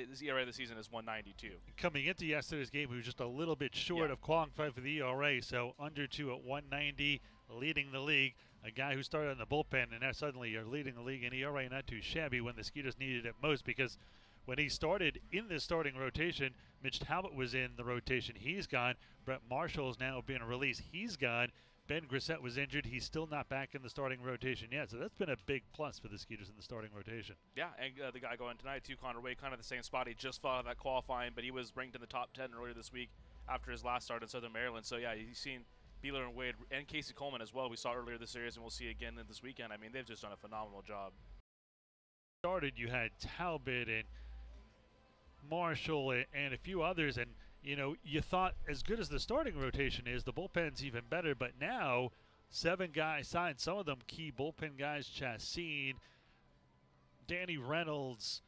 His ERA of the season is 1.92. Coming into yesterday's game, he was just a little bit short of qualifying for the ERA, so under 2 at 1.90, leading the league. A guy who started in the bullpen, and now suddenly you're leading the league in ERA, not too shabby when the Skeeters needed it most, because when he started in the starting rotation, Mitch Talbot was in the rotation. He's gone. Brett Marshall's now being released. He's gone. Ben Grissett was injured. He's still not back in the starting rotation yet, so that's been a big plus for the Skeeters in the starting rotation. Yeah, and the guy going tonight, too, Connor Wade, kind of the same spot. He just fought out that qualifying, but he was ranked in the top 10 earlier this week after his last start in Southern Maryland. So, yeah, you've seen Beeler and Wade and Casey Coleman as well. We saw earlier this series, and we'll see again this weekend. I mean, they've just done a phenomenal job. Started, you had Talbot and Marshall and a few others, and you thought as good as the starting rotation is, the bullpen's even better. But now 7 guys signed, some of them key bullpen guys. Chassin, Danny Reynolds,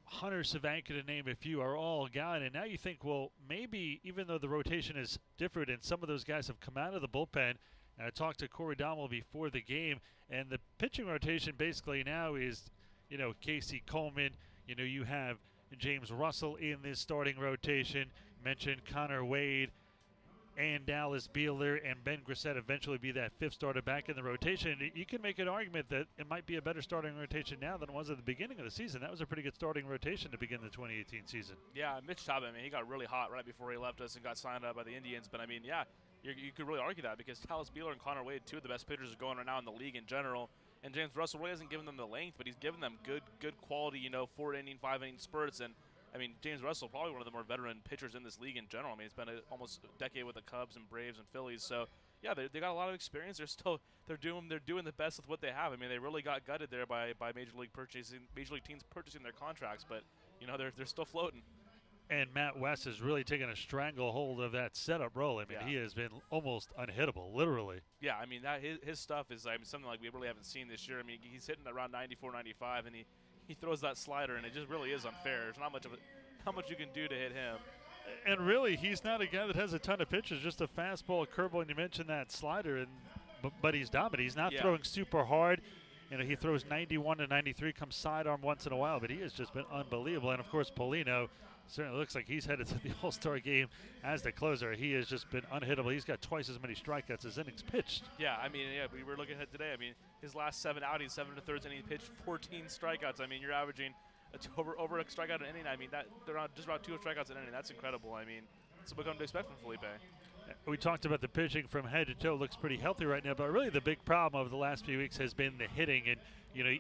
Hunter Savanka, to name a few, are all gone. And now you think, well, maybe even though the rotation is different and some of those guys have come out of the bullpen, and I talked to Corey Dommel before the game, and the pitching rotation basically now is, Casey Coleman, you have James Russell in this starting rotation. Mentioned Connor Wade and Dallas Beeler, and Ben Grissett eventually be that 5th starter back in the rotation. You can make an argument that it might be a better starting rotation now than it was at the beginning of the season. That was a pretty good starting rotation to begin the 2018 season. Yeah, Mitch Talbot, he got really hot right before he left us and got signed up by the Indians. But, yeah, you could really argue that because Dallas Beeler and Connor Wade, 2 of the best pitchers are going right now in the league in general. And James Russell really hasn't given them the length, but he's given them good quality, 4-inning, 5-inning spurts. And, James Russell, probably one of the more veteran pitchers in this league in general. It's been almost a decade with the Cubs and Braves and Phillies. So, yeah, they got a lot of experience. They're doing the best with what they have. They really got gutted there by major league teams purchasing their contracts, but they're still floating. And Matt West has really taken a stranglehold of that setup role. He has been almost unhittable, literally. Yeah, that his stuff is something like we really haven't seen this year. He's hitting around 94, 95, and he throws that slider, and it just really is unfair. There's not much you can do to hit him. And really, he's not a guy that has a ton of pitches, just a fastball, a curveball, and you mentioned that slider, but he's dominant. He's not throwing super hard. He throws 91 to 93, comes sidearm once in a while, but he has just been unbelievable. And, of course, Polino certainly looks like he's headed to the All-Star game as the closer. He has just been unhittable. He's got twice as many strikeouts as innings pitched. Yeah, we were looking at today. His last 7 outings, 7 1/3 innings, pitched 14 strikeouts. You're averaging over a strikeout an inning. They're on just about 2 strikeouts an inning. That's incredible. That's what we've come to expect from Felipe. We talked about the pitching from head to toe. Looks pretty healthy right now, but really the big problem over the last few weeks has been the hitting. And,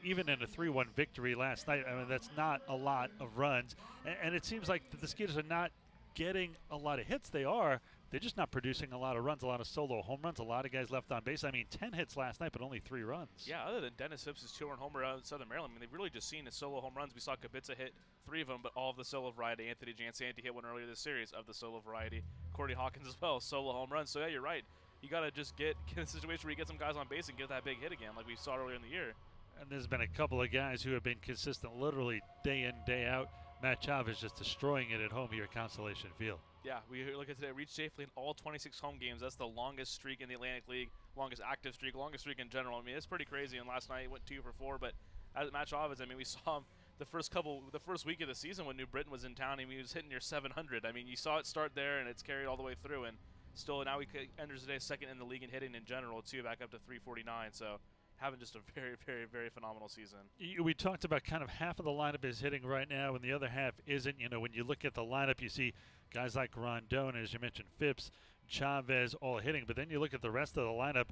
even in a 3-1 victory last night, that's not a lot of runs. And it seems like the Skeeters are not getting a lot of hits. They're just not producing a lot of runs, a lot of solo home runs, a lot of guys left on base. 10 hits last night, but only 3 runs. Yeah, other than Dennis Phipps' 2-run homer out in Southern Maryland, they've really just seen his solo home runs. We saw Kibitza hit 3 of them, but all of the solo variety. Anthony Jansanti hit one earlier this series of the solo variety. Courtney Hawkins as well, solo home runs. So, yeah, you're right. You got to just get in a situation where you get some guys on base and get that big hit again like we saw earlier in the year. And there's been a couple of guys who have been consistent literally day in, day out. Matt Chavez just destroying it at home here at Constellation Field. Yeah, we look at today, reached safely in all 26 home games. That's the longest streak in the Atlantic League, longest active streak, longest streak in general. It's pretty crazy. And last night he went 2 for 4. But as Matt Chavez, we saw him the first week of the season when New Britain was in town, and he was hitting near 700. You saw it start there, and it's carried all the way through. And still, now he enters the day 2nd in the league in hitting in general, too, back up to 349. So having just a very, very, very phenomenal season. We talked about kind of half of the lineup is hitting right now, and the other half isn't. When you look at the lineup, you see guys like Rondon, as you mentioned, Phipps, Chavez, all hitting. But then you look at the rest of the lineup,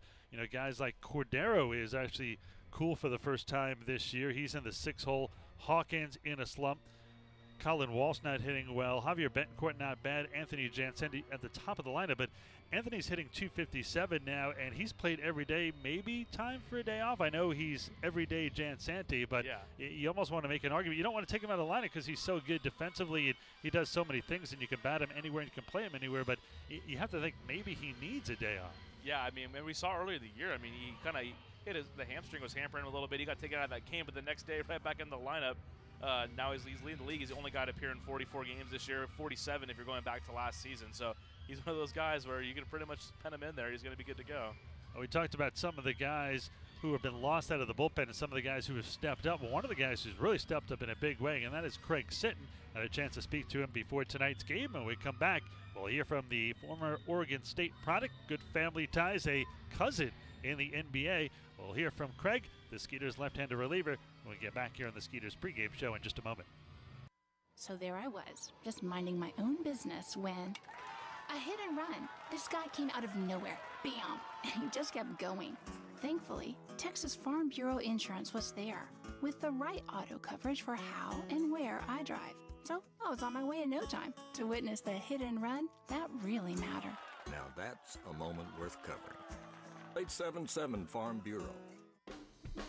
guys like Cordero is actually cool for the first time this year. He's in the 6th hole. Hawkins in a slump. Colin Walsh not hitting well. Javier Betancourt not bad. Anthony Jansanti at the top of the lineup, but Anthony's hitting 257 now, and he's played every day. Maybe time for a day off. I know he's everyday Jansanti, but you almost want to make an argument. You don't want to take him out of the lineup because he's so good defensively, and he does so many things, and you can bat him anywhere and you can play him anywhere, but you have to think maybe he needs a day off. Yeah, we saw earlier in the year, he kind of hit the hamstring was hampering him a little bit. He got taken out of that game, but the next day right back in the lineup. Now he's leading the league. He's the only guy to appear in 44 games this year, 47 if you're going back to last season. So he's one of those guys where you can pretty much pen him in there. He's going to be good to go. We talked about some of the guys who have been lost out of the bullpen and some of the guys who have stepped up. Well, one of the guys who's really stepped up in a big way, and that is Craig Sitton. I had a chance to speak to him before tonight's game. When we come back, we'll hear from the former Oregon State product, good family ties, a cousin in the NBA. We'll hear from Craig, the Skeeters left-handed reliever, when we get back here on the Skeeters pregame show in just a moment. So there I was, just minding my own business when a hit and run. This guy came out of nowhere, bam, and he just kept going. Thankfully, Texas Farm Bureau Insurance was there with the right auto coverage for how and where I drive. So I was on my way in no time to witness the hit and run that really mattered. Now that's a moment worth covering. 877 Farm Bureau.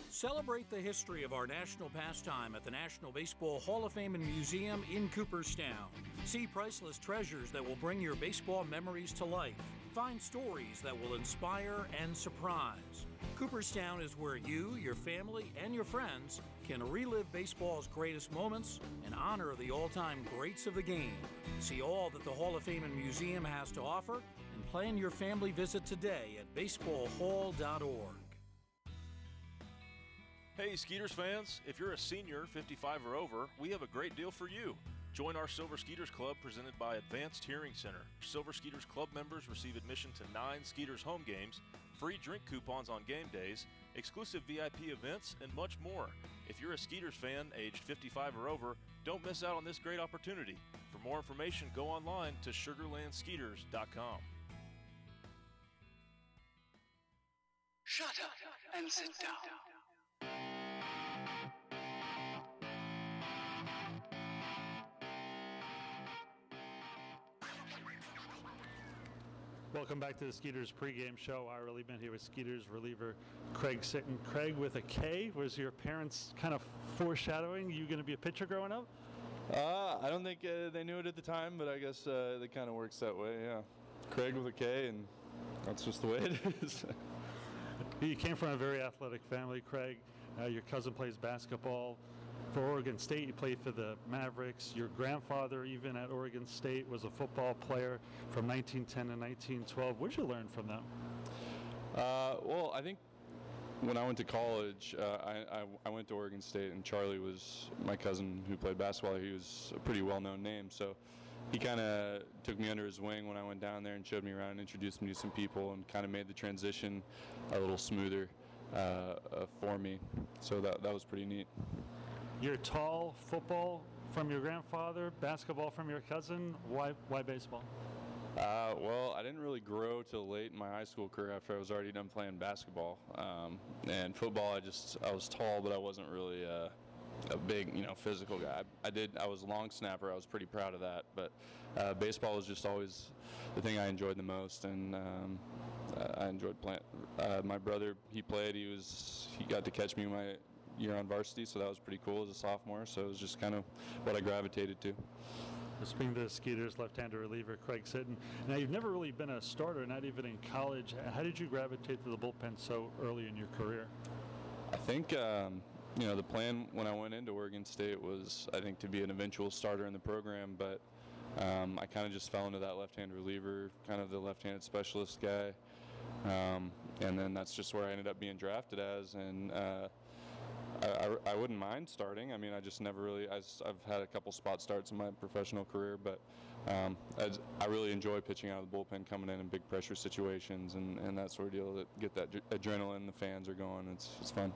Celebrate the history of our national pastime at the National Baseball Hall of Fame and Museum in Cooperstown. See priceless treasures that will bring your baseball memories to life. Find stories that will inspire and surprise. Cooperstown is where you, your family, and your friends can relive baseball's greatest moments and honor the all-time greats of the game. See all that the Hall of Fame and Museum has to offer and plan your family visit today at baseballhall.org. Hey Skeeters fans, if you're a senior 55 or over, we have a great deal for you. Join our Silver Skeeters Club presented by Advanced Hearing Center. Silver Skeeters Club members receive admission to 9 Skeeters home games, free drink coupons on game days, exclusive VIP events, and much more. If you're a Skeeters fan aged 55 or over, don't miss out on this great opportunity. For more information, go online to sugarlandskeeters.com. Shut up and sit down. Welcome back to the Skeeters pregame show. Ira Liebman here with Skeeters reliever Craig Sitton. Craig, with a K, was your parents kind of foreshadowing you going to be a pitcher growing up? I don't think they knew it at the time, but I guess it kind of works that way, yeah. Craig with a K, and that's just the way it is. You came from a very athletic family, Craig. Your cousin plays basketball for Oregon State. You played for the Mavericks. Your grandfather, even at Oregon State, was a football player from 1910 to 1912. What did you learn from them? Well, I think when I went to college, I went to Oregon State, and Charlie was my cousin who played basketball. He was a pretty well-known name, so he kind of took me under his wing when I went down there and showed me around and introduced me to some people and kind of made the transition a little smoother for me. So that was pretty neat. You're tall, football from your grandfather, basketball from your cousin. Why baseball? Well, I didn't really grow till late in my high school career after I was already done playing basketball. And football, I was tall, but I wasn't really a big, physical guy. I was a long snapper. I was pretty proud of that. But baseball was just always the thing I enjoyed the most, and I enjoyed playing. My brother, he played. He got to catch me my year on varsity, so that was pretty cool as a sophomore. So it was just kind of what I gravitated to. Speaking of the Skeeters left-handed reliever Craig Sitton, now you've never really been a starter, not even in college. How did you gravitate to the bullpen so early in your career? I think the plan when I went into Oregon State was, I think, to be an eventual starter in the program, but I kind of just fell into that left-hand reliever, kind of the left-handed specialist guy, and then that's just where I ended up being drafted as, and I wouldn't mind starting. I mean, I just never really, I've had a couple spot starts in my professional career, but I really enjoy pitching out of the bullpen, coming in big pressure situations and that sort of deal, that get that adrenaline, the fans are going, it's fun.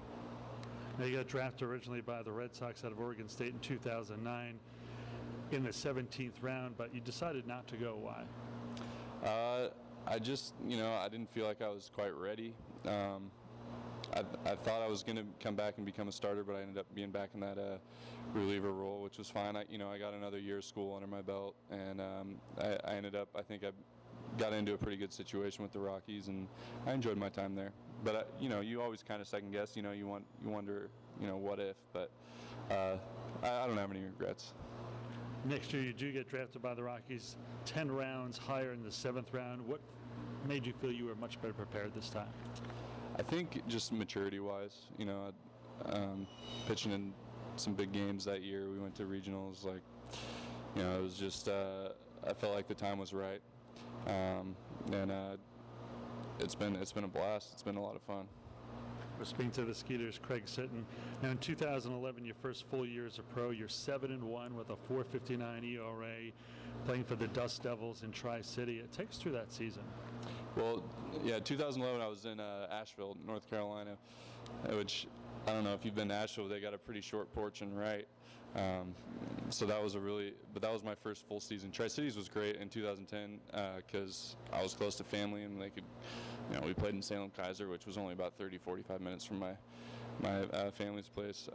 Now you got drafted originally by the Red Sox out of Oregon State in 2009 in the 17th round, but you decided not to go. Why? I just, I didn't feel like I was quite ready. I thought I was going to come back and become a starter, but I ended up being back in that reliever role, which was fine. I got another year of school under my belt, and I ended up, I think I got into a pretty good situation with the Rockies, and I enjoyed my time there. But you always kind of second guess. You wonder, what if? But I don't have any regrets. Next year, you do get drafted by the Rockies, 10 rounds higher in the 7th round. What made you feel you were much better prepared this time? I think just maturity-wise, pitching in some big games that year. We went to regionals, it was just, I felt like the time was right. And it's been a blast. It's been a lot of fun. We're speaking to the Skeeters, Craig Sitton. Now, in 2011, your first full year as a pro, you're 7-1 with a 4.59 ERA, playing for the Dust Devils in Tri-City. Take us through that season. Well, yeah, 2011 I was in Asheville, North Carolina, which I don't know if you've been to Asheville. They got a pretty short porch and right. So that was but that was my first full season. Tri-Cities was great in 2010 because I was close to family and they could, we played in Salem Kaiser, which was only about 30-45 minutes from my family's place.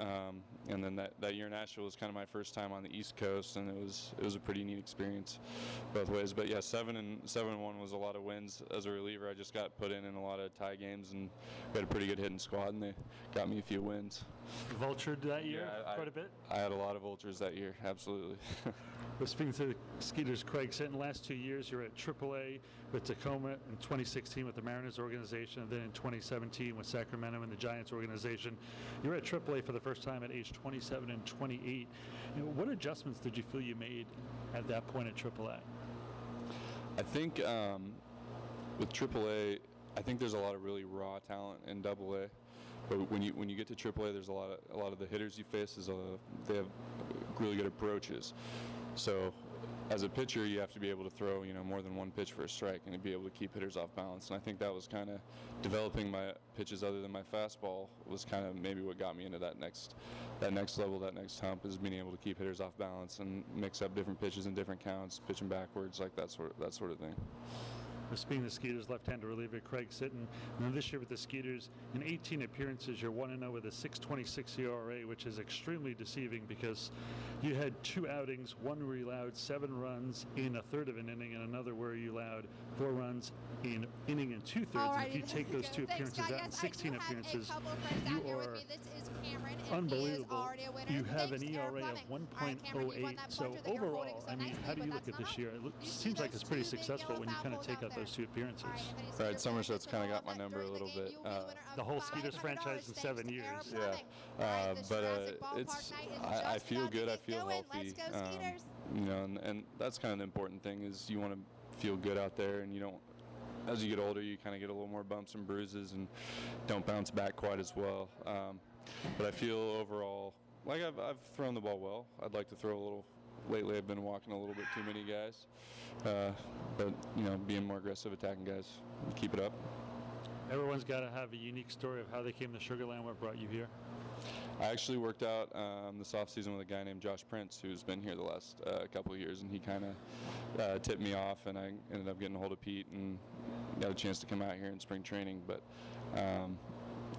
And then that year in Asheville was kind of my first time on the East Coast, and it was a pretty neat experience both ways. But yeah, 7-1 was a lot of wins as a reliever. I just got put in a lot of tie games, and we had a pretty good hitting squad, and they got me a few wins. Vultured that year quite a bit? I had a lot of vultures that year, absolutely. We're speaking to the Skeeters, Craig Sitton. Last 2 years, you're at AAA with Tacoma, in 2016 with the Mariners organization, and then in 2017 with Sacramento and the Giants organization. You're at AAA for the first time at age 27 and 28. What adjustments did you feel you made at that point at AAA? I think with AAA, I think there's a lot of really raw talent in AA. But when you get to AAA, there's a lot of the hitters you face they have really good approaches. So as a pitcher, you have to be able to throw more than one pitch for a strike and to be able to keep hitters off balance. And I think that was kind of developing my pitches other than my fastball was kind of maybe what got me into that next level, that next hump, is being able to keep hitters off balance and mix up different pitches and different counts, pitching backwards, like that sort of thing. We're speaking the Skeeters left-hander reliever Craig Sitton. Now this year with the Skeeters, in 18 appearances, you're 1-0 with a 6.26 ERA, which is extremely deceiving because you had 2 outings, one where you allowed 7 runs in a third of an inning, and another where you allowed 4 runs in inning and 2/3. And if you take those 2 appearances out in 16 appearances, you are unbelievable. You have an ERA of 1.08. So overall, I mean, how do you look at this year? It seems like it's pretty successful when you kind of take out those 2 appearances. Right, Somerset's kind of got my number a little bit. The whole Skeeters franchise in 7 years. Yeah, but I feel good. I feel healthy. And that's kind of the important thing is you want to feel good out there, and you don't. As you get older, you kind of get a little more bumps and bruises and don't bounce back quite as well. But I feel overall like I've thrown the ball well. I'd like to throw a little. Lately, I've been walking a little bit too many guys, but being more aggressive, attacking guys, keep it up. Everyone's got to have a unique story of how they came to Sugar Land. What brought you here? I actually worked out this offseason with a guy named Josh Prince, who's been here the last couple of years, and he kind of tipped me off, and I ended up getting a hold of Pete and got a chance to come out here in spring training. But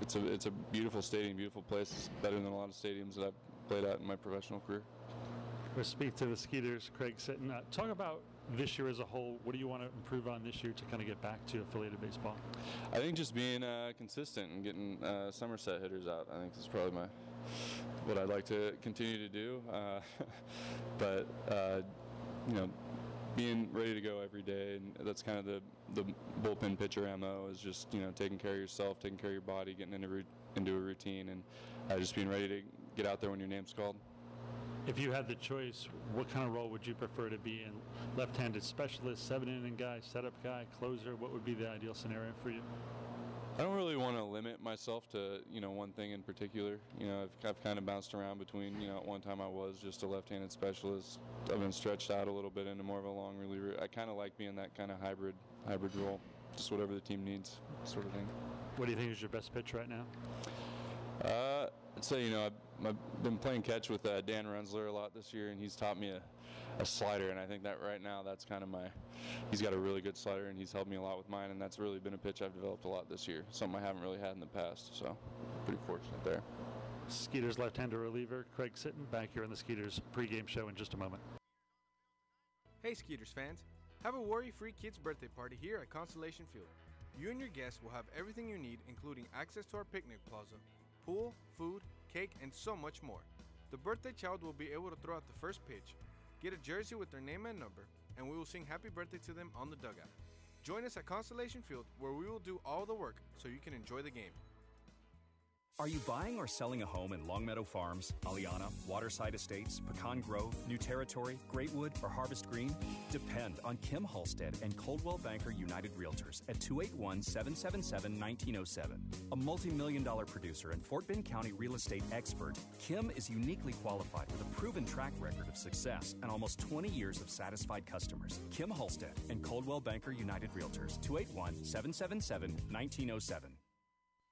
it's a beautiful stadium, beautiful place. It's better than a lot of stadiums that I've played at in my professional career. We'll speak to the Skeeters, Craig Sitton. Talk about this year as a whole. What do you want to improve on this year to kind of get back to affiliated baseball? I think just being consistent and getting Somerset hitters out. I think is probably what I'd like to continue to do. But being ready to go every day, and that's kind of the bullpen pitcher MO is just taking care of yourself, taking care of your body, getting into a routine, and just being ready to get out there when your name's called. If you had the choice, what kind of role would you prefer to be in? Left-handed specialist, 7-inning guy, setup guy, closer? What would be the ideal scenario for you? I don't really want to limit myself to one thing in particular. I've kind of bounced around between at one time I was just a left-handed specialist. I've been stretched out a little bit into more of a long reliever. I kind of like being that kind of hybrid role, just whatever the team needs, sort of thing. What do you think is your best pitch right now? I'd say I've been playing catch with Dan Rensler a lot this year, and he's taught me a slider, and I think that right now that's kind of he's got a really good slider, and he's helped me a lot with mine, and that's really been a pitch I've developed a lot this year, something I haven't really had in the past, so pretty fortunate there. Skeeters left-hander reliever Craig Sitton back here on the Skeeters pregame show in just a moment. Hey Skeeters fans, have a worry-free kids birthday party here at Constellation Field. You and your guests will have everything you need, including access to our picnic plaza, pool, food, cake, and so much more. The birthday child will be able to throw out the first pitch, get a jersey with their name and number, and we will sing happy birthday to them on the dugout. Join us at Constellation Field, where we will do all the work so you can enjoy the game. Are you buying or selling a home in Longmeadow Farms, Aliana, Waterside Estates, Pecan Grove, New Territory, Greatwood, or Harvest Green? Depend on Kim Halstead and Coldwell Banker United Realtors at 281-777-1907. A multi-million-dollar producer and Fort Bend County real estate expert, Kim is uniquely qualified with a proven track record of success and almost 20 years of satisfied customers. Kim Halstead and Coldwell Banker United Realtors, 281-777-1907.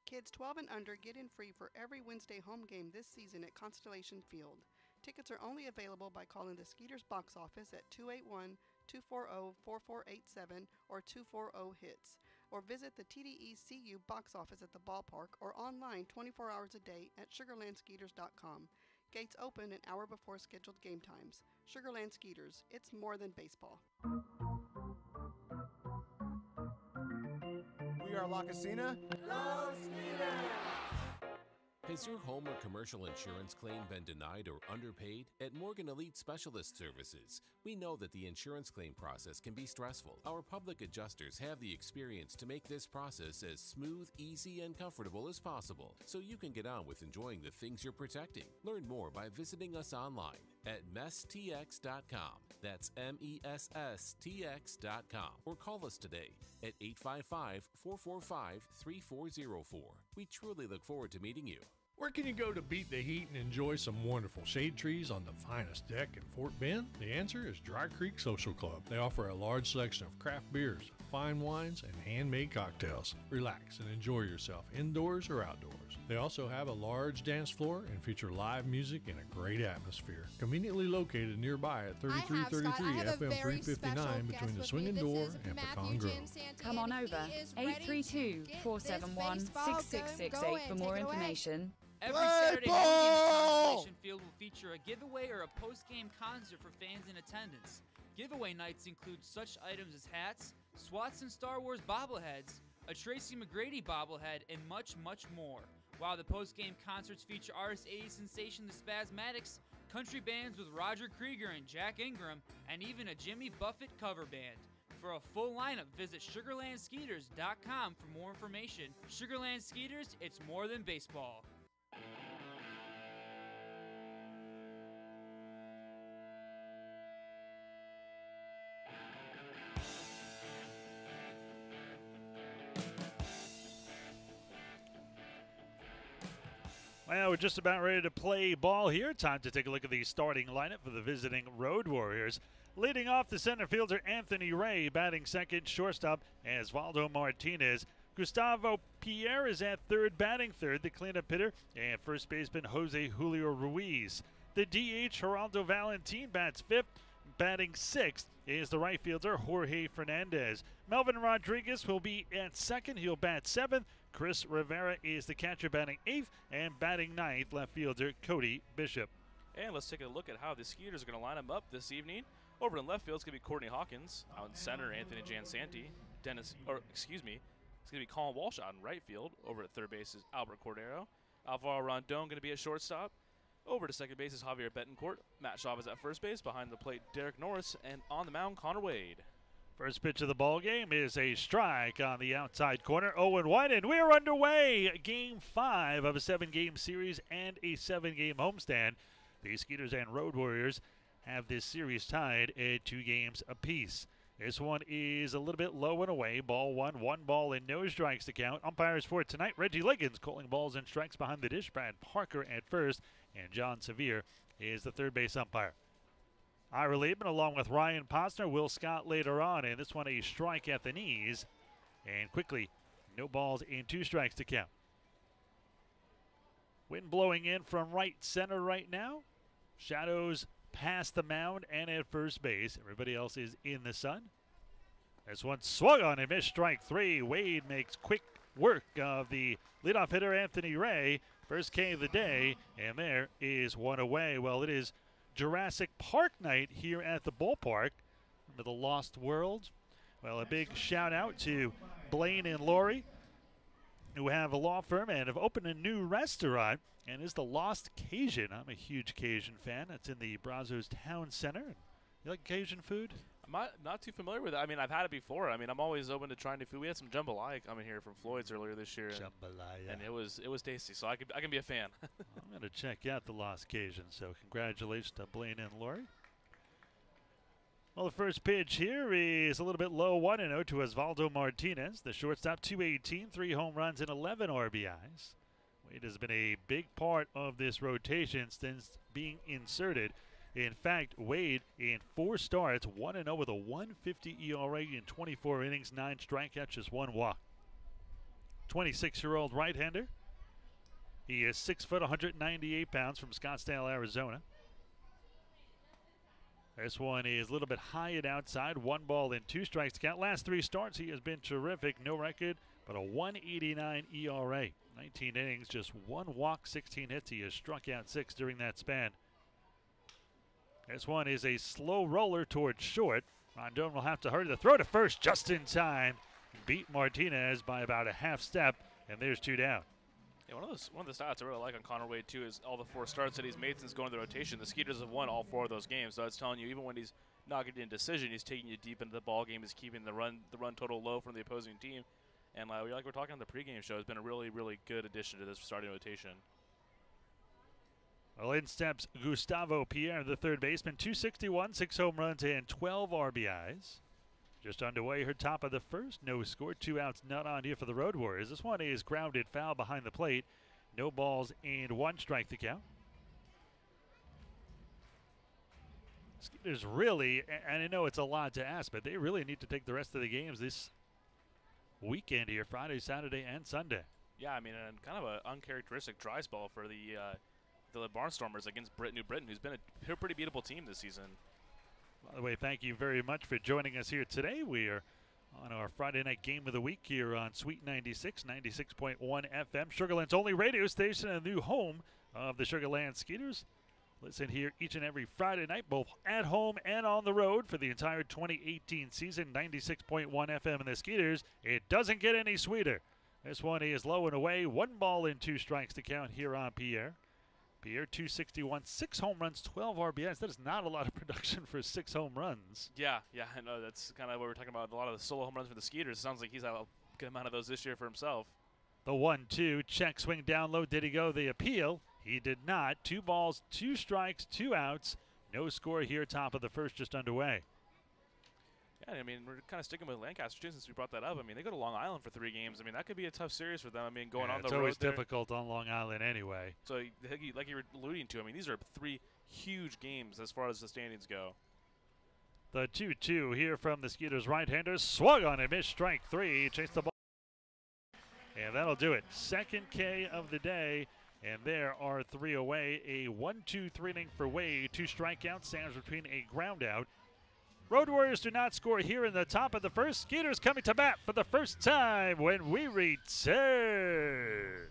Kids 12 and under get in free for every Wednesday home game this season at Constellation Field. Tickets are only available by calling the Skeeters box office at 281-240-4487 or 240-HITS, or visit the TDECU box office at the ballpark or online 24 hours a day at sugarlandskeeters.com. Gates open an hour before scheduled game times. Sugarland Skeeters, it's more than baseball. We are La Casina. Go Skeeters! Has your home or commercial insurance claim been denied or underpaid? At Morgan Elite Specialist Services, we know that the insurance claim process can be stressful. Our public adjusters have the experience to make this process as smooth, easy, and comfortable as possible, so you can get on with enjoying the things you're protecting. Learn more by visiting us online at messtx.com. That's MESSTX.com. Or call us today at 855-445-3404. We truly look forward to meeting you. Where can you go to beat the heat and enjoy some wonderful shade trees on the finest deck in Fort Bend? The answer is Dry Creek Social Club. They offer a large selection of craft beers, fine wines, and handmade cocktails. Relax and enjoy yourself indoors or outdoors. They also have a large dance floor and feature live music in a great atmosphere. Conveniently located nearby at 3333 FM 359 between the Swinging Door and Pecan Grove. Come on over, 832-471-6668 for more information. Every Saturday home game at Constellation Field will feature a giveaway or a post-game concert for fans in attendance. Giveaway nights include such items as hats, Swats and Star Wars bobbleheads, a Tracy McGrady bobblehead, and much, much more. While the post-game concerts feature artist 80s sensation The Spasmatics, country bands with Roger Krieger and Jack Ingram, and even a Jimmy Buffett cover band. For a full lineup, visit SugarlandSkeeters.com for more information. Sugarland Skeeters, it's more than baseball. Well, we're just about ready to play ball here. Time to take a look at the starting lineup for the visiting Road Warriors. Leading off, the center fielder Anthony Ray, batting second. Shortstop Osvaldo Martinez. Gustavo Pierre is at third, batting third, the cleanup hitter, and first baseman Jose Julio Ruiz. The DH Geraldo Valentin bats fifth. Batting sixth is the right fielder Jorge Fernandez. Melvin Rodriguez will be at second. He'll bat seventh. Chris Rivera is the catcher, batting eighth, and batting ninth, left fielder Cody Bishop. And let's take a look at how the Skeeters are going to line them up this evening. Over in left field, it's going to be Courtney Hawkins. Out in center, Anthony Jansanti. It's going to be Colin Walsh out in right field. Over at third base is Albert Cordero. Alvaro Rondon going to be a shortstop. Over to second base is Javier Betancourt. Matt Shaw is at first base. Behind the plate, Derek Norris. And on the mound, Connor Wade. First pitch of the ball game is a strike on the outside corner, 0-1, and we're underway. Game 5 of a 7-game series and a 7-game homestand. The Skeeters and Road Warriors have this series tied at 2 games apiece. This one is a little bit low and away. Ball 1 ball and no strikes to count. Umpires for tonight, Reggie Liggins calling balls and strikes behind the dish. Brad Parker at first, and John Sevier is the third base umpire. Ira Liebman along with Ryan Posner, Will Scott later on, and this one a strike at the knees. And quickly, no balls and 2 strikes to count. Wind blowing in from right center right now. Shadows past the mound and at first base. Everybody else is in the sun. This one swung on and missed, strike 3. Wade makes quick work of the leadoff hitter Anthony Ray. First K of the day, and there is one away. Well, it is Jurassic Park night here at the ballpark. Remember the Lost World? Well, a big shout out to Blaine and Lori, who have a law firm and have opened a new restaurant, and is the Lost Cajun. I'm a huge Cajun fan. It's in the Brazos Town Center. You like Cajun food? I'm not too familiar with it. I mean, I've had it before. I mean, I'm always open to trying new food. We had some jambalaya coming here from Floyd's earlier this year. Jambalaya. And it was tasty, so I can be a fan. I'm going to check out the Lost Cajun, so congratulations to Blaine and Lori. Well, the first pitch here is a little bit low, 1-0 to Osvaldo Martinez. The shortstop, 218, 3 home runs and 11 RBIs. Wade has been a big part of this rotation since being inserted. In fact, Wade in 4 starts, 1-0 with a 1.50 ERA in 24 innings, 9 strikeouts, just 1 walk. 26-year-old right-hander. He is 6 foot, 198 pounds, from Scottsdale, Arizona. This one is a little bit high and outside. 1 ball and 2 strikes to count. Last 3 starts, he has been terrific. No record, but a 1.89 ERA. 19 innings, just 1 walk, 16 hits. He has struck out 6 during that span. This one is a slow roller towards short. Rondon will have to hurry the throw to first just in time. Beat Martinez by about a half step, and there's 2 down. Yeah, one of the stats I really like on Connor Wade too is all the 4 starts that he's made since going to the rotation. The Skeeters have won all 4 of those games, so it's telling you even when he's not getting a decision, he's taking you deep into the ball game. He's keeping the run total low from the opposing team, and like we're talking on the pregame show, it's been a really good addition to this starting rotation. Well, in steps Gustavo Pierre, the third baseman, 261, 6 home runs and 12 RBIs. Just underway, her top of the first, no score, 2 outs, not on here for the Road Warriors. This one is grounded foul behind the plate. No balls and 1 strike to count. Skeeters really, and I know it's a lot to ask, but they really need to take the rest of the games this weekend here, Friday, Saturday, and Sunday. Yeah, I mean, and kind of an uncharacteristic dry spell for the Barnstormers against New Britain, who's been a pretty beatable team this season. By the way, thank you very much for joining us here today. We are on our Friday night game of the week here on Sweet 96, 96.1 FM, Sugarland's only radio station and a new home of the Sugarland Skeeters. Listen here each and every Friday night, both at home and on the road for the entire 2018 season, 96.1 FM and the Skeeters. It doesn't get any sweeter. This one is low and away, 1 ball and 2 strikes to count here on Pierre. Pierre, 261, 6 home runs, 12 RBIs. That is not a lot of production for 6 home runs. Yeah, I know. That's kind of what we're talking about. A lot of the solo home runs for the Skeeters. It sounds like he's had a good amount of those this year for himself. The 1-2, check swing down low. Did he go the appeal? He did not. 2 balls, 2 strikes, 2 outs. No score here, top of the first, just underway. Yeah, I mean, we're kind of sticking with Lancaster too since we brought that up. I mean, they go to Long Island for 3 games. I mean, that could be a tough series for them. I mean, going on the road. It's always difficult on Long Island anyway. So, like you were alluding to, I mean, these are 3 huge games as far as the standings go. The 2-2 here from the Skeeters right-hander. Swung on and missed, strike 3. Chased the ball. And that'll do it. Second K of the day. And there are 3 away. A 1-2-3 inning for Wade. 2 strikeouts. Stands between a ground out. Road Warriors do not score here in the top of the first. Skeeters coming to bat for the first time when we return.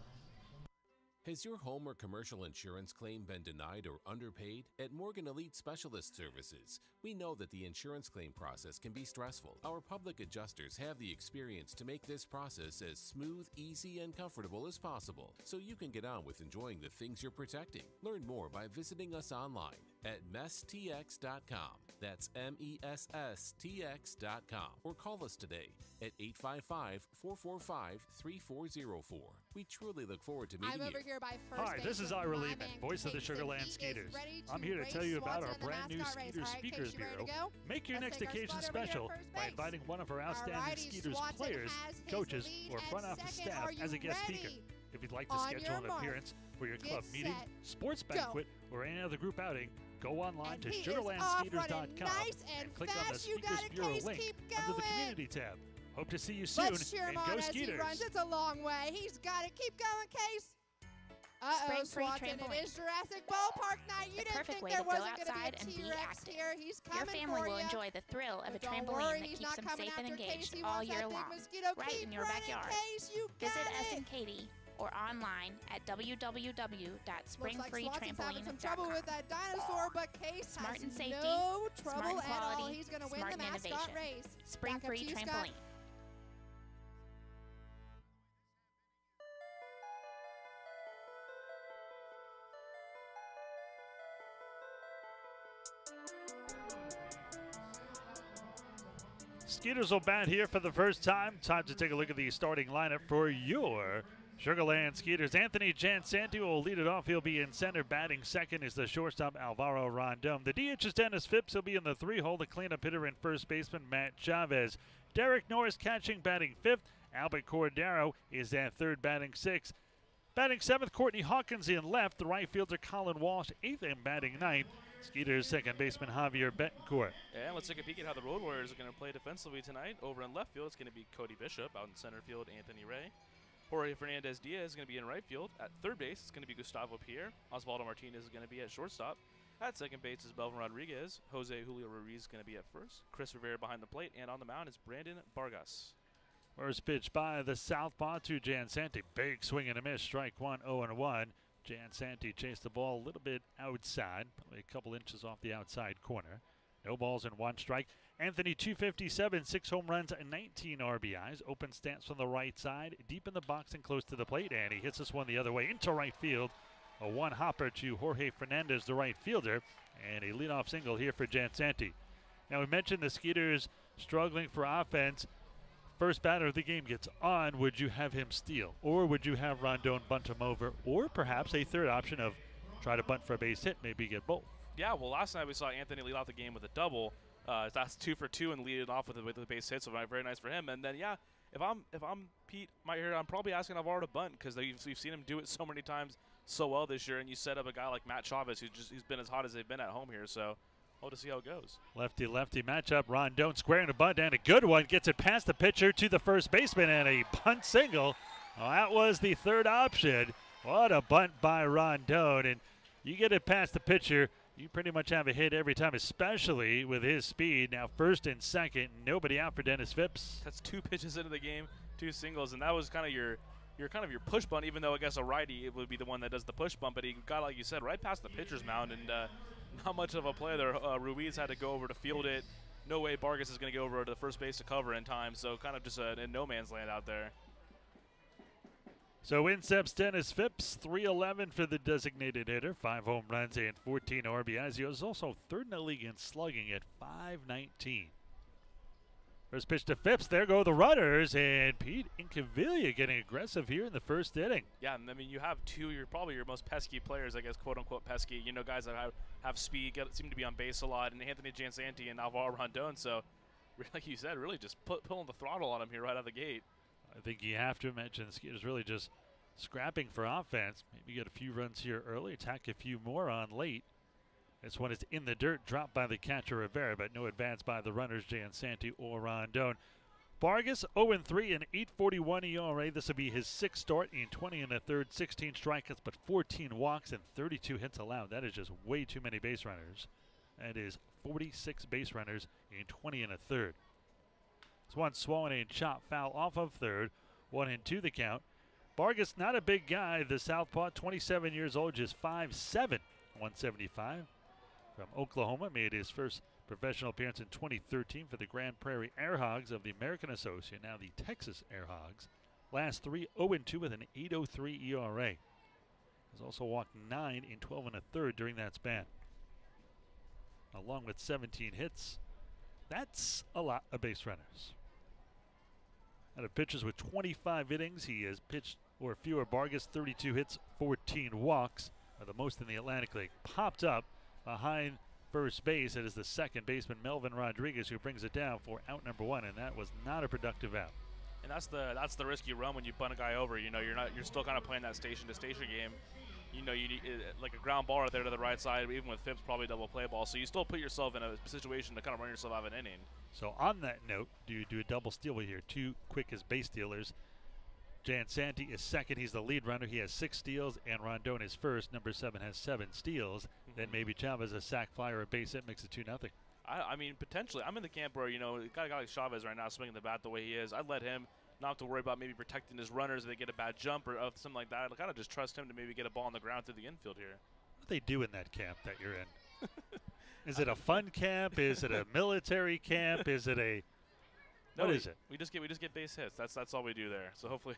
Has your home or commercial insurance claim been denied or underpaid? At Morgan Elite Specialist Services, we know that the insurance claim process can be stressful. Our public adjusters have the experience to make this process as smooth, easy, and comfortable as possible, so you can get on with enjoying the things you're protecting. Learn more by visiting us online at messtx.com. That's MESSTX.com. Or call us today at 855-445-3404. We truly look forward to meeting you. Hi, this is Ira Lehman, voice of the Sugarland Skeeters. I'm here to tell you about our brand new Skeeters Speakers Bureau. Make your next occasion special by inviting one of our outstanding Skeeters players, coaches, or front office staff as a guest speaker. If you'd like to schedule an appearance for your club meeting, sports banquet, or any other group outing, go online to sugarlandskeeters.com and click on the Speakers Bureau link under the Community tab. Hope to see you soon, and go Skeeters! It's a long way. He's got it. Keep going, Case. Spring free Swanson, trampoline. it is Jurassic Ballpark night. You didn't think there wasn't going to be a T-Rex here. He's coming Your family for will you. enjoy the thrill of a Don't trampoline worry, that he's keeps not them coming safe and after Case. engaged He all wants year that big long, mosquito. right Keep in your running, backyard. Case. You Visit got us it. in Katy or online at Looks like Swanson's having some trouble with www.springfreetrampoline.com. that dinosaur, but Case Smart has and safety, no trouble smart and at all. quality, He's going to win smart the and mascot innovation. race. Spring Back up free to you, Scott. trampoline. Skeeters will bat here for the first time. Time to take a look at the starting lineup for your Sugarland Skeeters. Anthony Jansanti will lead it off. He'll be in center. Batting second is the shortstop Alvaro Rondon. The DH is Dennis Phipps. He'll be in the 3-hole. The cleanup hitter and first baseman Matt Chavez. Derek Norris catching, batting fifth. Albert Cordero is at third, batting sixth. Batting seventh, Courtney Hawkins in left. The right fielder Colin Walsh, eighth, and batting ninth, Skeeters second baseman Javier Betancourt. And let's take a peek at how the Road Warriors are going to play defensively tonight. Over in left field, it's going to be Cody Bishop. Out in center field, Anthony Ray. Jorge Fernandez-Diaz is going to be in right field. At third base, it's going to be Gustavo Pierre. Osvaldo Martinez is going to be at shortstop. At second base is Belvin Rodriguez. Jose Julio Ruiz is going to be at first. Chris Rivera behind the plate. And on the mound is Brandon Vargas. First pitch by the southpaw to Jansanti. Big swing and a miss. Strike one, 0-1. Jansanti chased the ball a little bit outside, probably a couple inches off the outside corner. No balls and one strike. Anthony 257, 6 home runs, 19 RBIs. Open stance from the right side, deep in the box and close to the plate. And he hits this one the other way into right field. A one-hopper to Jorge Fernandez, the right fielder. And a leadoff single here for Jansanti. Now, we mentioned the Skeeters struggling for offense. First batter of the game gets on. Would you have him steal? Or would you have Rondon bunt him over? Or perhaps a third option of try to bunt for a base hit, maybe get both. Yeah, well, last night we saw Anthony lead off the game with a double. That's 2 for 2 and lead it off with a base hit, so very nice for him. And then, yeah, if I'm Pete my here, I'm probably asking Alvaro to bunt because we've seen him do it so many times so well this year. And you set up a guy like Matt Chavez who's been as hot as they've been at home here. So we'll to see how it goes. Lefty-lefty matchup. Rondon squaring a bunt and a good one. Gets it past the pitcher to the first baseman and a bunt single. Well, that was the third option. What a bunt by Rondon. And you get it past the pitcher, you pretty much have a hit every time, especially with his speed. Now first and second, nobody out for Dennis Phipps. That's 2 pitches into the game, 2 singles, and that was kind of your push bunt, even though I guess a righty it would be the one that does the push bunt, but he got, like you said, right past the pitcher's mound, and not much of a play there. Ruiz had to go over to field it. No way Vargas is going to go over to the first base to cover in time, so kind of just in no man's land out there. So in steps Dennis Phipps, 311 for the designated hitter, 5 home runs and 14 RBIs. He was also third in the league in slugging at .519. First pitch to Phipps. There go the runners, and Pete Incaviglia getting aggressive here in the first inning. Yeah, and I mean, you have probably your most pesky players, I guess, quote-unquote pesky. You know, guys that have speed, seem to be on base a lot, and Anthony Jansanti and Alvaro Rondon. So, like you said, really just pulling the throttle on him here right out of the gate. I think you have to mention the Skeeters really just scrapping for offense. Maybe get a few runs here early, attack a few more on late. This one is in the dirt, dropped by the catcher Rivera, but no advance by the runners Jansanti or Rondon. Vargas 0-3 and 8.41 ERA. This will be his 6th start in 20 1/3, 16 strikeouts, but 14 walks and 32 hits allowed. That is just way too many base runners. That is 46 base runners in 20 1/3. This one swung and chopped foul off of third. 1-2 the count. Vargas, not a big guy. The southpaw, 27 years old, just 5'7", 175. From Oklahoma, made his first professional appearance in 2013 for the Grand Prairie Airhogs of the American Association, now the Texas Airhogs. Last 3, 0-2 with an 8.03 ERA. He's also walked 9 in 12 1/3 during that span, along with 17 hits. That's a lot of base runners. Out of pitchers with 25 innings, he has pitched or fewer. Vargas, 32 hits, 14 walks, are the most in the Atlantic League. Popped up behind first base. It is the second baseman, Melvin Rodriguez, who brings it down for out number 1, and that was not a productive out. And that's the risk you run when you bunt a guy over. You know, you're still kind of playing that station-to-station game. You know, you need like a ground ball right there to the right side, even with Phipps, probably double play ball. So you still put yourself in a situation to kind of run yourself out of an inning. So on that note, do you do a double steal here? 2 quick as base stealers. Jansanti is second. He's the lead runner. He has 6 steals, and Rondon is first. Number 7 has 7 steals. Then maybe Chavez, a sac fly or a base hit, makes it 2-0. I mean, potentially. I'm in the camp where, you know, got a guy like Chavez right now swinging the bat the way he is. I'd let him not have to worry about maybe protecting his runners if they get a bad jump or something like that. I'd kind of just trust him to maybe get a ball on the ground through the infield here. What do they do in that camp that you're in? Is it a fun camp? Is it a military camp? Is it a what is it? We just get base hits. That's all we do there. So hopefully,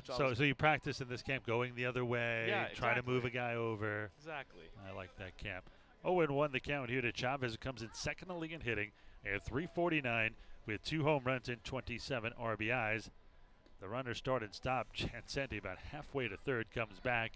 so you practice in this camp going the other way, yeah, try to move a guy over. Exactly. I like that camp. 0-1 the count here to Chavez, who comes in second in the league in hitting at .349 with 2 home runs and 27 RBIs. The runner start and stop. Jansenti about halfway to third comes back.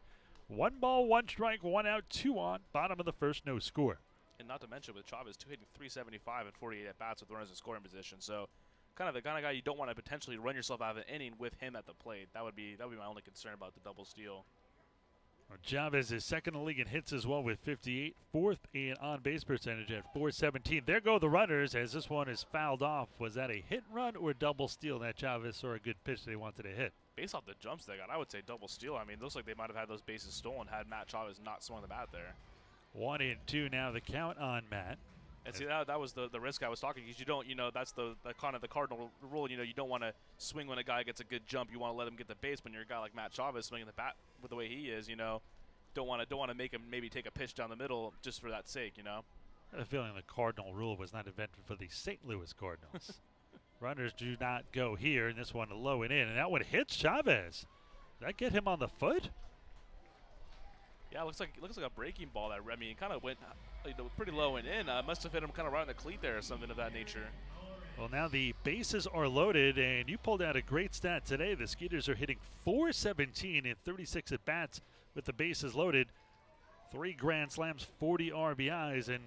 1 ball, 1 strike, 1 out, 2 on. Bottom of the first, no score. And not to mention with Chavez, hitting .375 and 48 at bats with runners in scoring position. So kind of the kind of guy you don't want to potentially run yourself out of an inning with him at the plate. That would be my only concern about the double steal. Well, Chavez is second in the league in hits as well with 58, fourth in on-base percentage at .417. There go the runners as this one is fouled off. Was that a hit and run or double steal that Chavez saw a good pitch that he wanted to hit? Based off the jumps they got, I would say double steal. I mean, it looks like they might have had those bases stolen had Matt Chavez not swung the bat there. 1-2 now the count on Matt. And see, that was the risk I was talking, because you don't, that's the kind of the cardinal rule. You don't want to swing when a guy gets a good jump. You want to let him get the base. When you're a guy like Matt Chavez swinging the bat with the way he is, don't want to make him maybe take a pitch down the middle just for that sake, I have a feeling the cardinal rule was not invented for the St. Louis Cardinals. Runners do not go here, and this one low and in, and that one hits Chavez. Did that get him on the foot? Yeah, it looks like a breaking ball that kind of went pretty low and in. Must have hit him kind of right on the cleat there or something of that nature. Well, now the bases are loaded, and you pulled out a great stat today. The Skeeters are hitting .417 in 36 at bats with the bases loaded. 3 grand slams, 40 RBIs, and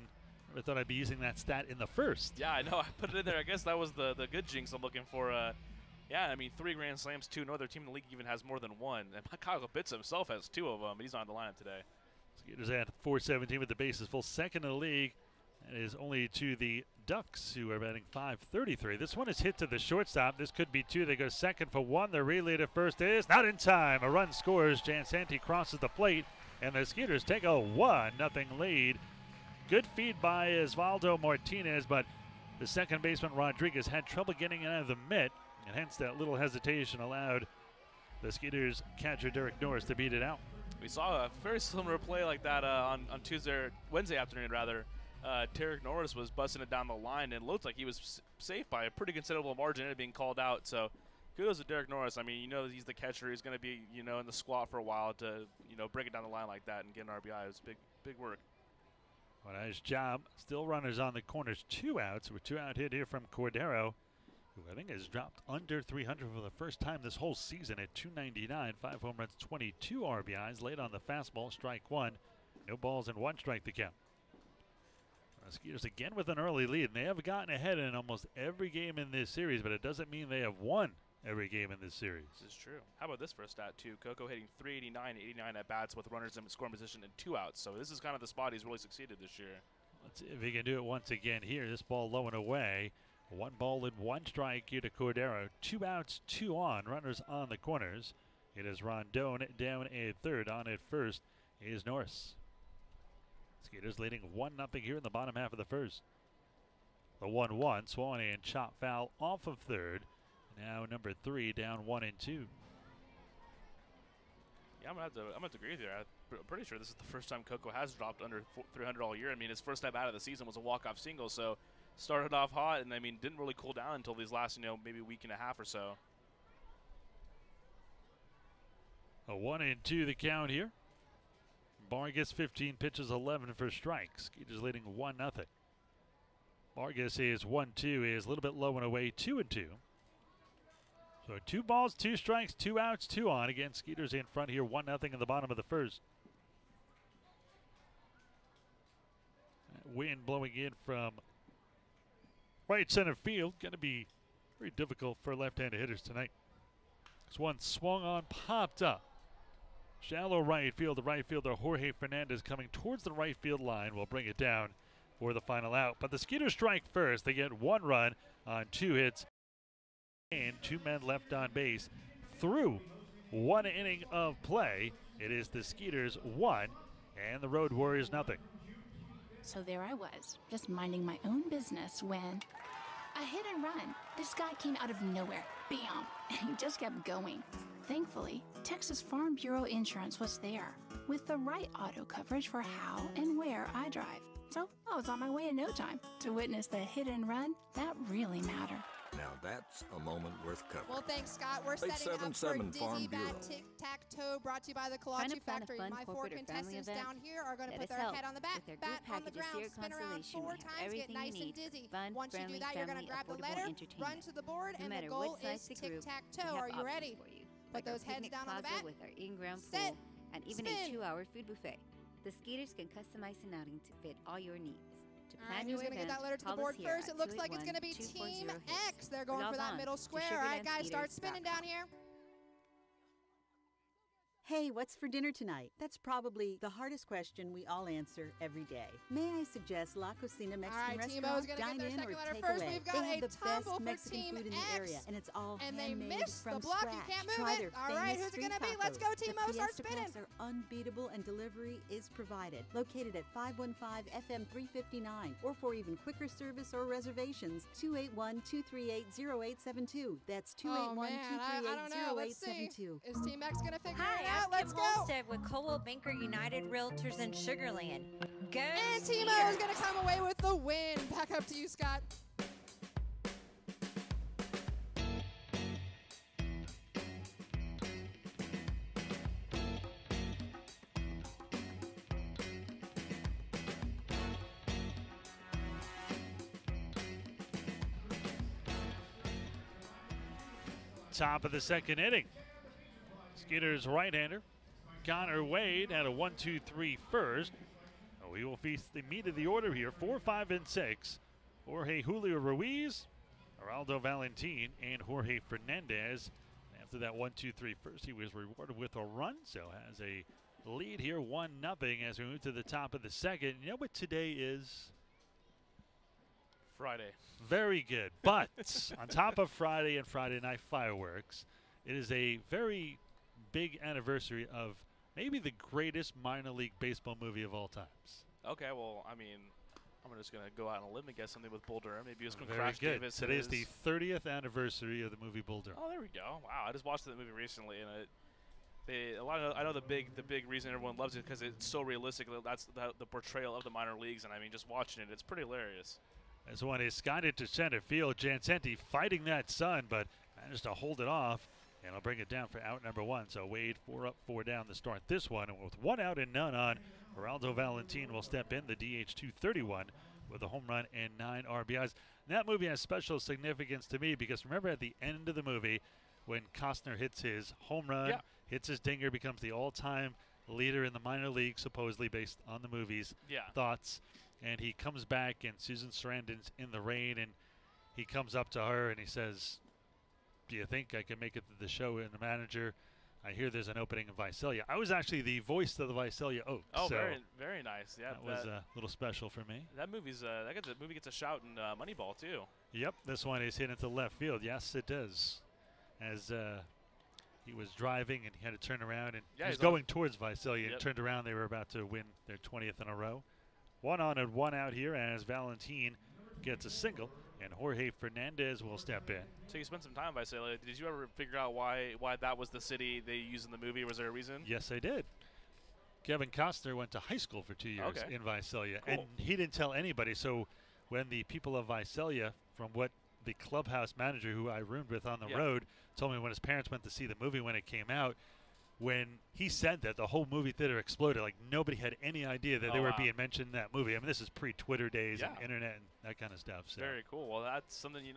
I thought I'd be using that stat in the first. Yeah, I know. I put it in there. I guess that was the good jinx I'm looking for. Yeah, I mean, 3 grand slams, 2. No other team in the league even has more than 1. And Kyle Kapitza himself has 2 of them, but he's not in the lineup today. Skeeters at .417 with the bases full, second in the league. That is only to the Ducks, who are batting .533. This one is hit to the shortstop. This could be 2. They go second for 1. The relay to first is not in time. A run scores. Jansenti crosses the plate, and the Skeeters take a 1-0 lead. Good feed by Osvaldo Martinez, but the second baseman Rodriguez had trouble getting it out of the mitt, and hence that little hesitation allowed the Skeeters catcher Derek Norris to beat it out. We saw a very similar play like that on Wednesday afternoon rather. Derek Norris was busting it down the line and looked like he was safe by a pretty considerable margin of being called out. So kudos to Derek Norris. I mean, he's the catcher. He's going to be, in the squat for a while to, break it down the line like that and get an RBI. It was big work. Well, nice job. Still runners on the corners, 2 outs with 2 out hit here from Cordero, who I think has dropped under 300 for the first time this whole season at .299, 5 home runs, 22 RBIs, late on the fastball, strike 1. No balls and 1 strike to count. The Skeeters again with an early lead, and they have gotten ahead in almost every game in this series, but it doesn't mean they have won every game in this series. This is true. How about this for a stat, too? Coco hitting .389, 89 at bats with runners in scoring position and 2 outs. So this is kind of the spot he's really succeeded this year. Let's see if he can do it once again here. This ball low and away. 1 ball and 1 strike here to Cordero. 2 outs, 2 on. Runners on the corners. It is Rondon down at third. On at first is Norris. Skeeters leading 1-0 here in the bottom half of the first. The 1-1 swung and chop foul off of third. Now number 3 down 1-2. Yeah, I'm gonna have to agree with you. I'm pretty sure this is the first time Coco has dropped under 300 all year. I mean, his first step out of the season was a walk-off single, so started off hot and didn't really cool down until these last maybe week and a half or so. A 1-2 the count here. Vargas 15 pitches, 11 for strikes. Skeeters leading 1-0. Vargas is 1-2, is a little bit low and away, 2-2. So 2 balls, 2 strikes, 2 outs, 2 on. Again, Skeeters in front here, 1-0 in the bottom of the first. That wind blowing in from right center field. Going to be very difficult for left-handed hitters tonight. This one swung on, popped up. Shallow right field. The right fielder Jorge Fernandez coming towards the right field line will bring it down for the final out. But the Skeeters strike first. They get 1 run on 2 hits and 2 men left on base. Through 1 inning of play, it is the Skeeters 1 and the Road Warriors 0. So there I was, just minding my own business when a hit and run. This guy came out of nowhere, bam, and he just kept going. Thankfully, Texas Farm Bureau Insurance was there with the right auto coverage for how and where I drive. So I was on my way in no time to witness the hit and run that really matter. Now that's a moment worth covering. Well, thanks, Scott. We're setting up for 877 Farm Dizzy Bureau. Bat Tic-Tac-Toe, brought to you by the Kolache Factory. My 4 contestants down here are going to put their head on the bat on the ground, spin around 4 times, get nice and dizzy. Once you do that, you're going to grab the letter, run to the board, and the goal is tic-tac-toe. Are you ready? Put those heads down on the bat. With our in-ground Set. pool and even a 2-hour food buffet. The Skeeters can customize an outing to fit all your needs. To All plan right, your who's going to get event, that letter to the call board us here first? at It looks like it's going to be 281-240 Team hits. X. They're going Log for that on middle to square. All right, guys, start spinning down here. Hey, what's for dinner tonight? That's probably the hardest question we all answer every day. May I suggest La Cocina Mexican All right, Restaurant? Timo's gonna Dine get their in second or letter take first. away. We've got they have a the tumble best for Mexican Team food in the X. area, and it's all And they handmade missed from the block. scratch. You can't move Try it. their All right, famous who's it gonna street be? Let's tacos. go, The Timo. Start Fiesta spinning. Packs are unbeatable, and delivery is provided. Located at 515 FM 359, or for even quicker service or reservations, 281-238-0872. That's 281-238-0872. Is Team X going to figure Hi, it out? I'm Let's Kim go. Holstead with Coldwell Banker United Realtors in Sugarland. Go And Timo is going to come away with the win. Back up to you, Scott. Top of the second inning. Skeeters right-hander Connor Wade had a 1-2-3 first. We will feast the meat of the order here. 4, 5, and 6. Jorge Julio Ruiz, Geraldo Valentin, and Jorge Fernandez. After that 1-2-3 first, he was rewarded with a run, so has a lead here, 1-0 as we move to the top of the second. You know what today is? Friday. Very good. But on top of Friday and Friday night fireworks, it is a very big anniversary of maybe the greatest minor league baseball movie of all times. Okay, well, I mean, I'm just going to go out on a limb and guess something with Bull Durham. Maybe it was when Very Crash good. Davis. Today is the 30th anniversary of the movie Bull Durham. Oh, there we go. Wow, I just watched that movie recently, and I know the big reason everyone loves it because it's so realistic. That's the portrayal of the minor leagues, and I mean, just watching it, it's pretty hilarious. This one is skied to center field. Jancenti fighting that sun, but managed to hold it off, and I'll bring it down for out number 1. So Wade 4 up, 4 down to start this one, and with 1 out and none on, Geraldo Valentin will step in, the DH 231 with a home run and 9 RBIs. And that movie has special significance to me because remember at the end of the movie when Costner hits his home run, hits his dinger, becomes the all-time leader in the minor league, supposedly based on the movie's thoughts. And he comes back, and Susan Sarandon's in the rain, and he comes up to her, and he says, do you think I can make it to the show? And the manager, I hear there's an opening in Visalia. I was actually the voice of the Visalia Oaks. Oh, so very, very nice. Yeah, that was a little special for me. That movie's that movie gets a shout in Moneyball, too. Yep, this one is hit into left field. Yes, it does. As he was driving, and he had to turn around, and he was going towards Visalia, and turned around. They were about to win their 20th in a row. 1 on and 1 out here as Valentin gets a single, and Jorge Fernandez will step in. So you spent some time in Visalia. Did you ever figure out why that was the city they used in the movie? Was there a reason? Yes, I did. Kevin Costner went to high school for 2 years in Visalia, and he didn't tell anybody. So when the people of Visalia, from what the clubhouse manager who I roomed with on the road told me when his parents went to see the movie when it came out, when he said that, the whole movie theater exploded. Like, nobody had any idea that they were being mentioned in that movie. I mean, this is pre-Twitter days and internet and that kind of stuff. So. Very cool. Well, that's something, you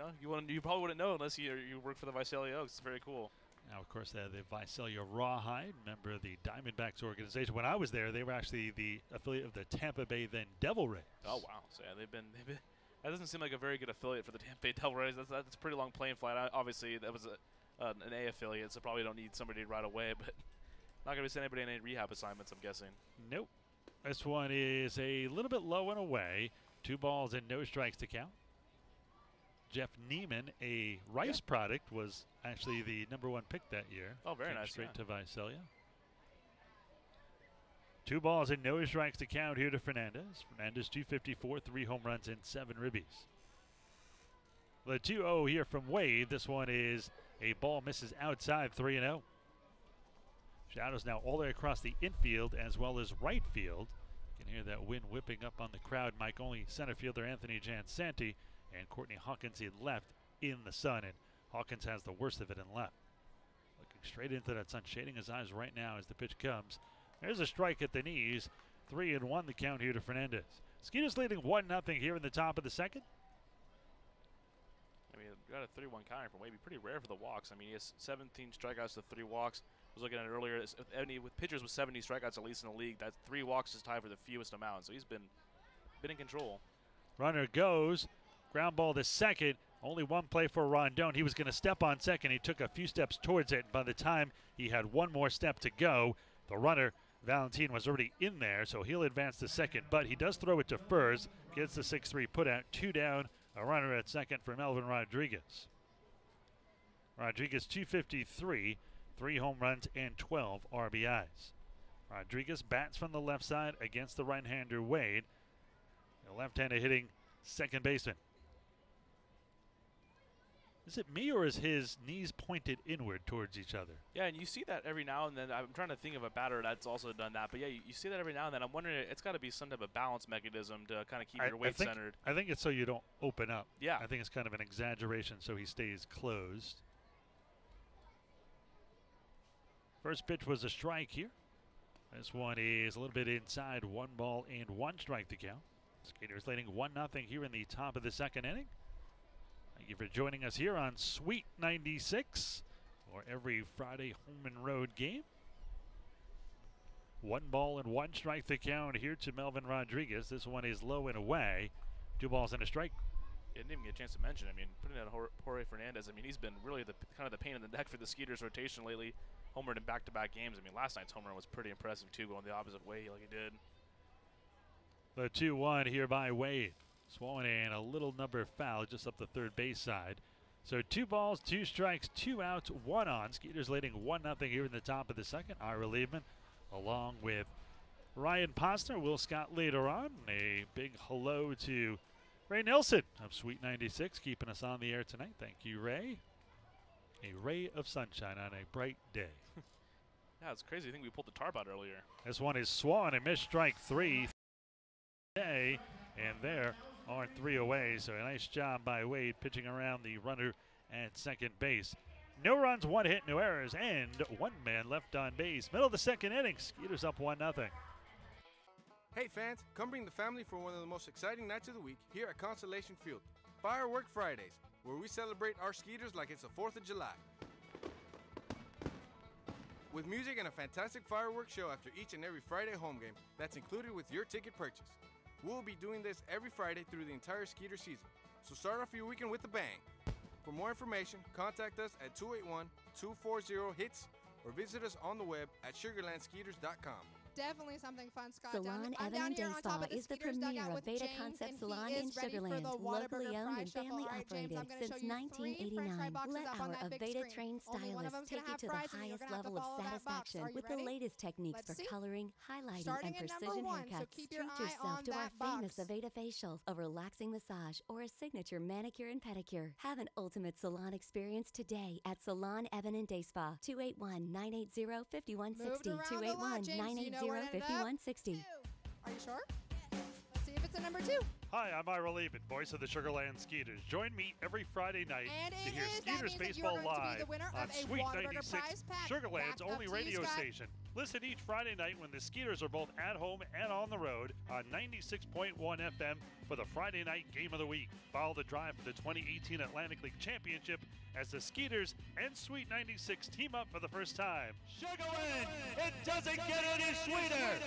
probably wouldn't know unless you work for the Visalia Oaks. It's very cool. Now, of course, the Visalia Rawhide, member of the Diamondbacks organization. When I was there, they were actually the affiliate of the Tampa Bay then Devil Rays. Oh, wow. So, yeah, they've been that doesn't seem like a very good affiliate for the Tampa Bay Devil Rays. That's a pretty long plane flight. Obviously, that was an A affiliate, so probably don't need somebody right away, but not going to be sending anybody on any rehab assignments, I'm guessing. Nope. This one is a little bit low and away. 2 balls and no strikes to count. Jeff Neiman, a Rice product, was actually the #1 pick that year. Oh, very nice. Straight to Visalia. 2 balls and no strikes to count here to Fernandez. Fernandez 254, 3 home runs and 7 ribbies. The 2-0 here from Wade. This one is a ball misses outside, 3-0. Shadows now all the way across the infield as well as right field. You can hear that wind whipping up on the crowd. Mike Only, center fielder Anthony Jansanti, and Courtney Hawkins in left. in the sun, and Hawkins has the worst of it in left. Looking straight into that sun, shading his eyes right now as the pitch comes. There's a strike at the knees. 3-1 the count here to Fernandez. Skeeters leading 1-0 here in the top of the second. I mean, got a 3-1 counter from Wade. Pretty rare for the walks. I mean, he has 17 strikeouts to 3 walks. I was looking at it earlier. With pitchers with 70 strikeouts at least in the league, that 3 walks is tied for the fewest amount. So he's been in control. Runner goes. Ground ball to second. Only one play for Rondon. He was going to step on second. He took a few steps towards it. By the time he had one more step to go, the runner, Valentin, was already in there, so he'll advance to second. But he does throw it to first. Gets the 6-3 put out. 2 down. A runner at second for Melvin Rodriguez. Rodriguez 253, 3 home runs and 12 RBIs. Rodriguez bats from the left side against the right-hander Wade. The left-hander hitting second baseman. Is it me, or is his knees pointed inward towards each other? Yeah, and you see that every now and then. I'm trying to think of a batter that's also done that. But yeah, you see that every now and then. I'm wondering, it's got to be some type of balance mechanism to kind of keep your weight centered. I think it's so you don't open up. Yeah. I think it's kind of an exaggeration so he stays closed. First pitch was a strike here. This one is a little bit inside. 1 ball and 1 strike to count. Skeeters leading 1-0 here in the top of the second inning. Thank you for joining us here on Sweet 96 for every Friday home and road game. 1 ball and 1 strike to count here to Melvin Rodriguez. This one is low and away. 2 balls and a strike. Didn't even get a chance to mention. I mean, putting out Jorge Fernandez. I mean, he's been really kind of the pain in the neck for the Skeeters rotation lately. Homered in back-to-back games. I mean, last night's home run was pretty impressive too, going the opposite way like he did. The 2-1 here by Wade. Swung in a little number foul just up the third base side. So 2 balls, 2 strikes, 2 outs, 1 on. Skeeters leading 1-0 here in the top of the second. Ira Liebman along with Ryan Posner. Will Scott later on. A big hello to Ray Nelson of Sweet 96 keeping us on the air tonight. Thank you, Ray. A ray of sunshine on a bright day. Yeah, it's crazy. I think we pulled the tarp out earlier. This one is swung and missed strike 3. And there are 3 away. So a nice job by Wade pitching around the runner at second base. No runs, 1 hit, no errors, and 1 man left on base. Middle of the second inning. Skeeters up 1-0. Hey fans, come bring the family for one of the most exciting nights of the week here at Constellation Field. Firework Fridays, where we celebrate our Skeeters like it's the 4th of July. With music and a fantastic fireworks show after each and every Friday home game that's included with your ticket purchase. We'll be doing this every Friday through the entire Skeeter season, so start off your weekend with a bang. For more information, contact us at 281-240-HITS or visit us on the web at sugarlandskeeters.com. Definitely something fun, Scott. Salon Evan and Day Spa is the premier of Veda Concept Salon in Sugarland, locally owned and family operated since 1989. Let our Aveda trained stylists take you to the highest level of satisfaction with the latest techniques for coloring, highlighting, and precision haircuts. Treat yourself to our famous Aveda facial, a relaxing massage, or a signature manicure and pedicure. Have an ultimate salon experience today at Salon Evan and Day Spa, 281-980-5160, 281-980-5160. Are you sure? Let's see if it's a number 2. Hi, I'm Ira Liebman, voice of the Sugarland Skeeters. Join me every Friday night to hear Skeeters Baseball live on Sweet 96, Sugarland's only radio station. Listen each Friday night when the Skeeters are both at home and on the road on 96.1 FM for the Friday night game of the week. Follow the drive for the 2018 Atlantic League Championship as the Skeeters and Sweet 96 team up for the first time. Sugarland, it doesn't get any sweeter!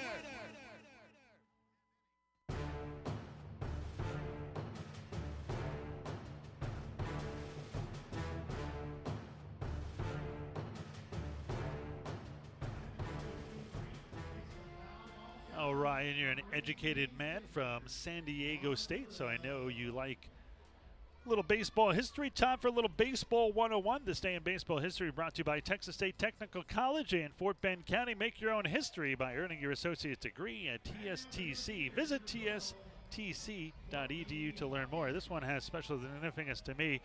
Oh, Ryan, you're an educated man from San Diego State, so I know you like a little baseball history. Time for a little Baseball 101. This day in baseball history brought to you by Texas State Technical College in Fort Bend County. Make your own history by earning your associate's degree at TSTC. Visit tstc.edu to learn more. This one has special significance to me.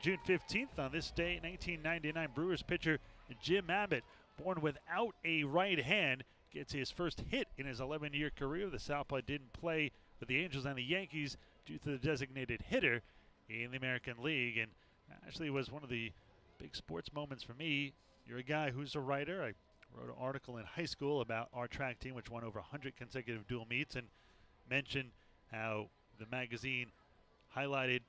June 15th, on this day, 1999, Brewers pitcher Jim Abbott, born without a right hand, gets his first hit in his 11-year career. The Southpaw didn't play for the Angels and the Yankees due to the designated hitter in the American League. And Actually, was one of the big sports moments for me. You're a guy who's a writer. I wrote an article in high school about our track team, which won over 100 consecutive dual meets, and mentioned how the magazine highlighted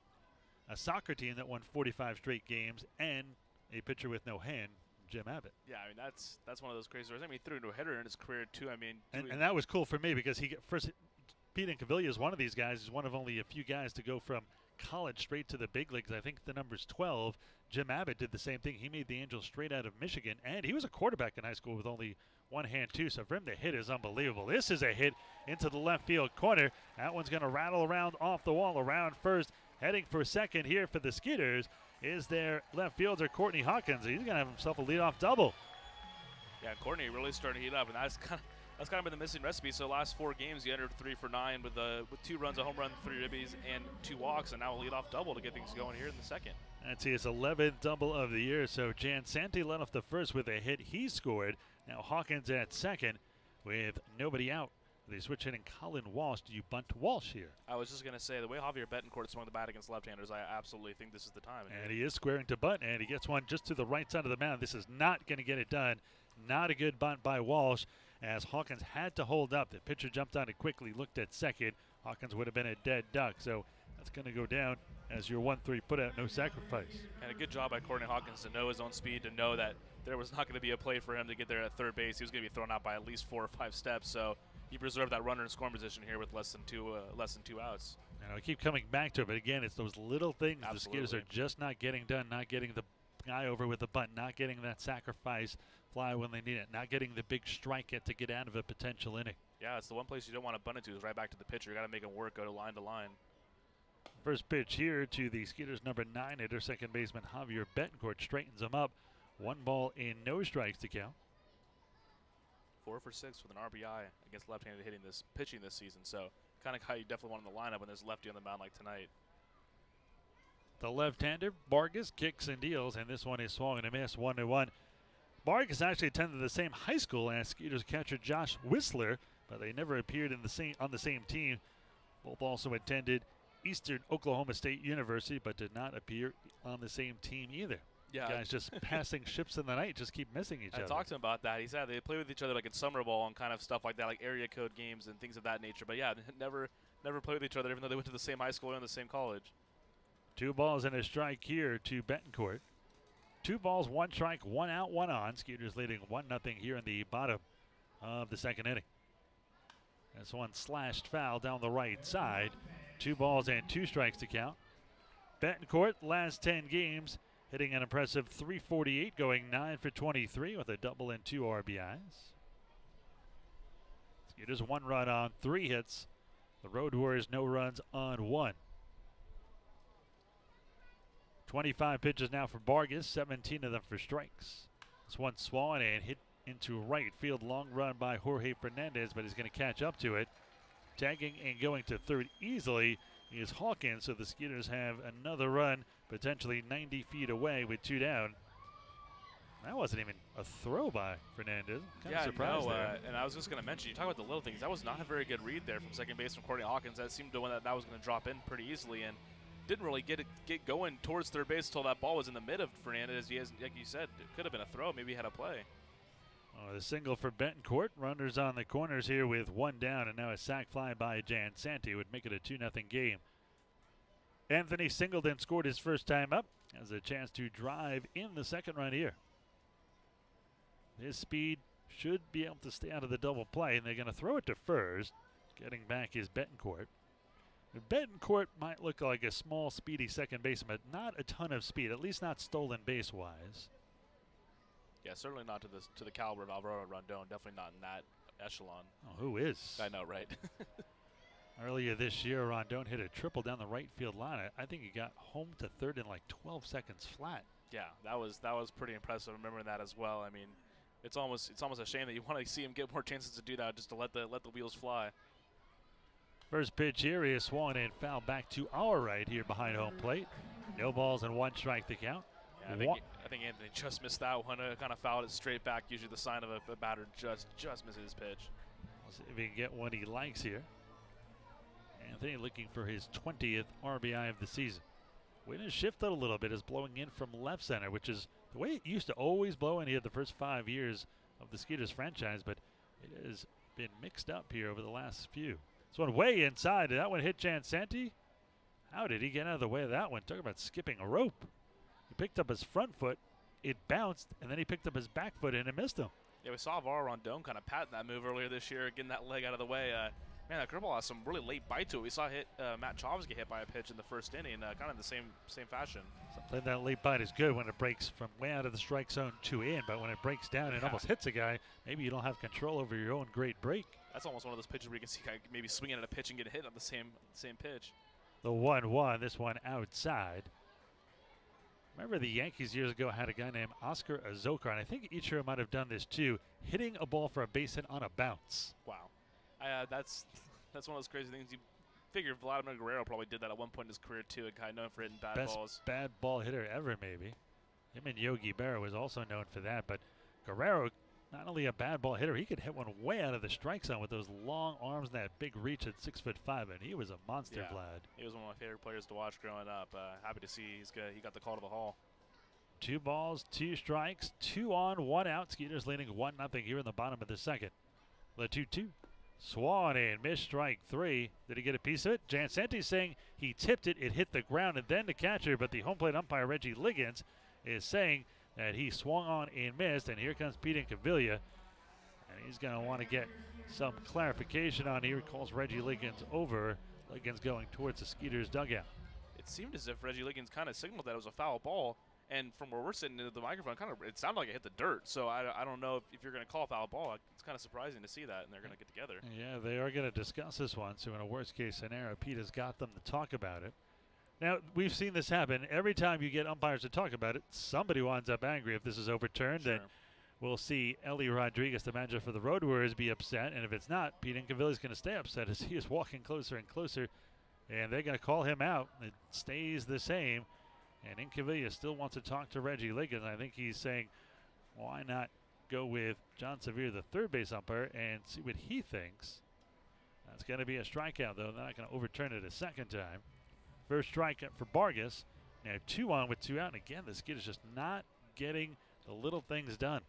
a soccer team that won 45 straight games and a pitcher with no hand, Jim Abbott. Yeah, I mean, that's one of those crazy stories. I mean, he threw into a hitter in his career, too. I mean, and that was cool for me because Pete Incaviglia is one of these guys. He's one of only a few guys to go from college straight to the big leagues. I think the number's 12. Jim Abbott did the same thing. He made the Angels straight out of Michigan, and he was a quarterback in high school with only one hand, too. So for him to hit is unbelievable. This is a hit into the left field corner. That one's going to rattle around off the wall, around first. Heading for second here for the Skeeters is their left fielder, Courtney Hawkins. He's going to have himself a leadoff double. Yeah, Courtney really starting to heat up, and that's kind of been the missing recipe. So last 4 games, he entered 3 for 9 with 2 runs, a home run, 3 ribbies, and 2 walks, and now a leadoff double to get things going here in the second. That's his 11th double of the year. So Jan Santi led off the first with a hit. He scored. Now Hawkins at second with nobody out. They switch hitting Colin Walsh. Do you bunt Walsh here? I was just going to say, the way Javier Betancourt swung the bat against left-handers, I absolutely think this is the time. And he is squaring to bunt, and he gets one just to the right side of the mound. This is not going to get it done. Not a good bunt by Walsh, as Hawkins had to hold up. The pitcher jumped on it quickly, looked at second. Hawkins would have been a dead duck, so that's going to go down as your 1-3 put-out, no sacrifice. And a good job by Courtney Hawkins to know his own speed, to know that there was not going to be a play for him to get there at third base. He was going to be thrown out by at least 4 or 5 steps, so he preserved that runner in scoring position here with less than two outs. And I keep coming back to it, but again, it's those little things Absolutely. the Skeeters are just not getting done, not getting the guy over with the bunt, not getting that sacrifice fly when they need it, not getting the big strike to get out of a potential inning. Yeah, it's the one place you don't want to bunt it to is right back to the pitcher. You got to make him work, go to line to line. First pitch here to the Skeeters' number 9 hitter, second baseman Javier Betancourt straightens him up. 1 ball in, no strikes to count. 4 for 6 with an RBI against left-handed pitching this season. So kind of how you definitely want in the lineup when there's lefty on the mound like tonight. The left-hander, Vargas, kicks and deals, and this one is swung and a miss, 1-1. Vargas actually attended the same high school as Skeeters catcher Josh Whistler, but they never appeared on the same team. Both also attended Eastern Oklahoma State University, but did not appear on the same team either. Yeah. Guys just passing ships in the night, just keep missing each other. I talked to him about that. He said they play with each other like in summer ball and kind of stuff like that, like area code games and things of that nature. But yeah, never played with each other, even though they went to the same high school and the same college. 2 balls and a strike here to Betancourt. 2 balls, 1 strike, 1 out, 1 on. Skeeters leading 1-0 here in the bottom of the second inning. This one slashed foul down the right side. 2 balls and 2 strikes to count. Betancourt, last 10 games, hitting an impressive .348, going 9 for 23 with a double and 2 RBIs. Skeeters 1 run on 3 hits. The Road Warriors no runs on 1. 25 pitches now for Vargas, 17 of them for strikes. This one swung and hit into right field. Long run by Jorge Fernandez, but he's going to catch up to it. Tagging and going to third easily is Hawkins, so the Skeeters have another run, potentially 90 feet away with 2 down. That wasn't even a throw by Fernandez. Kind of surprised there. And I was just going to mention, you talk about the little things. That was not a very good read there from second base from Courtney Hawkins. That seemed to one that was going to drop in pretty easily, and didn't really get going towards third base until that ball was in the mid of Fernandez. Like you said, it could have been a throw. Maybe he had a play. The single for Betancourt. Runners on the corners here with 1 down, and now a sac fly by Jan Santi would make it a 2-0 game. Anthony Singleton scored his first time up. Has a chance to drive in the second run here. His speed should be able to stay out of the double play, and they're going to throw it to first. Getting back is Betancourt. Betancourt might look like a small, speedy second baseman, but not a ton of speed, at least not stolen base-wise. Yeah, certainly not to the caliber of Alvaro Rondon. Definitely not in that echelon. Oh, who is? I know, right? Earlier this year, Rondon hit a triple down the right field line. I think he got home to third in like 12 seconds flat. Yeah, that was pretty impressive. Remembering that as well. I mean, it's almost a shame that you want to see him get more chances to do that, just to let the wheels fly. First pitch here is swung and foul back to our right here behind home plate. No balls and 1 strike to count. Yeah, I think Anthony just missed that one. Kind of fouled it straight back. Usually the sign of a batter just misses his pitch. We'll see if he can get one he likes here. Anthony looking for his 20th RBI of the season. Wind has shifted a little bit, is blowing in from left center, which is the way it used to always blow in here the first 5 years of the Skeeters franchise, but it has been mixed up here over the last few. This one way inside. Did that one hit Jansanti? How did he get out of the way of that one? Talk about skipping a rope. He picked up his front foot, it bounced, and then he picked up his back foot and it missed him. Yeah, we saw Alvaro Rondon kind of patting that move earlier this year, getting that leg out of the way. Man, that curveball has some really late bite to it. We saw Matt Chavez get hit by a pitch in the first inning, kind of in the same fashion. Something that late bite is good when it breaks from way out of the strike zone to in, but when it breaks down and almost hits a guy, maybe you don't have control over your own great break. That's almost one of those pitches where you can see a guy maybe swinging at a pitch and get hit on the same pitch. The 1-1, this one outside. Remember the Yankees years ago had a guy named Oscar Azokar, and I think Ichiro might have done this too, hitting a ball for a base hit on a bounce. Wow. That's one of those crazy things. You figure Vladimir Guerrero probably did that at one point in his career too, a guy known for hitting bad balls. Best bad ball hitter ever, maybe. Him and Yogi Berra was also known for that, but Guerrero, not only a bad ball hitter, he could hit one way out of the strike zone with those long arms and that big reach at 6'5", and he was a monster, Vlad. He was one of my favorite players to watch growing up. Happy to see he got the call to the Hall. 2 balls, 2 strikes, 2 on, 1 out. Skeeters leading 1-0 here in the bottom of the second. The 2-2. Swan in, missed strike 3. Did he get a piece of it? Jansanti saying he tipped it, it hit the ground and then the catcher, but the home plate umpire Reggie Liggins is saying that he swung on and missed, and here comes Pete Incaviglia, and he's going to want to get some clarification on here. Calls Reggie Liggins over. Liggins going towards the Skeeters dugout. It seemed as if Reggie Liggins kind of signaled that it was a foul ball, and from where we're sitting into the microphone, it sounded like it hit the dirt. So I don't know if you're going to call a foul ball. It's kind of surprising to see that, and they're going to get together. Yeah, they are going to discuss this one. So in a worst-case scenario, Pete has got them to talk about it. Now, we've seen this happen. Every time you get umpires to talk about it, somebody winds up angry if this is overturned. Sure. And we'll see Ellie Rodriguez, the manager for the Road Warriors, be upset. And if it's not, Pete Incaviglia is going to stay upset as he is walking closer and closer. And they're going to call him out. It stays the same. And Incaviglia still wants to talk to Reggie Liggins. I think he's saying, why not go with John Severe, the third base umpire, and see what he thinks. That's going to be a strikeout, though. They're not going to overturn it a second time. First strikeout for Vargas. Now 2 on with 2 out. And again, this kid is just not getting the little things done.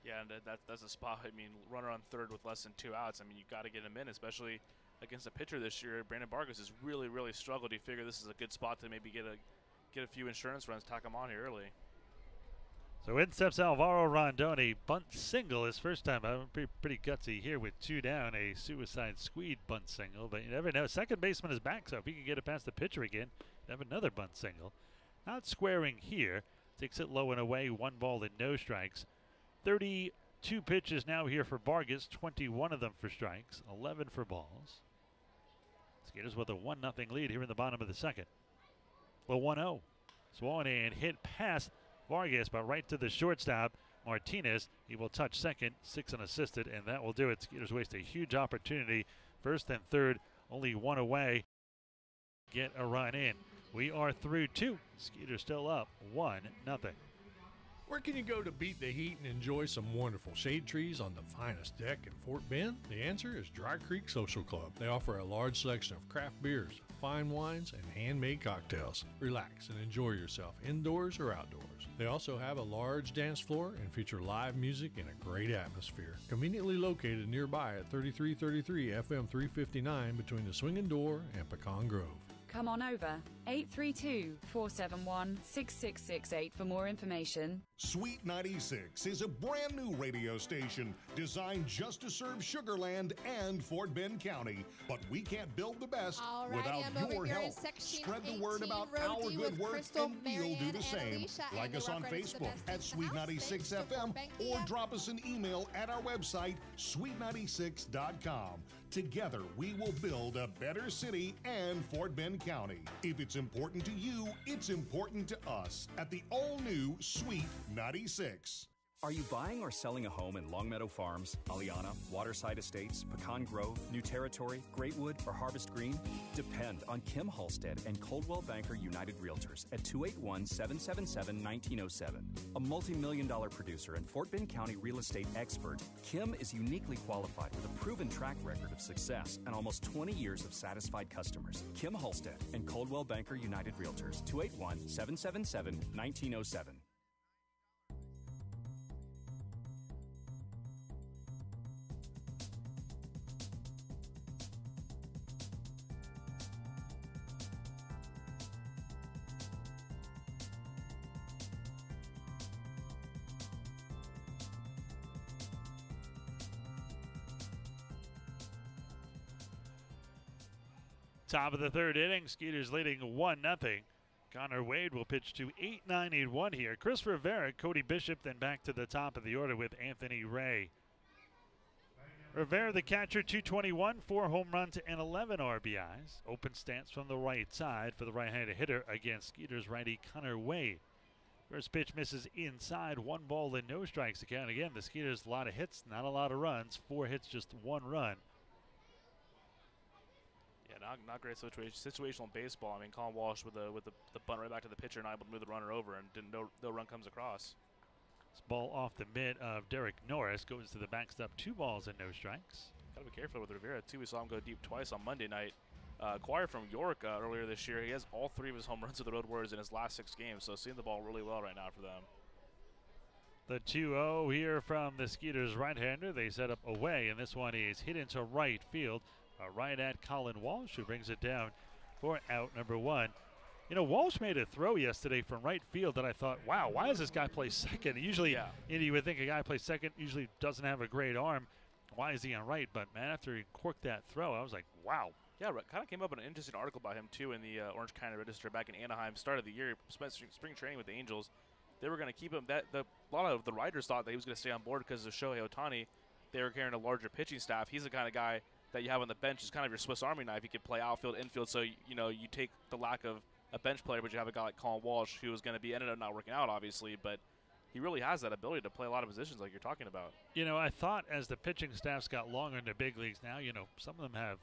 Yeah, and that's a spot. I mean, runner on third with less than 2 outs. I mean, you got to get him in, especially against a pitcher this year. Brandon Vargas has really, really struggled. You figure this is a good spot to maybe get a few insurance runs, tack him on here early. So in steps Alvaro Rondon, a bunt single his first time out. Pretty gutsy here with 2 down, a suicide squeed bunt single. But you never know. Second baseman is back, so if he can get it past the pitcher again, have another bunt single. Not squaring here. Takes it low and away, 1 ball and no strikes. 32 pitches now here for Vargas, 21 of them for strikes, 11 for balls. Skeeters with a 1-0 lead here in the bottom of the second. The 1-0. Swung and hit past Vargas, but right to the shortstop, Martinez. He will touch second, 6 unassisted, and that will do it. Skeeters waste a huge opportunity. First and third, only 1 away. Get a run in. We are through 2. Skeeters still up 1-0. Where can you go to beat the heat and enjoy some wonderful shade trees on the finest deck in Fort Bend? The answer is Dry Creek Social Club. They offer a large selection of craft beers, fine wines, and handmade cocktails. Relax and enjoy yourself indoors or outdoors. They also have a large dance floor and feature live music in a great atmosphere. Conveniently located nearby at 3333 FM 359 between the Swinging Door and Pecan Grove. Come on over, 832-471-6668 for more information. Sweet 96 is a brand new radio station designed just to serve Sugar Land and Fort Bend County. But we can't build the best without your help. Spread the word about our good work and you'll do the same. Like us on Facebook at Sweet 96 FM or drop us an email at our website, sweet96.com. Together, we will build a better city and Fort Bend County. If it's important to you, it's important to us at the all-new Sweet 96. Are you buying or selling a home in Longmeadow Farms, Aliana, Waterside Estates, Pecan Grove, New Territory, Greatwood, or Harvest Green? Depend on Kim Halstead and Coldwell Banker United Realtors at 281-777-1907. A multi-million-dollar producer and Fort Bend County real estate expert, Kim is uniquely qualified with a proven track record of success and almost 20 years of satisfied customers. Kim Halstead and Coldwell Banker United Realtors, 281-777-1907. Top of the third inning, Skeeters leading 1-0. Connor Wade will pitch to 8-9-8-1 here. Chris Rivera, Cody Bishop, then back to the top of the order with Anthony Ray. Rivera, the catcher, 221, 4 home runs and 11 RBIs. Open stance from the right side for the right-handed hitter against Skeeters righty Connor Wade. First pitch misses inside, 1 ball and no strikes to count. Again, the Skeeters, a lot of hits, not a lot of runs. 4 hits, just 1 run. Not great situational baseball. I mean, Colin Walsh with the bunt right back to the pitcher, not able to move the runner over, and no run comes across. This ball off the mitt of Derek Norris goes to the backstop. 2 balls and no strikes. Gotta be careful with Rivera too. We saw him go deep twice on Monday night. Acquired from York earlier this year. He has all 3 of his home runs with the Road Warriors in his last 6 games, so seeing the ball really well right now for them. The 2-0 here from the Skeeters right-hander. They set up away, and this one is hit into right field. Right at Colin Walsh, who brings it down for out number 1. You know, Walsh made a throw yesterday from right field that I thought, wow, why does this guy play second? Usually, you would think a guy plays second usually doesn't have a great arm. Why is he on right? But, man, after he corked that throw, I was like, wow. Yeah, kind of came up in an interesting article about him, too, in the Orange County Register back in Anaheim. Started the year, spent spring training with the Angels. They were going to keep him. A lot of the writers thought that he was going to stay on board because of Shohei Ohtani. They were carrying a larger pitching staff. He's the kind of guy that you have on the bench is kind of your Swiss Army knife. He can play outfield, infield, so you take the lack of a bench player, but you have a guy like Colin Walsh who was going to be ended up not working out, obviously, but he really has that ability to play a lot of positions like you're talking about. You know, I thought as the pitching staffs got longer in the big leagues now, some of them have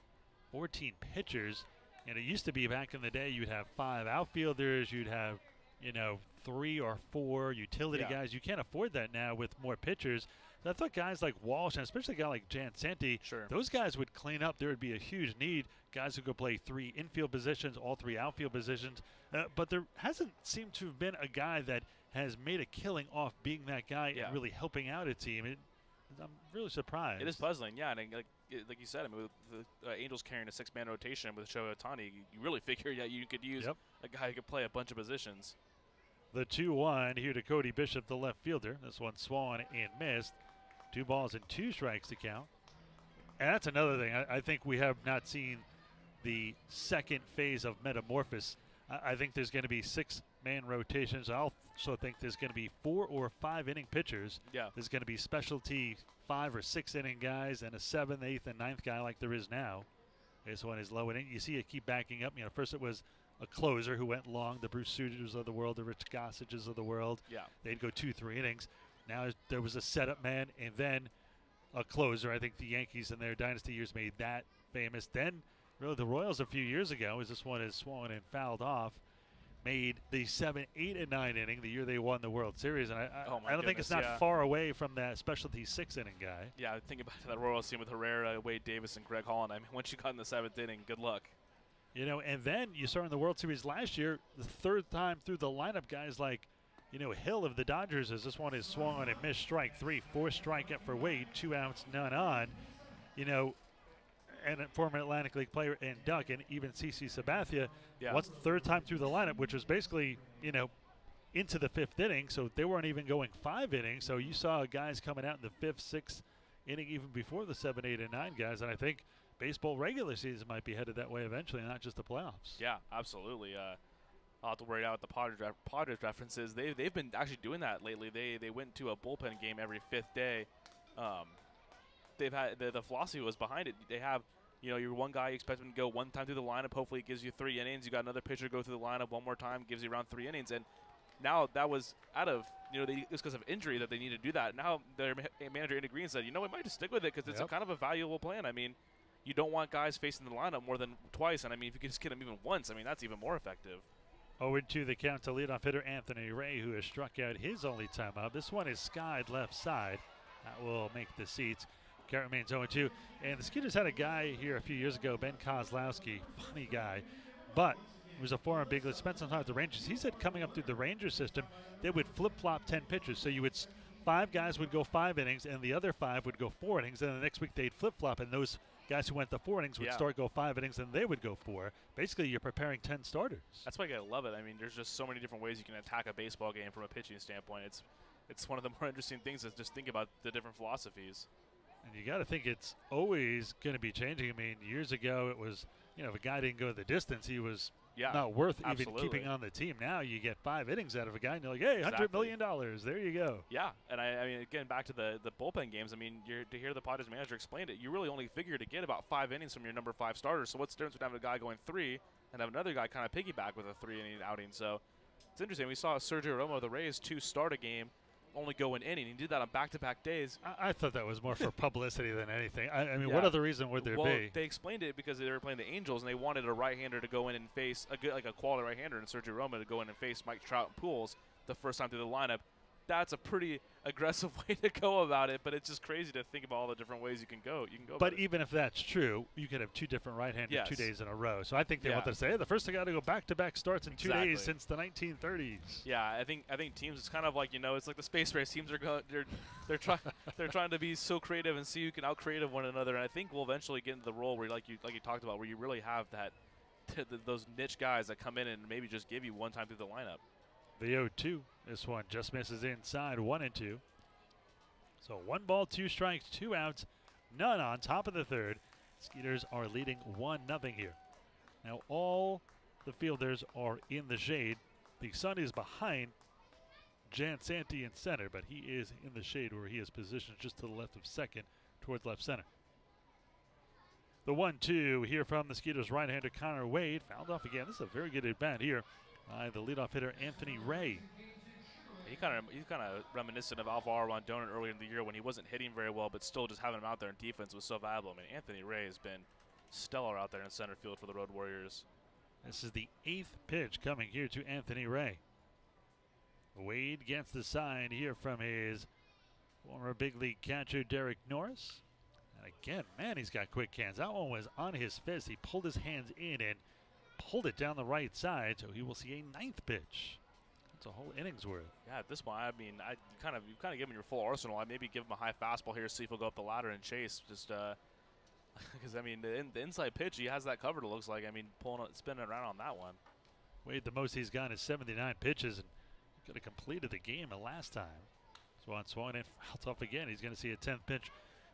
14 pitchers, and it used to be back in the day you'd have 5 outfielders, you'd have, 3 or 4 utility guys. You can't afford that now with more pitchers. So I thought guys like Walsh, and especially a guy like Jan Santi, those guys would clean up. There would be a huge need. Guys who could play 3 infield positions, all 3 outfield positions. But there hasn't seemed to have been a guy that has made a killing off being that guy and really helping out a team. I'm really surprised. It is puzzling, yeah. And like you said, I mean, with the Angels carrying a 6-man rotation with Shohei Ohtani, you really figure that you could use a guy who could play a bunch of positions. The 2-1 here to Cody Bishop, the left fielder. This one swung and missed. 2 balls and 2 strikes to count. And that's another thing. I think we have not seen the second phase of metamorphosis. I think there's going to be 6-man rotations. I also think there's going to be 4 or 5 inning pitchers. Yeah. There's going to be specialty 5 or 6 inning guys and a 7th, 8th, and 9th guy like there is now. This one is low inning. You see it keep backing up. First it was a closer who went long, the Bruce Sutters of the world, the Rich Gossages of the world. Yeah. They'd go 2-3 innings. Now there was a setup man and then a closer. I think the Yankees in their dynasty years made that famous. Then really the Royals a few years ago, as this one is swung and fouled off, made the 7, 8, and 9 inning the year they won the World Series. And I don't think it's not far away from that specialty 6-inning guy. Yeah, think about that Royals team with Herrera, Wade Davis, and Greg Holland. I mean, once you got in the 7th inning, good luck. And then you saw in the World Series last year, the 3rd time through the lineup, guys like Hill of the Dodgers, as this one is swung on and missed strike 3, 4 strikeout for Wade, 2 outs, none on. And a former Atlantic League player and Duck, and even CC Sabathia. What's the 3rd time through the lineup, which was basically, into the 5th inning, so they weren't even going 5 innings. So you saw guys coming out in the 5th, 6th inning, even before the 7, 8, and 9 guys. And I think baseball regular season might be headed that way eventually, not just the playoffs. Yeah, absolutely. I'll have to worry out the Padres references. They've been actually doing that lately. They went to a bullpen game every 5th day. They've had the philosophy was behind it. They have, your one guy, you expect him to go 1 time through the lineup. Hopefully it gives you 3 innings. You got another pitcher go through the lineup 1 more time, gives you around 3 innings. And now that was out of, it was because of injury that they need to do that. Now their manager, Andy Green, said, we might just stick with it because it's a kind of a valuable plan. I mean, you don't want guys facing the lineup more than twice. And, I mean, if you can just get them even once, I mean, that's even more effective. 0-2 the count to leadoff hitter Anthony Ray, who has struck out his only time up. This one is skied left side. That will make the seats. Count remains 0-2. And the Skeeters had a guy here a few years ago, Ben Kozlowski, funny guy, but he was a former big league, spent some time with the Rangers. He said coming up through the Ranger system, they would flip-flop 10 pitchers. So you would 5 guys would go 5 innings, and the other 5 would go 4 innings. And the next week they'd flip-flop, and those guys who went the 4 innings would go 5 innings, and they would go 4. Basically, you're preparing 10 starters. That's why I love it. I mean, there's just so many different ways you can attack a baseball game from a pitching standpoint. It's one of the more interesting things is just think about the different philosophies. And you got to think it's always going to be changing. I mean, years ago it was, if a guy didn't go the distance, he was not worth even keeping on the team. Now you get 5 innings out of a guy, and you're like, hey, $100 million. There you go. Yeah, and I mean, again, back to the bullpen games, I mean, to hear the Padres manager explain it, you really only figure to get about 5 innings from your number 5 starters. So what's the difference between having a guy going 3 and having another guy kind of piggyback with a 3-inning outing? So it's interesting. We saw Sergio Romo of the Rays 2 start a game, only go an inning. He did that on back-to-back days. I thought that was more for publicity than anything. I mean, what other reason would there be? Well, they explained it because they were playing the Angels, and they wanted a right-hander to go in and face a quality right-hander, and Sergio Romo to go in and face Mike Trout and Pujols the first time through the lineup. That's a pretty aggressive way to go about it, but it's just crazy to think about all the different ways you can go. But even if that's true, you could have 2 different right-handers 2 days in a row. So I think they want to say, hey, the first thing got to go back-to-back starts in 2 days since the 1930s. Yeah, I think teams, it's kind of like, it's like the space race. Teams are going, they're trying to be so creative and see who can out-creative one another. And I think we'll eventually get into the role where, like you talked about, where you really have that those niche guys that come in and maybe just give you one time through the lineup. The 0-2. This one just misses inside, 1-2. So 1 ball, 2 strikes, 2 outs, none on top of the third. Skeeters are leading 1-0 here. Now all the fielders are in the shade. The sun is behind Jan Santi in center, but he is in the shade where he is positioned just to the left of second towards left center. The 1-2 here from the Skeeters right-hander Connor Wade. Fouled off again. This is a very good at-bat here by the leadoff hitter Anthony Ray. He's kind of reminiscent of Alvaro Rondon earlier in the year when he wasn't hitting very well, but still just having him out there in defense was so valuable. I mean, Anthony Ray has been stellar out there in center field for the Road Warriors. This is the 8th pitch coming here to Anthony Ray. Wade gets the sign here from his former big league catcher Derek Norris. And again, man, he's got quick hands. That one was on his fist. He pulled his hands in and pulled it down the right side, so he will see a 9th pitch. That's a whole inning's worth. Yeah, at this point, I mean, you kind of give him your full arsenal. I'd maybe give him a high fastball here, see if he'll go up the ladder and chase. Just because I mean, the inside pitch, he has that covered. It looks like. I mean, spinning around on that one. Wade, the most he's gotten is 79 pitches, and could have completed the game the last time. Swan swung in, fouled off again. He's going to see a 10th pitch.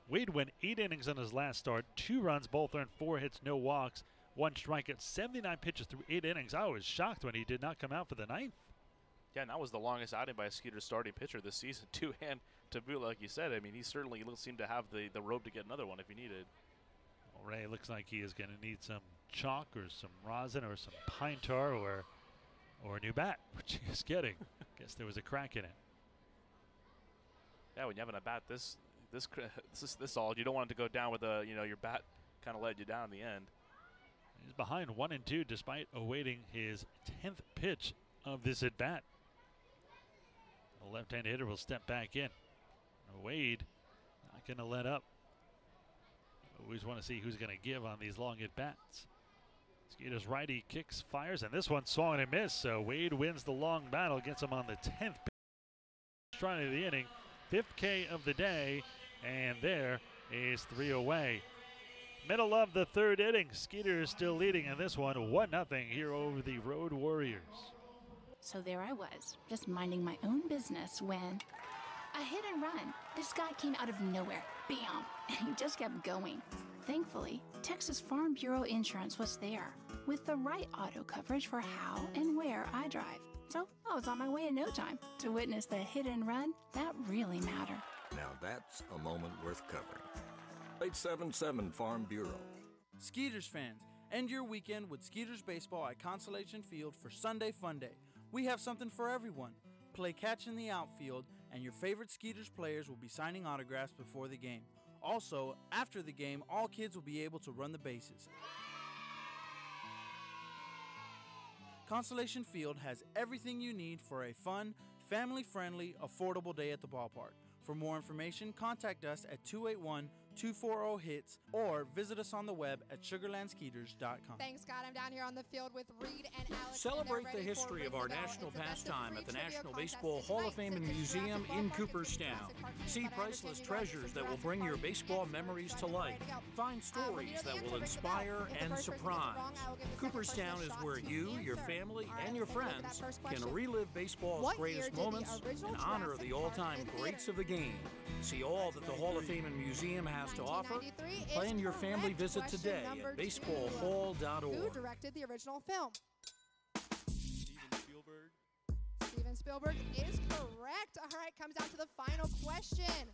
Wade went 8 innings on his last start, 2 runs, both earned, 4 hits, no walks, 1 strikeout, 79 pitches through 8 innings. I was shocked when he did not come out for the 9th. Yeah, and that was the longest outing by a Skeeters starting pitcher this season. 2-hand to boot, like you said. I mean, he certainly seemed to have the rope to get another one if he needed. Well, Ray looks like he is going to need some chalk or some rosin or some pine tar or a new bat, which he is getting. Guess there was a crack in it. Yeah, when you're having a bat this solid, you don't want it to go down with your bat kind of let you down in the end. He's behind 1-2 despite awaiting his 10th pitch of this at bat. The left-handed hitter will step back in. Wade not going to let up. Always want to see who's going to give on these long at bats. Skeeters righty kicks, fires, and this one swung and missed. So Wade wins the long battle, gets him on the 10th pitch. Trying to the inning, 5th K of the day, and there is 3 away. Middle of the 3rd inning, Skeeters still leading in this one, 1-0 here over the Road Warriors. So there I was, just minding my own business when a hit and run. This guy came out of nowhere, bam, and he just kept going. Thankfully, Texas Farm Bureau Insurance was there with the right auto coverage for how and where I drive. So I was on my way in no time to witness the hit and run that really matter. Now that's a moment worth covering. 877 Farm Bureau. Skeeters fans, end your weekend with Skeeters baseball at Constellation Field for Sunday Fun Day. We have something for everyone. Play catch in the outfield, and your favorite Skeeters players will be signing autographs before the game. Also, after the game, all kids will be able to run the bases. Constellation Field has everything you need for a fun, family-friendly, affordable day at the ballpark. For more information, contact us at 281-240-HITS or visit us on the web at sugarlandskeeters.com. Thanks, Scott. I'm down here on the field with Reed and Alex. Celebrate the history of our national pastime at the National Baseball Hall of Fame and Museum in Cooperstown. See priceless treasures that will bring your baseball memories to life. Find stories that will inspire and surprise. Cooperstown is where you, your family, and your friends can relive baseball's greatest moments and honor the all-time greats of the game. See all that the Hall of Fame and Museum has to offer? Plan your family visit today at baseballhall.org. Who directed the original film? Steven Spielberg is correct. All right, comes down to the final question.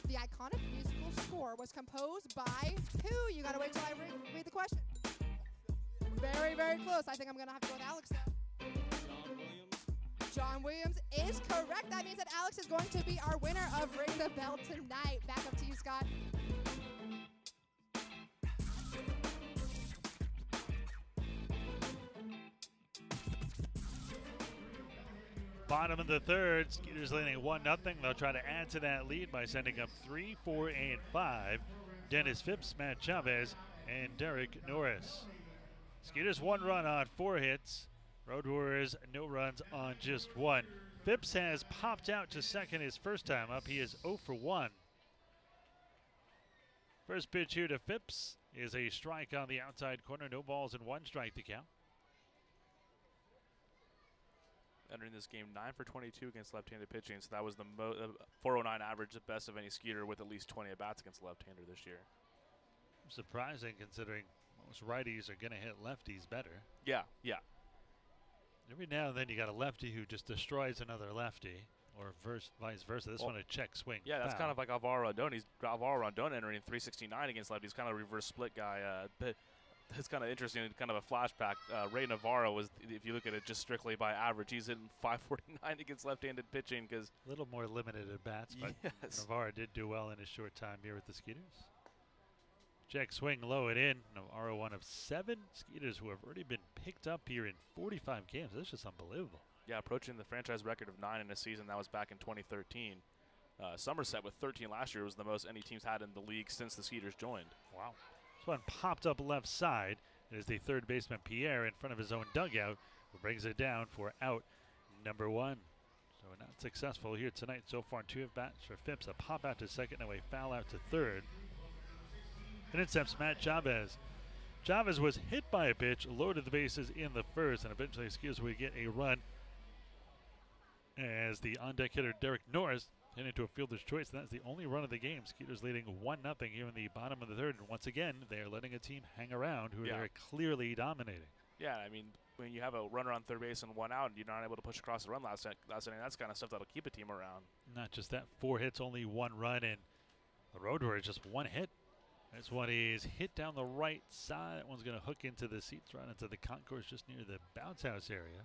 The iconic musical score was composed by who? You gotta wait till I read the question. Very, very close. I think I'm gonna have to go with Alex though. John Williams is correct. That means that Alex is going to be our winner of Ring the Bell tonight. Back up to you, Scott. Bottom of the third, Skeeters leading 1-0. They'll try to add to that lead by sending up 3, 4, and 5. Dennis Phipps, Matt Chavez, and Derek Norris. Skeeters 1 run on 4 hits. Road Warriors no runs on just 1. Phipps has popped out to second his first time up. He is 0 for 1. First pitch here to Phipps is a strike on the outside corner. No balls and 1 strike to count. Entering this game 9 for 22 against left-handed pitching, so that was the 409 average, the best of any Skeeter with at least 20 at-bats against left-hander this year. Surprising considering most righties are going to hit lefties better. Yeah, yeah. Every now and then you got a lefty who just destroys another lefty, or vice versa. This one a check swing. Yeah, that's foul. kind of like Alvaro Rondon. Alvaro Rondon entering 369 against lefties, kind of a reverse split guy. But it's kind of interesting, kind of a flashback. Ray Navarro was, if you look at it just strictly by average, he's hitting 549 against left-handed pitching because a little more limited at bats. But yes. Navarro did do well in his short time here with the Skeeters. Check swing, low it in. Navarro, one of 7 Skeeters who have already been picked up here in 45 games. That's just unbelievable. Yeah, approaching the franchise record of 9 in a season. That was back in 2013. Somerset with 13 last year was the most any team's had in the league since the Skeeters joined. Wow. This one popped up left side. It is the third baseman Pierre in front of his own dugout who brings it down for out number 1. So not successful here tonight so far. 2 at-bats for Phipps. A pop out to second and a foul out to third. And intercepts Matt Chavez. Chavez was hit by a pitch, loaded the bases in the first, and eventually Skeeters will get a run as the on-deck hitter Derek Norris hit into a fielder's choice. And that's the only run of the game. Skeeters leading 1-0 here in the bottom of the third. And once again, they are letting a team hang around who are clearly dominating. Yeah, I mean, when you have a runner on third base and 1 out, and you're not able to push across the run last inning, that's kind of stuff that'll keep a team around. Not just that, 4 hits, only 1 run, and the Road Warriors just 1 hit. This one is hit down the right side. That one's going to hook into the seats, right into the concourse just near the bounce house area.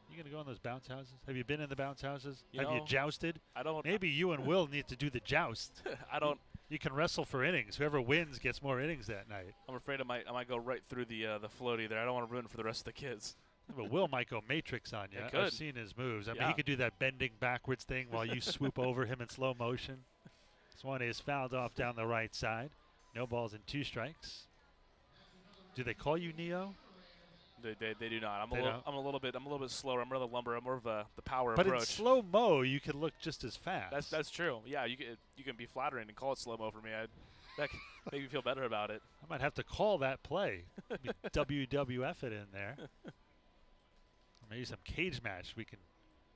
You going to go in those bounce houses? Have you been in the bounce houses? Have you jousted? I don't. Maybe you and Will need to do the joust. I don't. You can wrestle for innings. Whoever wins gets more innings that night. I'm afraid I might go right through the floaty there. I don't want to ruin it for the rest of the kids. But Will might go Matrix on you. I've seen his moves. I mean, he could do that bending backwards thing while you swoop over him in slow motion. This one is fouled off down the right side. No balls and 2 strikes. Do they call you Neo? They do not. I'm a little bit slower. I'm rather lumber. I'm more of the power but approach. In slow mo, you can look just as fast. That's true. Yeah, you can be flattering and call it slow mo for me. That make me feel better about it. I might have to call that play. WWF it in there. Or maybe some cage match. We can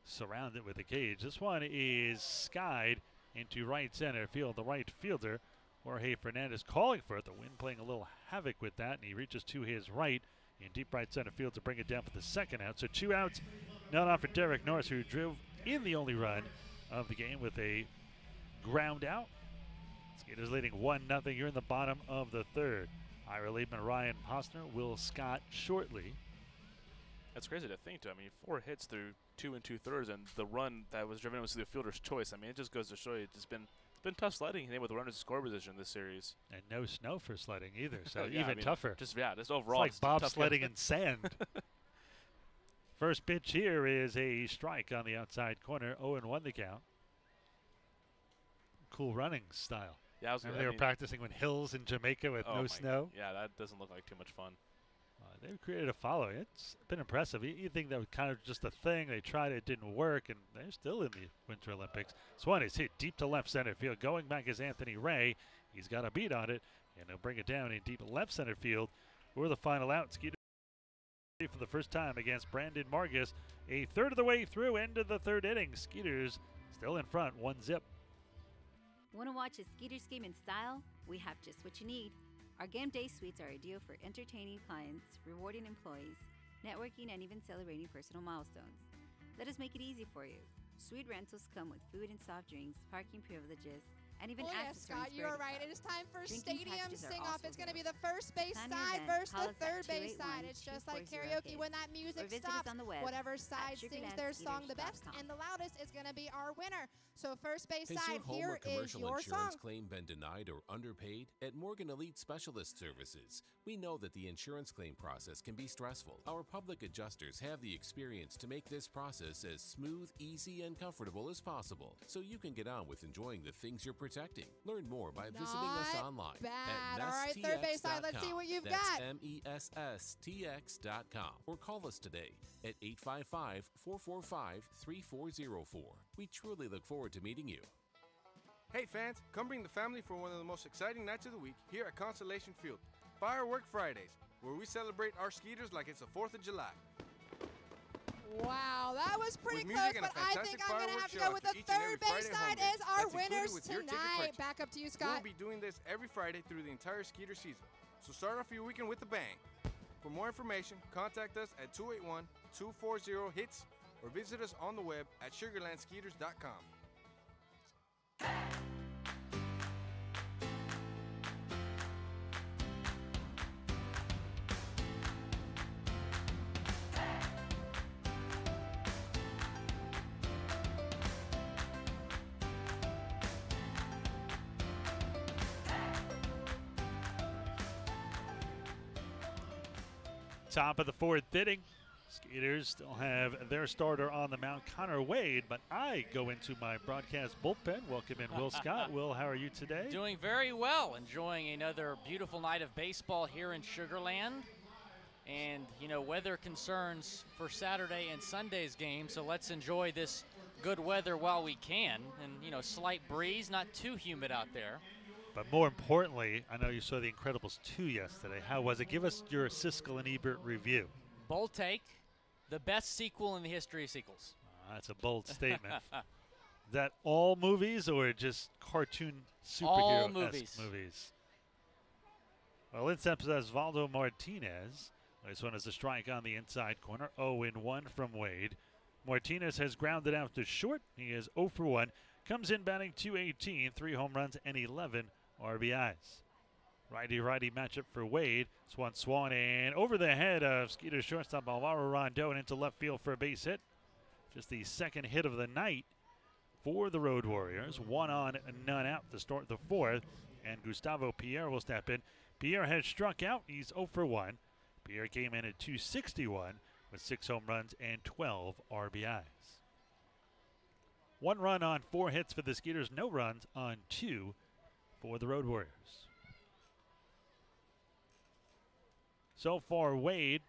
surround it with a cage. This one is skied into right center field. The right fielder, Jorge Fernandez, calling for it. The wind playing a little havoc with that, and he reaches to his right in deep right center field to bring it down for the second out. So 2 outs, not on for Derek Norris, who drove in the only run of the game with a ground out. Skeeters leading 1-0 here in the bottom of the third. Ira Liebman, Ryan Posner, Will Scott shortly. That's crazy to think, too. I mean, 4 hits through 2 2/3, and the run that was driven was the fielder's choice. I mean, it just goes to show you it's been tough sledding with runners in score position this series. And no snow for sledding either, so yeah, even tougher. Just overall. It's like bobsledding in sand. First pitch here is a strike on the outside corner. 0-1 the count. Cool running style. Yeah, they were practicing with hills in Jamaica with no snow. Yeah, that doesn't look like too much fun. They've created a following. It's been impressive. You think that was kind of just a thing. They tried it, didn't work, and they're still in the Winter Olympics. This one is hit deep to left center field. Going back is Anthony Ray. He's got a beat on it, and he'll bring it down in deep left center field. We're the final out. Skeeters for the first time against Brandon Margus. A third of the way through, end of the third inning. Skeeters still in front, 1-0. Want to watch a Skeeters game in style? We have just what you need. Our game day suites are ideal for entertaining clients, rewarding employees, networking, and even celebrating personal milestones. Let us make it easy for you. Suite rentals come with food and soft drinks, parking privileges, and even access to Scott, you are right. It is time for Stadium Sing-Off. It's going to be the first base side versus the third base side. It's just like karaoke when that music stops. Whatever side sings their song the best and the loudest is going to be our winner. So first base side, here is your song. Insurance claim been denied or underpaid? At Morgan Elite Specialist Services, we know that the insurance claim process can be stressful. Our public adjusters have the experience to make this process as smooth, easy, and comfortable as possible, so you can get on with enjoying the things you're protecting. Learn more by visiting us online at All right, third base side, let's see what you've That's got. MESSTX.com. Or call us today at 855-445-3404. We truly look forward to meeting you. Hey fans, come bring the family for one of the most exciting nights of the week here at Constellation Field, Firework Fridays, where we celebrate our Skeeters like it's the 4th of July. Wow, that was pretty close, but I think I'm going to have to go with the third base side as our winners tonight. Back up to you, Scott. We'll be doing this every Friday through the entire Skeeter season, so start off your weekend with a bang. For more information, contact us at 281-240-HITS or visit us on the web at sugarlandskeeters.com. Top of the fourth inning. Skeeters still have their starter on the mound, Connor Wade, but I go into my broadcast bullpen. Welcome in Will Scott. Will, how are you today? Doing very well. Enjoying another beautiful night of baseball here in Sugarland. And, you know, weather concerns for Saturday and Sunday's game, so let's enjoy this good weather while we can. And, you know, slight breeze, not too humid out there. But more importantly, I know you saw The Incredibles 2 yesterday. How was it? Give us your Siskel and Ebert review. Bold take. The best sequel in the history of sequels. That's a bold statement. Is that all movies or just cartoon superhero-esque movies? Well, it's Osvaldo Martinez. This one is a strike on the inside corner. 0-1 from Wade. Martinez has grounded out to short. He is 0 for 1. Comes in batting .218, 3 home runs and 11 RBIs. Righty-righty matchup for Wade. This one swung in over the head of Skeeter shortstop Alvaro Rondon and into left field for a base hit. Just the second hit of the night for the Road Warriors. 1 on, none out to start the fourth. And Gustavo Pierre will step in. Pierre has struck out. He's 0 for 1. Pierre came in at .261 with 6 home runs and 12 RBIs. 1 run on 4 hits for the Skeeters. No runs on 2 for the Road Warriors. So far, Wade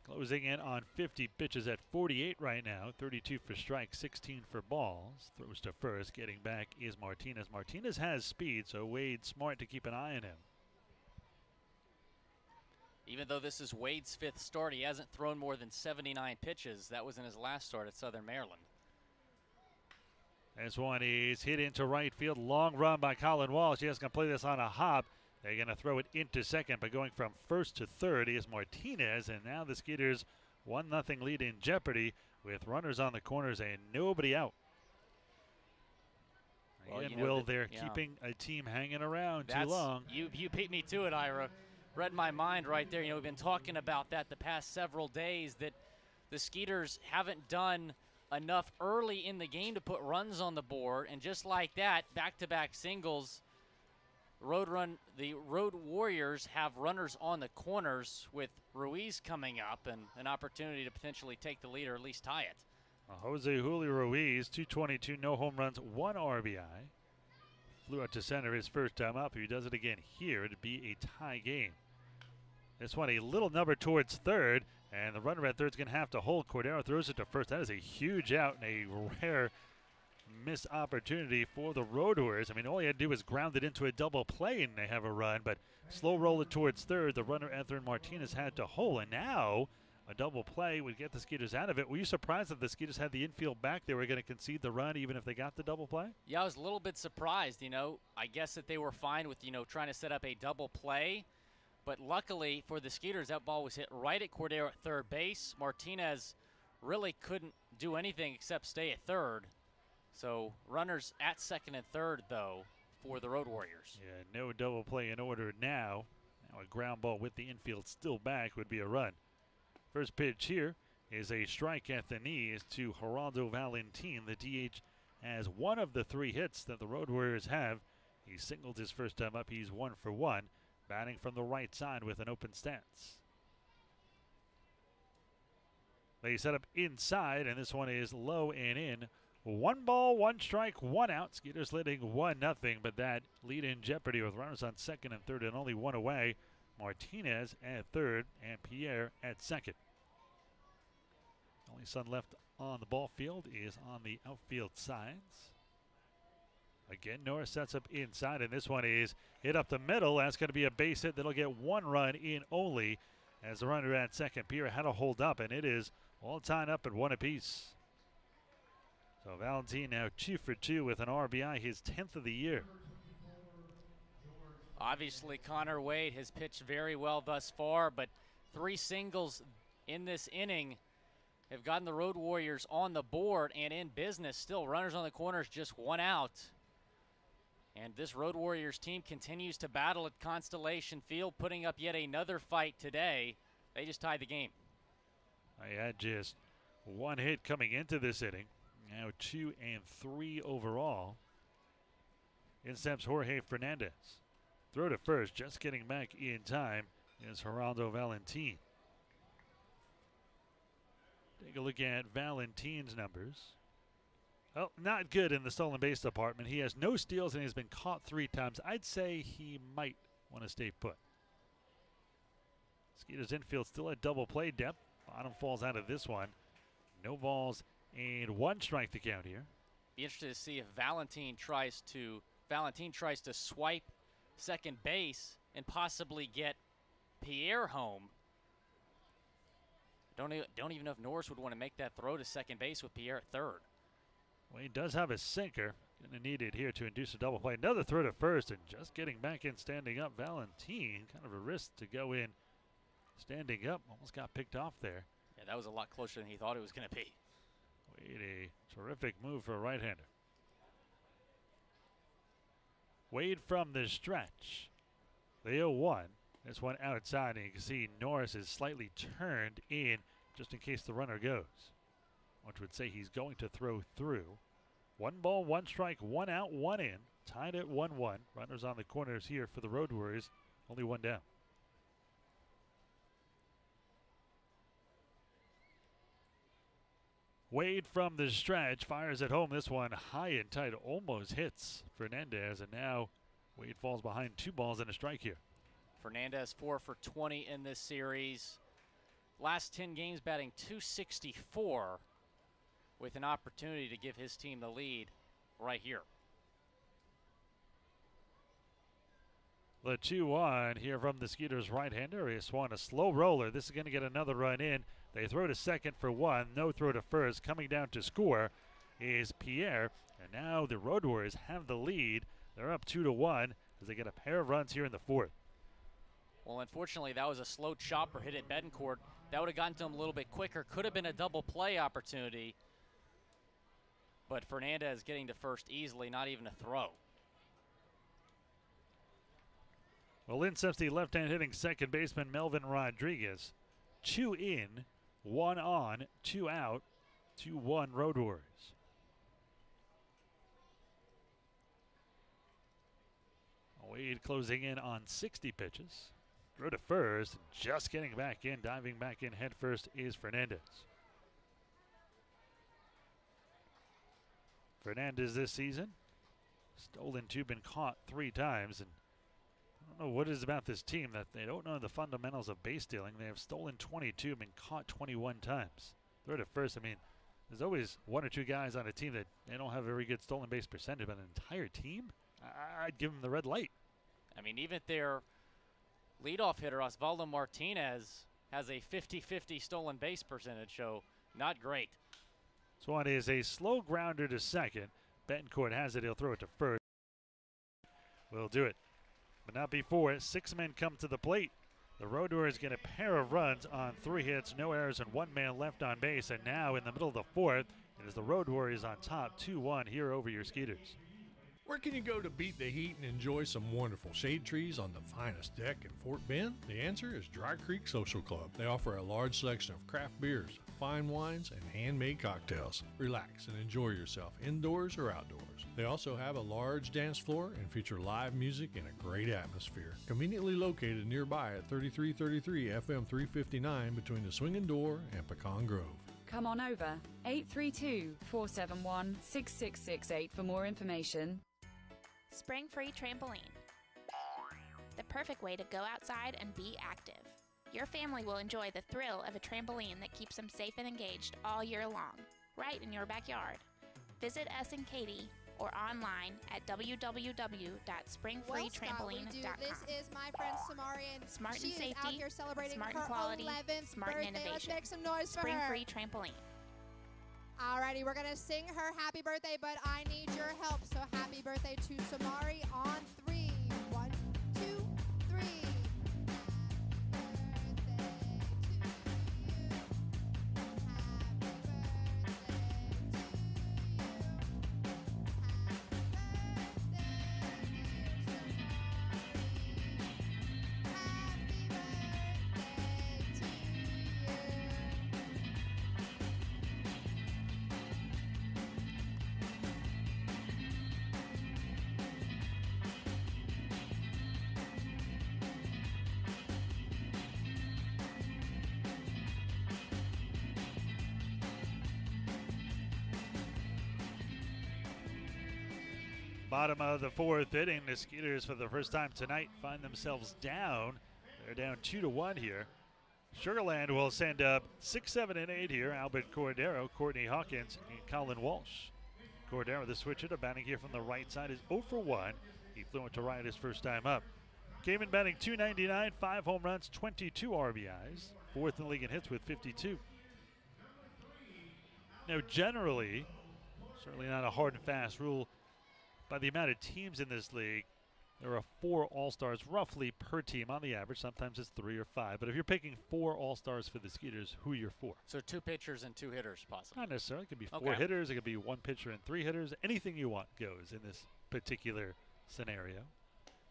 closing in on 50 pitches at 48 right now. 32 for strikes, 16 for balls. Throws to first. Getting back is Martinez. Martinez has speed, so Wade's smart to keep an eye on him. Even though this is Wade's 5th start, he hasn't thrown more than 79 pitches. That was in his last start at Southern Maryland. This one is hit into right field. Long run by Colin Walsh. He is going to play this on a hop. They're going to throw it into second, but going from first to third is Martinez. And now the Skeeters 1-0 lead in jeopardy with runners on the corners and nobody out. Well, again, Will, they're keeping a team hanging around too long. You beat me to it, Ira. Read my mind right there. You know, we've been talking about that the past several days, that the Skeeters haven't done enough early in the game to put runs on the board, and just like that, back-to-back singles, the Road Warriors have runners on the corners with Ruiz coming up and an opportunity to potentially take the lead or at least tie it. Jose Julio Ruiz, 222, no home runs, 1 RBI. Flew out to center his first time up. If he does it again here, it'd be a tie game. This one a little number towards third, and the runner at third is going to have to hold. Cordero throws it to first. That is a huge out and a rare missed opportunity for the Road Warriors. I mean, all he had to do was ground it into a double play and they have a run, but slow roll it towards third. The runner, Anthony Martinez, had to hold, and now a double play would get the Skeeters out of it. Were you surprised that the Skeeters had the infield back? They were going to concede the run even if they got the double play? Yeah, I was a little bit surprised, I guess that they were fine with, trying to set up a double play. But luckily for the Skeeters, that ball was hit right at Cordero at third base. Martinez really couldn't do anything except stay at third. So runners at second and third, though, for the Road Warriors. Yeah, no double play in order now. Now a ground ball with the infield still back would be a run. First pitch here is a strike at the knees to Geraldo Valentin. The DH has one of the 3 hits that the Road Warriors have. He singled his first time up. He's 1 for 1. Batting from the right side with an open stance. They set up inside, and this one is low and in. 1 ball, 1 strike, 1 out. Skeeters leading 1-0, but that lead in jeopardy with runners on second and third and only 1 away. Martinez at third and Pierre at second. Only sun left on the ball field is on the outfield sides. Again, Norris sets up inside, and this one is hit up the middle. That's going to be a base hit that'll get 1 run in only as the runner at second. Pierre had to hold up, and it is all tied up at 1 apiece. So Valentin now 2 for 2 with an RBI, his 10th of the year. Obviously, Connor Wade has pitched very well thus far, but 3 singles in this inning have gotten the Road Warriors on the board and in business. Still runners on the corners, just 1 out. And this Road Warriors team continues to battle at Constellation Field, putting up yet another fight today. They just tied the game. I had just 1 hit coming into this inning. Now 2 and 3 overall. In steps Jorge Fernandez. Throw to first, just getting back in time is Geraldo Valentin. Take a look at Valentin's numbers. Well, not good in the stolen base department. He has no steals and has been caught 3 times. I'd say he might want to stay put. Skeeters infield still at double play depth. Bottom falls out of this one. No balls and 1 strike to count here. Be interested to see if Valentin tries to swipe second base and possibly get Pierre home. Don't even know if Norris would want to make that throw to second base with Pierre at third. Well, he does have a sinker. Going to need it here to induce a double play. Another throw to first, and just getting back in, standing up. Valentin, kind of a risk to go in standing up. Almost got picked off there. Yeah, that was a lot closer than he thought it was going to be. Wade, a terrific move for a right-hander. Wade from the stretch. The 0-1. This one outside, and you can see Norris is slightly turned in just in case the runner goes. Which would say he's going to throw through. 1 ball, 1 strike, 1 out, 1 in. Tied at 1-1. Runners on the corners here for the Road Warriors. Only 1 down. Wade from the stretch fires at home. This one high and tight, almost hits Fernandez, and now Wade falls behind 2 balls and a strike here. Fernandez 4 for 20 in this series. Last 10 games batting .264 with an opportunity to give his team the lead right here. The 2-1 here from the Skeeters right-hander is Swan, a slow roller. This is going to get another run in. They throw to second for 1. No throw to first. Coming down to score is Pierre. And now the Road Warriors have the lead. They're up 2-1 as they get a pair of runs here in the 4th. Well, unfortunately, that was a slow chopper hit at Betancourt. That would have gotten to him a little bit quicker. Could have been a double play opportunity. But Fernandez getting to first easily, not even a throw. Well, in steps the left-hand hitting second baseman Melvin Rodriguez. 2 in, 1 on, 2 out, 2-1 Road Warriors. Wade closing in on 60 pitches. Throw to first, just getting back in, diving back in head first is Fernandez. Fernandez this season, stolen 2, been caught 3 times, and I don't know what it is about this team that they don't know the fundamentals of base stealing. They have stolen 22, been caught 21 times. Throw to first, I mean, there's always 1 or 2 guys on a team that they don't have a very good stolen base percentage, but an entire team, I'd give them the red light. I mean, even their leadoff hitter, Osvaldo Martinez, has a 50-50 stolen base percentage, so not great. This one is a slow grounder to second. Betancourt has it. He'll throw it to first. Will do it, but not before 6 men come to the plate. The Road Warriors get a pair of runs on 3 hits, no errors, and 1 man left on base. And now in the middle of the 4th, it is the Road Warriors on top 2-1 here over your Skeeters. Where can you go to beat the heat and enjoy some wonderful shade trees on the finest deck in Fort Bend? The answer is Dry Creek Social Club. They offer a large selection of craft beers, fine wines, and handmade cocktails. Relax and enjoy yourself indoors or outdoors. They also have a large dance floor and feature live music and a great atmosphere. Conveniently located nearby at 3333 FM 359 between the Swinging Door and Pecan Grove. Come on over, 832-471-6668 for more information. Spring Free Trampoline. The perfect way to go outside and be active. Your family will enjoy the thrill of a trampoline that keeps them safe and engaged all year long, right in your backyard. Visit us in Katy or online at www.springfreetrampoline.com. This is my friend Samari, and smart she and safety, is out here celebrating smart her and quality, 11th smart birthday. and innovation. Let's make some noise for Spring her. Free Trampoline. Alrighty, we're gonna sing her happy birthday, but I need your help. So happy birthday to Samari on 3. 1, 2, 3. Bottom of the 4th inning, the Skeeters for the first time tonight find themselves down. They're down 2-1 here. Sugarland will send up 6, 7, and 8 here. Albert Cordero, Courtney Hawkins, and Colin Walsh. Cordero, the switch hitter, batting here from the right side, is 0 for 1. He flew into right his first time up. Came in batting .299, 5 home runs, 22 RBIs. 4th in the league in hits with 52. Now, generally, certainly not a hard and fast rule, by the amount of teams in this league, there are 4 All-Stars roughly per team on the average. Sometimes it's 3 or 5. But if you're picking 4 All-Stars for the Skeeters, who are your 4? So 2 pitchers and 2 hitters, possibly. Not necessarily. It could be 4 hitters. It could be 1 pitcher and 3 hitters. Anything you want goes in this particular scenario.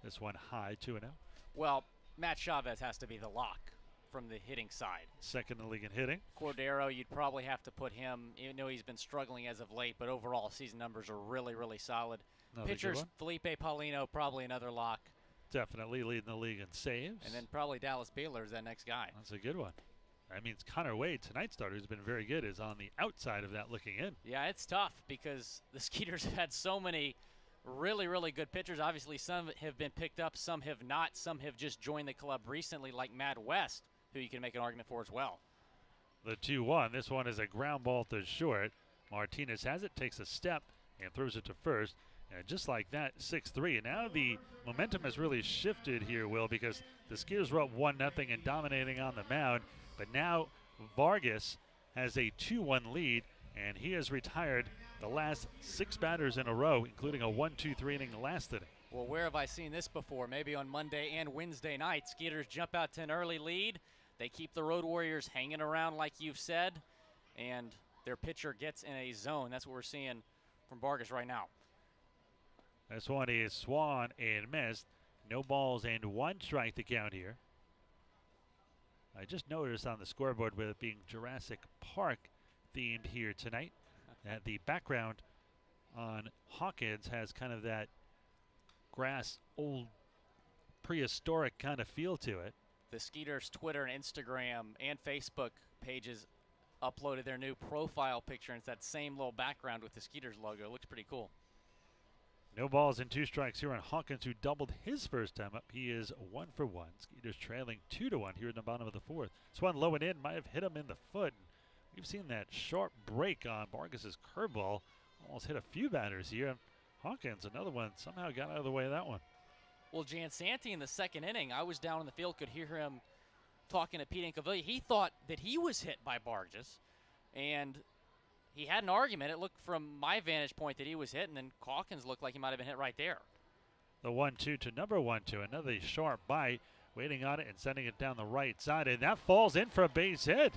This one high 2-0. Well, Matt Chavez has to be the lock from the hitting side. 2nd in the league in hitting. Cordero, you'd probably have to put him, even though he's been struggling as of late, but overall season numbers are really, really solid. Another Pitchers, Felipe Paulino, probably another lock. Definitely leading the league in saves. And then probably Dallas Beeler is that next guy. That's a good one. That means Connor Wade, tonight's starter, who's been very good, is on the outside of that looking in. Yeah, it's tough because the Skeeters have had so many really, really good pitchers. Obviously, some have been picked up, some have not. Some have just joined the club recently, like Matt West, who you can make an argument for as well. The 2-1. This one is a ground ball to short. Martinez has it, takes a step, and throws it to first. And just like that, 6-3. And now the momentum has really shifted here, Will, because the Skeeters were up 1-0 and dominating on the mound. But now Vargas has a 2-1 lead, and he has retired the last 6 batters in a row, including a 1-2-3 inning last inning. Well, where have I seen this before? Maybe on Monday and Wednesday night. Skeeters jump out to an early lead. They keep the Road Warriors hanging around, like you've said, and their pitcher gets in a zone. That's what we're seeing from Vargas right now. This one is swung and missed. No balls and 1 strike to count here. I just noticed on the scoreboard, with it being Jurassic Park themed here tonight, that the background on Hawkins has kind of that grass, old prehistoric kind of feel to it. The Skeeters Twitter and Instagram and Facebook pages uploaded their new profile picture, and it's that same little background with the Skeeters logo. It looks pretty cool. No balls and 2 strikes here on Hawkins, who doubled his first time up. He is 1 for 1. Skeeters trailing 2-1 here in the bottom of the 4th. This one low and in, might have hit him in the foot. We've seen that sharp break on Vargas's curveball. Almost hit a few batters here. Hawkins, another one, somehow got out of the way of that one. Well, Jansanti in the second inning, I was down in the field, could hear him talking to Pete Incaviglia. He thought that he was hit by Vargas, and he had an argument. It looked from my vantage point that he was hit, and then Hawkins looked like he might have been hit right there. The 1-2 to number 1-2. Another sharp bite, waiting on it and sending it down the right side, and that falls in for a base hit.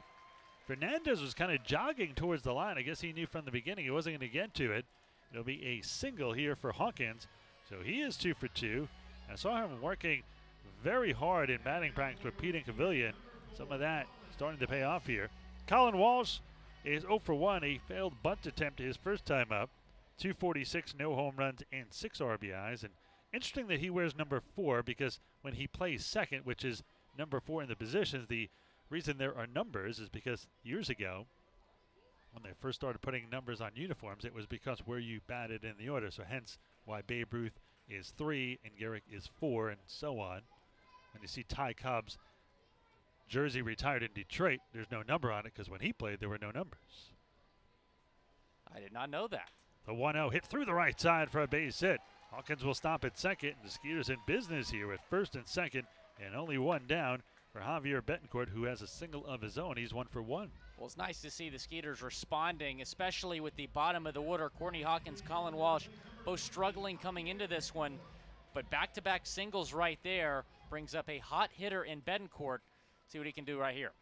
Fernandez was kind of jogging towards the line. I guess he knew from the beginning he wasn't going to get to it. It'll be a single here for Hawkins, so he is 2 for 2. I saw him working very hard in batting practice with Pete Incaviglia. Some of that starting to pay off here. Colin Walsh is 0 for 1. A failed bunt attempt his first time up. 246, no home runs, and 6 RBIs. And interesting that he wears number 4, because when he plays second, which is number 4 in the positions, the reason there are numbers is because years ago, when they first started putting numbers on uniforms, it was because where you batted in the order. So hence why Babe Ruth is 3 and Gehrig is 4, and so on. When you see Ty Cobb's jersey retired in Detroit, there's no number on it, because when he played, there were no numbers. I did not know that. The 1-0 hit through the right side for a base hit. Hawkins will stop at second, and the Skeeters in business here at first and second, and only 1 down for Javier Betancourt, who has a single of his own. He's 1 for 1. Well, it's nice to see the Skeeters responding, especially with the bottom of the order. Courtney Hawkins, Colin Walsh, both struggling coming into this one, but back-to-back singles right there brings up a hot hitter in Betancourt. See what he can do right here.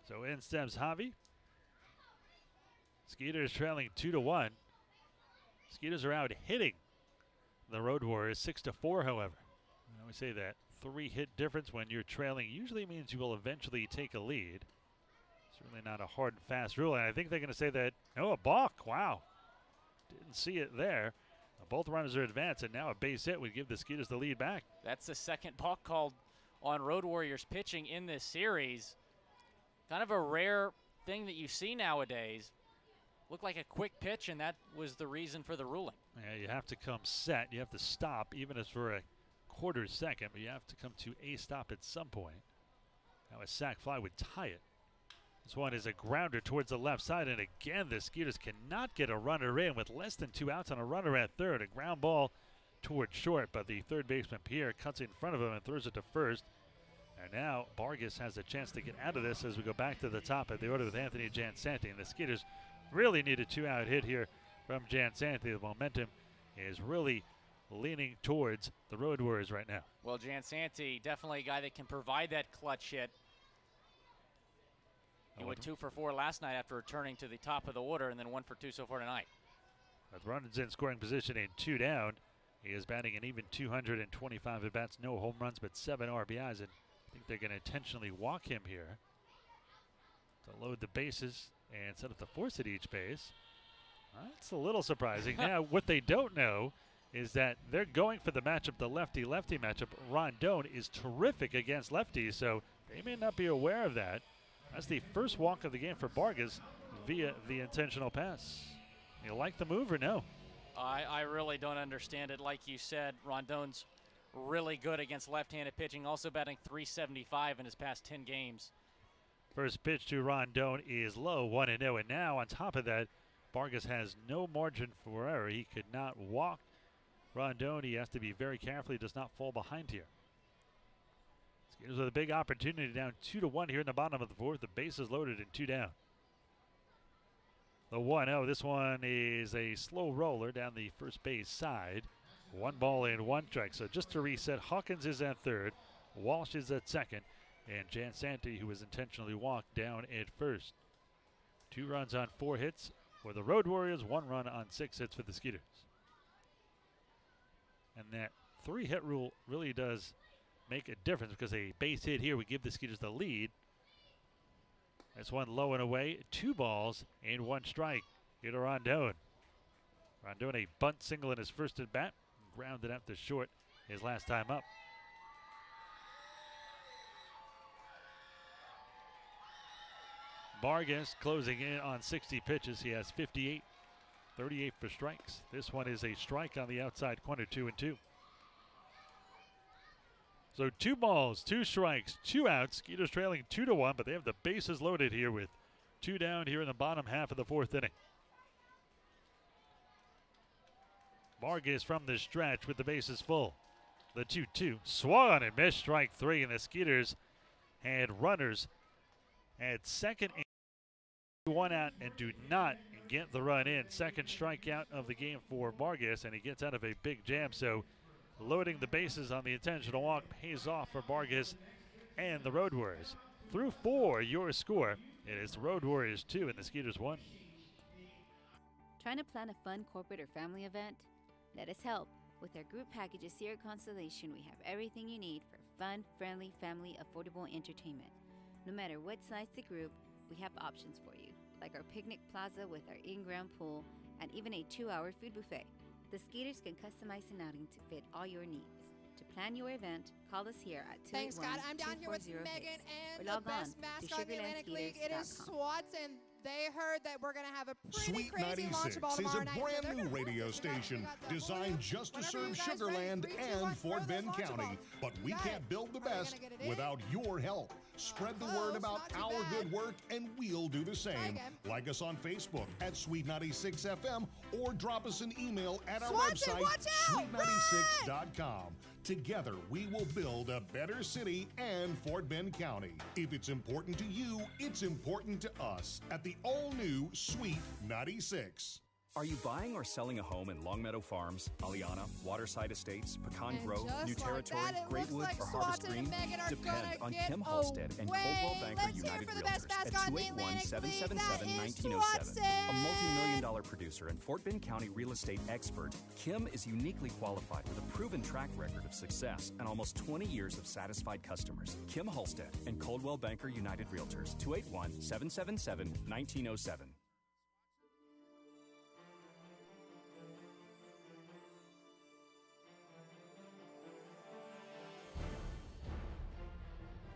So in steps Javi. Skeeters trailing 2-1. Skeeters are out hitting the Road Warriors 6-4, however. I always say that 3-hit difference when you're trailing usually means you will eventually take a lead. Certainly not a hard and fast rule, and I think they're going to say that, oh, a balk, wow. Didn't see it there. Both runners are advanced, and now a base hit would give the Skeeters the lead back. That's the second balk called on Road Warriors pitching in this series. Kind of a rare thing that you see nowadays. Looked like a quick pitch, and that was the reason for the ruling. Yeah, you have to come set. You have to stop, even if it's for a quarter second, but you have to come to a stop at some point. Now a sac fly would tie it. This one is a grounder towards the left side, and again, the Skeeters cannot get a runner in with less than 2 outs on a runner at third. A ground ball towards short, but the third baseman Pierre cuts in front of him and throws it to first. And now Vargas has a chance to get out of this as we go back to the top of the order with Anthony Jansanti. And the Skeeters really need a 2-out hit here from Jansanti. The momentum is really leaning towards the Road Warriors right now. Well, Jansanti, definitely a guy that can provide that clutch hit. He went 2 for 4 last night after returning to the top of the order, and then 1 for 2 so far tonight. With runners in scoring position and 2 down, he is batting an even 225 at-bats, no home runs, but 7 RBIs, and I think they're going to intentionally walk him here to load the bases and set up the force at each base. That's a little surprising. Now, what they don't know is that they're going for the matchup, the lefty-lefty matchup. Rondon is terrific against lefties, so they may not be aware of that. That's the first walk of the game for Vargas via the intentional pass. You like the move or no? I really don't understand it. Like you said, Rondon's really good against left-handed pitching, also batting .375 in his past 10 games. First pitch to Rondon is low, 1-0, and now on top of that, Vargas has no margin for error. He could not walk Rondon. He has to be very careful. He does not fall behind here. Skeeters with a big opportunity, down 2-1 here in the bottom of the 4th. The bases loaded and 2 down. The 1-0, this one is a slow roller down the first base side. 1 ball and 1 strike. So just to reset, Hawkins is at third, Walsh is at second, and Jansanti, who was intentionally walked, down at first. 2 runs on 4 hits for the Road Warriors, 1 run on 6 hits for the Skeeters. And that 3-hit rule really does make a difference because a base hit here would give the Skeeters the lead. That's one low and away. 2 balls and 1 strike. Here to Rondon. Rondon a bunt single in his first at bat. Grounded out to short his last time up. Vargas closing in on 60 pitches. He has 58, 38 for strikes. This one is a strike on the outside corner, 2-2. So 2 balls, 2 strikes, 2 outs. Skeeters trailing 2-1, but they have the bases loaded here with 2 down here in the bottom half of the 4th inning. Vargas from the stretch with the bases full. The 2-2 swung and missed, strike 3, and the Skeeters had runners at second and 1 out and do not get the run in. Second strikeout of the game for Vargas, and he gets out of a big jam. So loading the bases on the intentional walk pays off for Vargas and the Road Warriors. Through 4, your score. It is the Road Warriors 2 and the Skeeters 1. Trying to plan a fun corporate or family event? Let us help. With our group packages here at Constellation, we have everything you need for fun, friendly, family, affordable entertainment. No matter what size the group, we have options for you, like our picnic plaza with our in-ground pool and even a 2-hour food buffet. The Skeeters can customize an outing to fit all your needs. To plan your event, call us here at 281-240-HITS. Thanks, Scott. I'm down here with Megan and or log the best on mascot in the Atlantic League. It is SugarlandSkeeters.com. SWATs, and they heard that we're going to have a pretty Sweet crazy 96 launch ball is tomorrow a night. brand new radio station designed just to serve Sugar Land and Fort Bend County. But we can't build the best without your help. Spread the word about our good work, and we'll do the same. Like us on Facebook at Sweet 96 FM, or drop us an email at our website, sweet96.com. Together, we will build a better city and Fort Bend County. If it's important to you, it's important to us at the all-new Sweet 96. Are you buying or selling a home in Longmeadow Farms, Aliana, Waterside Estates, Pecan Grove, New Territory, Greatwood, or Harvest Green? Depend on Kim Halstead and Coldwell Banker United Realtors at 281-777-1907. A multi-million-dollar producer and Fort Bend County real estate expert, Kim is uniquely qualified with a proven track record of success and almost 20 years of satisfied customers. Kim Halstead and Coldwell Banker United Realtors, 281-777-1907.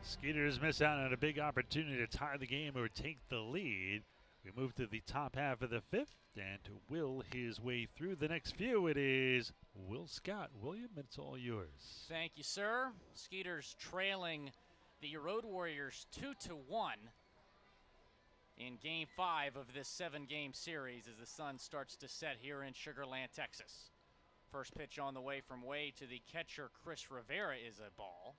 Skeeters miss out on a big opportunity to tie the game or take the lead. We move to the top half of the 5th, and to will his way through the next few, it is Will Scott. William, it's all yours. Thank you, sir. Skeeters trailing the Road Warriors 2-1 in Game 5 of this 7-game series as the sun starts to set here in Sugar Land, Texas. First pitch on the way from Wade to the catcher, Chris Rivera, is a ball.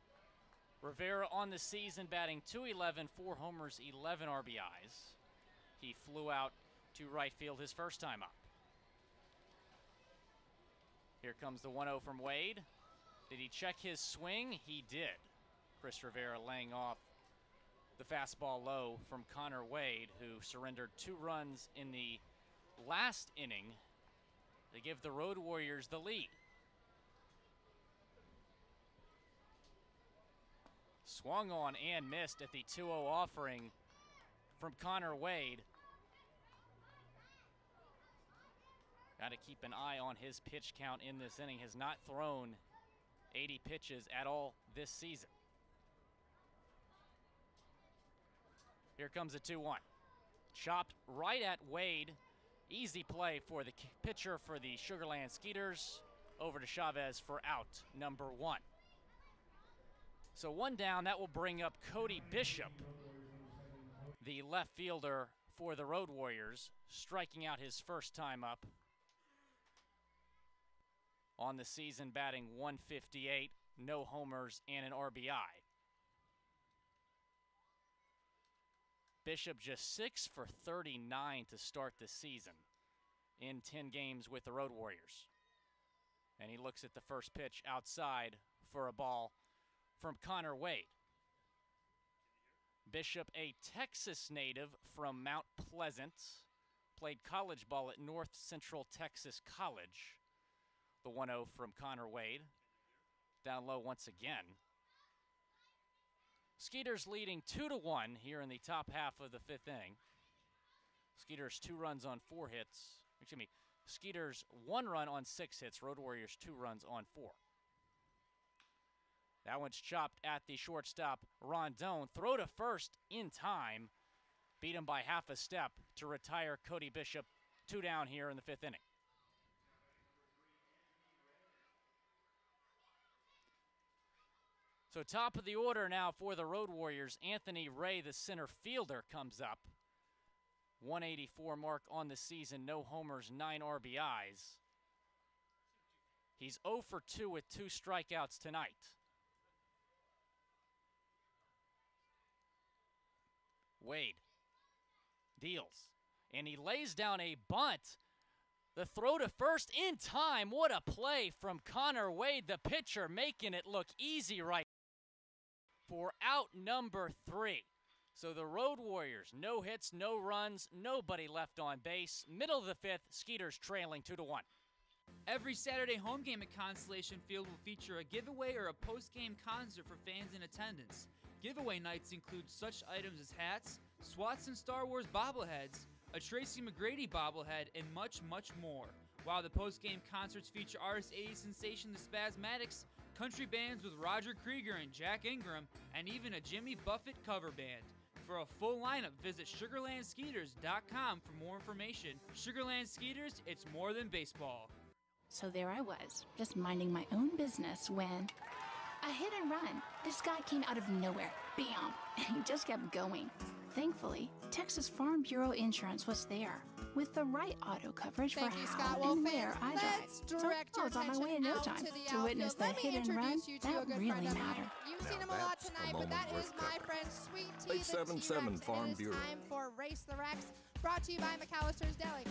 Rivera on the season batting .211, 4 homers, 11 RBIs. He flew out to right field his first time up. Here comes the 1-0 from Wade. Did he check his swing? He did. Chris Rivera laying off the fastball low from Connor Wade, who surrendered 2 runs in the last inning to give the Road Warriors the lead. Swung on and missed at the 2-0 offering from Connor Wade. Got to keep an eye on his pitch count in this inning. Has not thrown 80 pitches at all this season. Here comes a 2-1. Chopped right at Wade. Easy play for the pitcher for the Sugar Land Skeeters. Over to Chavez for out number 1. So 1 down, that will bring up Cody Bishop, the left fielder for the Road Warriors, striking out his first time up. On the season, batting .158, no homers, and an RBI. Bishop just 6 for 39 to start the season in 10 games with the Road Warriors. And he looks at the first pitch outside for a ball from Connor Wade. Bishop, a Texas native from Mount Pleasant, played college ball at North Central Texas College. The 1-0 from Connor Wade. Down low once again. Skeeters leading 2-1 here in the top half of the 5th inning. Skeeters 2 runs on 4 hits. Excuse me, Skeeters 1 run on 6 hits. Road Warriors 2 runs on 4. That one's chopped at the shortstop, Rondon. Throw to first in time. Beat him by half a step to retire Cody Bishop. 2 down here in the 5th inning. So top of the order now for the Road Warriors. Anthony Ray, the center fielder, comes up. 184 mark on the season, no homers, 9 RBIs. He's 0 for 2 with 2 strikeouts tonight. Wade deals, and he lays down a bunt. The throw to first in time. What a play from Connor Wade, the pitcher, making it look easy right for out number 3. So the Road Warriors, no hits, no runs, nobody left on base. Middle of the 5th, Skeeters trailing 2-1. Every Saturday home game at Constellation Field will feature a giveaway or a post-game concert for fans in attendance. Giveaway nights include such items as hats, Swats and Star Wars bobbleheads, a Tracy McGrady bobblehead, and much, much more. While the post-game concerts feature artist 80s sensation The Spasmatics, country bands with Roger Krieger and Jack Ingram, and even a Jimmy Buffett cover band. For a full lineup, visit SugarlandSkeeters.com for more information. Sugarland Skeeters, it's more than baseball. So there I was, just minding my own business when a hit and run. This guy came out of nowhere, bam, and he just kept going. Thankfully, Texas Farm Bureau Insurance was there with the right auto coverage for how and where I drive. So I was on my way in no time to witness the hit and run that really mattered. You've seen him a lot tonight, but that is my friend Sweet Tea, the T-Rex. Farm It is Bureau. time for Race the Rex, brought to you by McAllister's Deli.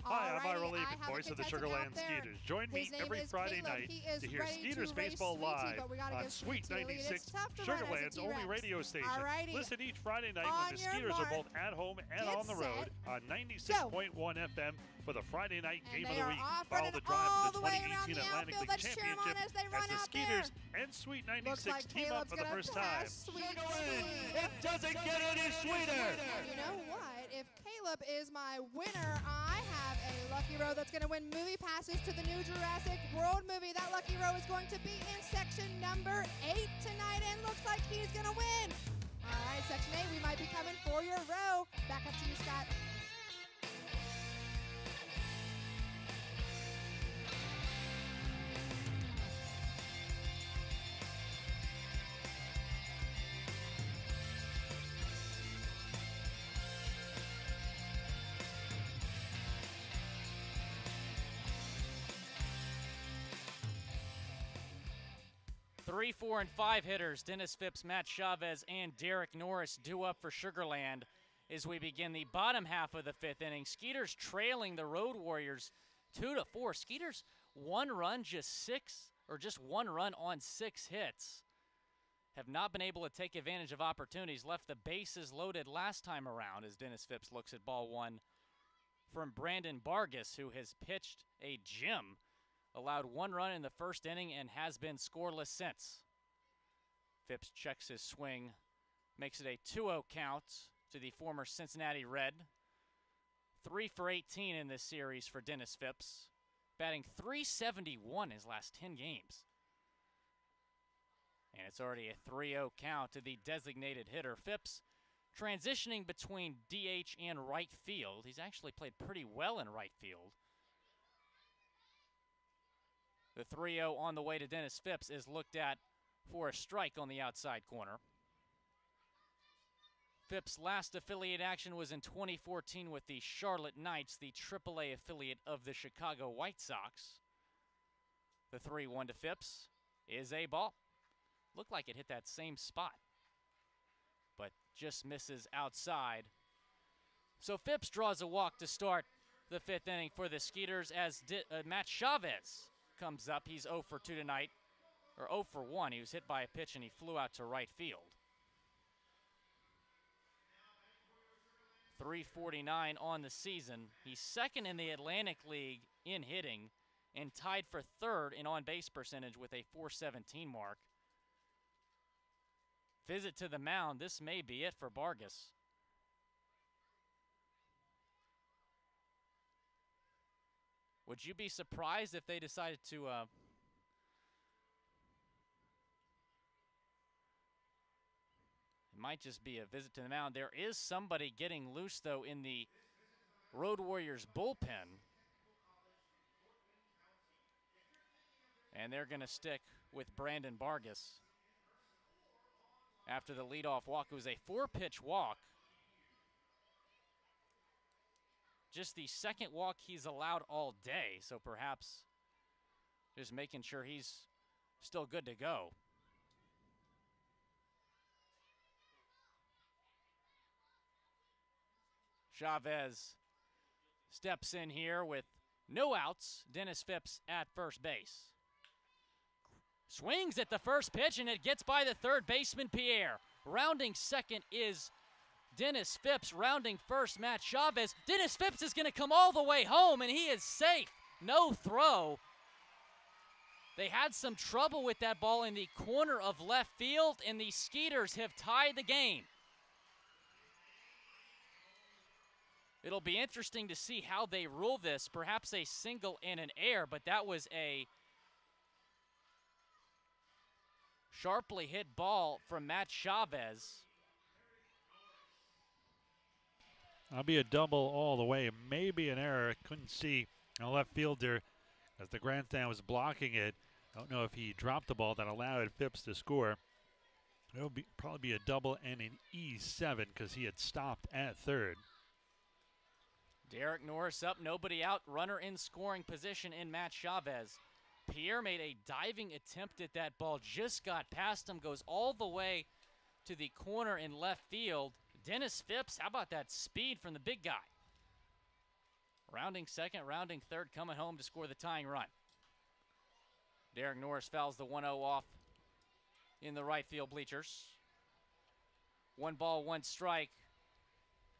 Hi, I'm Ira Alrighty, Levy, I have a voice of the contestant Sugarland out there. Skeeters. Join me His name every is Friday Caleb. night He is to hear ready Skeeters to race Baseball Sweet Tea, live but we gotta on give Sweet Sweet Tea a lead. 96, It's tough to run as a Sugarland's only T-Rex. radio station. Alrighty. Listen each Friday night On when the your Skeeters are mark. both at home and Get on the road set. on 96.1 FM for the Friday night game of they the are week. off Follow running the drive all for the the way around 2018 the Atlantic outfield. League Let's cheer 'em on Championship as they run as the out Skeeters there. and Sweet Looks 96 like team up Caleb's for the gonna first time. pass Sweet Tea. It doesn't get any sweeter. And you know what? If Caleb is my winner, I have a Lucky Row that's going to win movie passes to the new Jurassic World movie. That Lucky Row is going to be in section number 8 tonight, and looks like he's going to win. All right, section 8, we might be coming for your row. Back up to you, Scott. Three, 4, and 5 hitters, Dennis Phipps, Matt Chavez, and Derek Norris due up for Sugarland as we begin the bottom half of the 5th inning. Skeeters trailing the Road Warriors 2-4. Skeeters one run on 6 hits. Have not been able to take advantage of opportunities. Left the bases loaded last time around as Dennis Phipps looks at ball 1 from Brandon Vargas, who has pitched a gem. Allowed 1 run in the first inning and has been scoreless since. Phipps checks his swing, makes it a 2-0 count to the former Cincinnati Red. 3 for 18 in this series for Dennis Phipps, batting .371 his last 10 games. And it's already a 3-0 count to the designated hitter. Phipps transitioning between DH and right field. He's actually played pretty well in right field. The 3-0 on the way to Dennis Phipps is looked at for a strike on the outside corner. Phipps' last affiliate action was in 2014 with the Charlotte Knights, the AAA affiliate of the Chicago White Sox. The 3-1 to Phipps is a ball. Looked like it hit that same spot, but just misses outside. So Phipps draws a walk to start the 5th inning for the Skeeters as Matt Chavez comes up. He's 0 for 2 tonight, or 0 for 1. He was hit by a pitch and he flew out to right field. 349 on the season. He's second in the Atlantic League in hitting and tied for 3rd in on-base percentage with a .417 mark. visit to the mound, this may be it for Vargas. Would you be surprised if they decided to it might just be a visit to the mound. There is somebody getting loose, though, in the Road Warriors bullpen. And they're going to stick with Brandon Vargas. After the leadoff walk, it was a 4-pitch walk. Just the second walk he's allowed all day, so perhaps just making sure he's still good to go. Chavez steps in here with no outs. Dennis Phipps at first base. Swings at the first pitch, and it gets by the third baseman, Pierre. Rounding second is Dennis Phipps. Rounding first, Matt Chavez. Dennis Phipps is going to come all the way home, and he is safe. No throw. They had some trouble with that ball in the corner of left field, and the Skeeters have tied the game. It'll be interesting to see how they rule this. Perhaps a single and an error, but that was a sharply hit ball from Matt Chavez. That'll be a double all the way. Maybe an error. Couldn't see a left fielder as the grandstand was blocking it. Don't know if he dropped the ball that allowed Phipps to score. It'll probably be a double and an E7 because he had stopped at third. Derek Norris up, nobody out. Runner in scoring position in Matt Chavez. Pierre made a diving attempt at that ball, just got past him, goes all the way to the corner in left field. Dennis Phipps, how about that speed from the big guy? Rounding second, rounding third, coming home to score the tying run. Derek Norris fouls the 1-0 off in the right field bleachers. 1 ball, 1 strike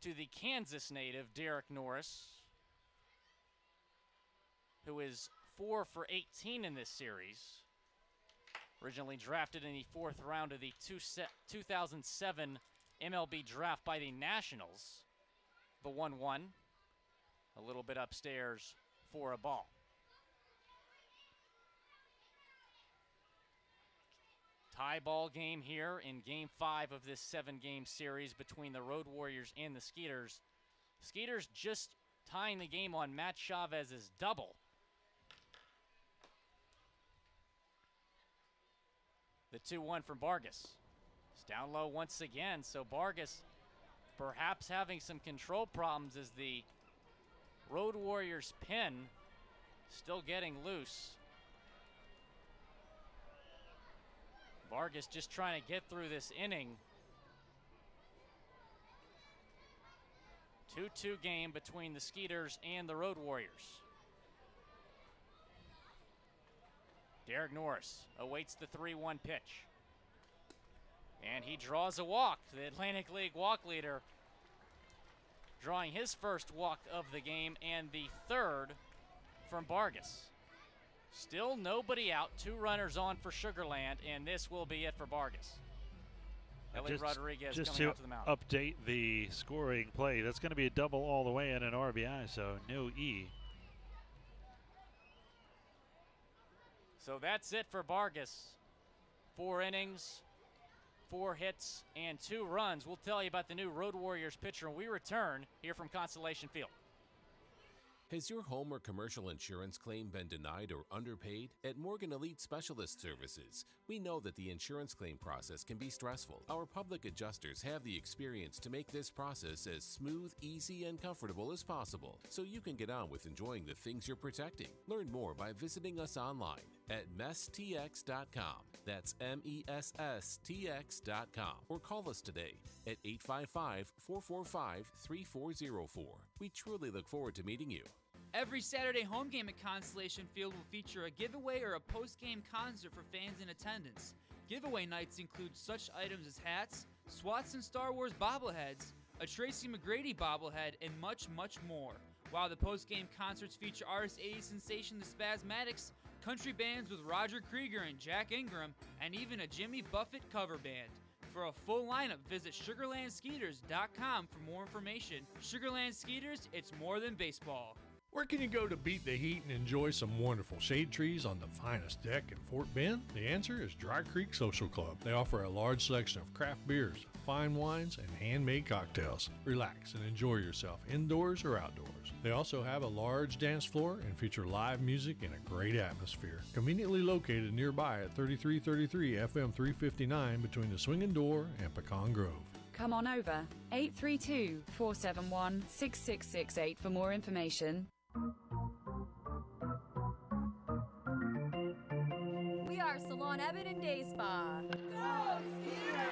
to the Kansas native, Derek Norris, who is 4 for 18 in this series. Originally drafted in the 4th round of the 2007 MLB draft by the Nationals. The 1-1, a little bit upstairs for a ball. Tie ball game here in Game 5 of this 7-game series between the Road Warriors and the Skeeters. Skeeters just tying the game on Matt Chavez's double. The 2-1 from Vargas. It's down low once again, so Vargas perhaps having some control problems as the Road Warriors pin still getting loose. Vargas just trying to get through this inning. 2-2 game between the Skeeters and the Road Warriors. Derek Norris awaits the 3-1 pitch. And he draws a walk. The Atlantic League walk leader drawing his first walk of the game and the third from Vargas. Still nobody out, 2 runners on for Sugarland, and this will be it for Vargas. Ellie Rodriguez coming out to the mound. Update the scoring play. That's going to be a double all the way and an RBI, so no E. So that's it for Vargas. 4 innings, 4 hits, and 2 runs. We'll tell you about the new Road Warriors pitcher when we return here from Constellation Field. Has your home or commercial insurance claim been denied or underpaid? At Morgan Elite Specialist Services, we know that the insurance claim process can be stressful. Our public adjusters have the experience to make this process as smooth, easy, and comfortable as possible, so you can get on with enjoying the things you're protecting. Learn more by visiting us online at messtx.com. That's MESSTX.com. Or call us today at 855-445-3404. We truly look forward to meeting you. Every Saturday home game at Constellation Field will feature a giveaway or a post-game concert for fans in attendance. Giveaway nights include such items as hats, SWATs and Star Wars bobbleheads, a Tracy McGrady bobblehead, and much, much more. While the post-game concerts feature artist 80s sensation The Spasmatics, country bands with Roger Krieger and Jack Ingram, and even a Jimmy Buffett cover band. For a full lineup, visit SugarlandSkeeters.com for more information. Sugarland Skeeters, it's more than baseball. Where can you go to beat the heat and enjoy some wonderful shade trees on the finest deck in Fort Bend? The answer is Dry Creek Social Club. They offer a large selection of craft beers, fine wines, and handmade cocktails. Relax and enjoy yourself indoors or outdoors. They also have a large dance floor and feature live music in a great atmosphere. Conveniently located nearby at 3333 FM 359 between the Swinging Door and Pecan Grove. Come on over, 832-471-6668 for more information. We are Salon Abbott and Day Spa. Go Skeeters!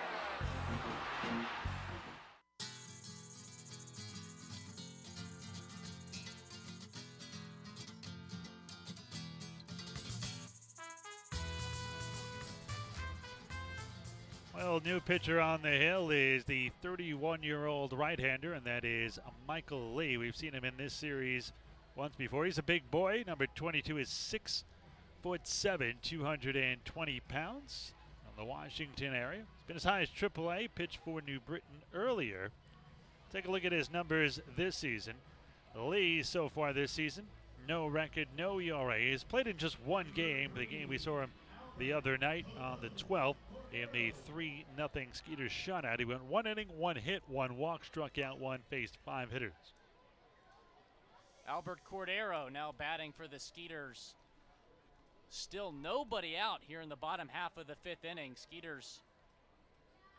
Well, new pitcher on the hill is the 31-year-old right-hander, and that is Michael Lee. We've seen him in this series once before. He's a big boy. Number 22 is 6'7", 220 pounds from the Washington area. He's been as high as AAA, pitched for New Britain earlier. Take a look at his numbers this season. Lee, so far this season, no record, no ERA. He's played in just one game, the game we saw him the other night on the 12th in the 3-0 Skeeters shutout. He went 1 inning, 1 hit, 1 walk, struck out 1, faced 5 hitters. Albert Cordero now batting for the Skeeters. Still nobody out here in the bottom half of the 5th inning. Skeeters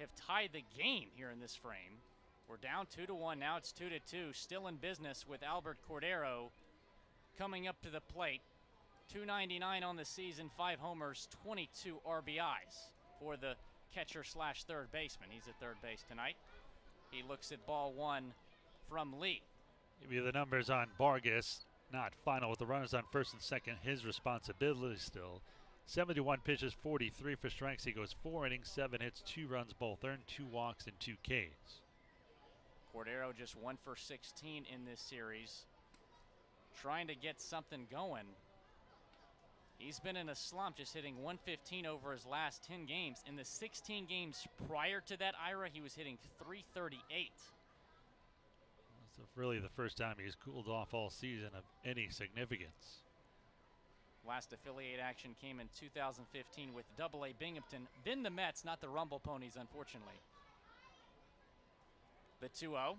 have tied the game here in this frame. We're down 2-1, now it's 2-2. Still in business with Albert Cordero coming up to the plate. 299 on the season, 5 homers, 22 RBIs for the catcher slash third baseman. He's at third base tonight. He looks at ball 1 from Lee. Give you the numbers on Vargas. Not final with the runners on first and second. His responsibility still. 71 pitches, 43 for strikes. He goes 4 innings, 7 hits, 2 runs, both earned, 2 walks, and 2 Ks. Cordero just 1 for 16 in this series. Trying to get something going. He's been in a slump, just hitting 115 over his last 10 games. In the 16 games prior to that, Ira, he was hitting 338. That's really the first time he's cooled off all season of any significance. Last affiliate action came in 2015 with Double-A Binghamton. Then the Mets, not the Rumble Ponies, unfortunately. The 2-0.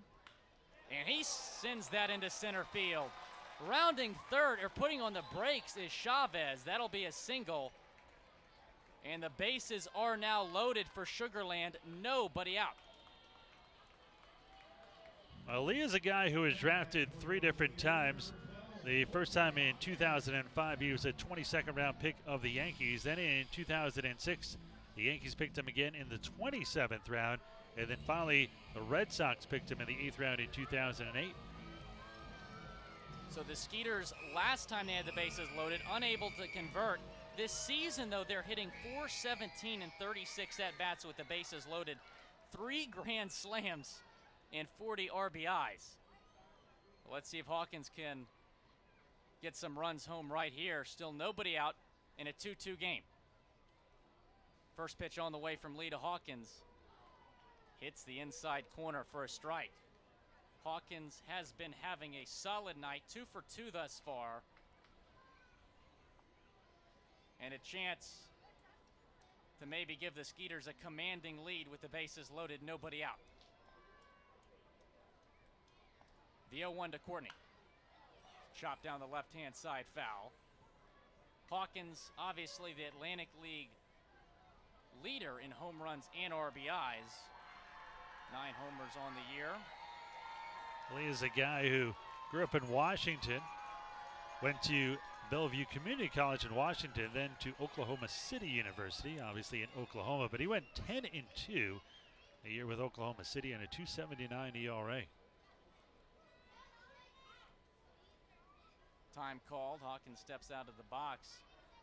And he sends that into center field. Rounding third, or putting on the brakes, is Chavez. That'll be a single. And the bases are now loaded for Sugarland. Nobody out. Well, Lee is a guy who was drafted 3 different times. The first time in 2005, he was a 22nd round pick of the Yankees. Then in 2006, the Yankees picked him again in the 27th round. And then finally, the Red Sox picked him in the 8th round in 2008. So the Skeeters, last time they had the bases loaded, unable to convert. This season, though, they're hitting .417 and 36 at-bats with the bases loaded. 3 grand slams and 40 RBIs. Well, let's see if Hawkins can get some runs home right here. Still nobody out in a 2-2 game. First pitch on the way from Lee to Hawkins. Hits the inside corner for a strike. Hawkins has been having a solid night, 2 for 2 thus far. And a chance to maybe give the Skeeters a commanding lead with the bases loaded, nobody out. The 0-1 to Courtney. Chopped down the left-hand side, foul. Hawkins, obviously the Atlantic League leader in home runs and RBIs. 9 homers on the year. Lee is a guy who grew up in Washington, went to Bellevue Community College in Washington, then to Oklahoma City University, obviously in Oklahoma, but he went 10-2 a year with Oklahoma City and a .279 ERA. Time called. Hawkins steps out of the box.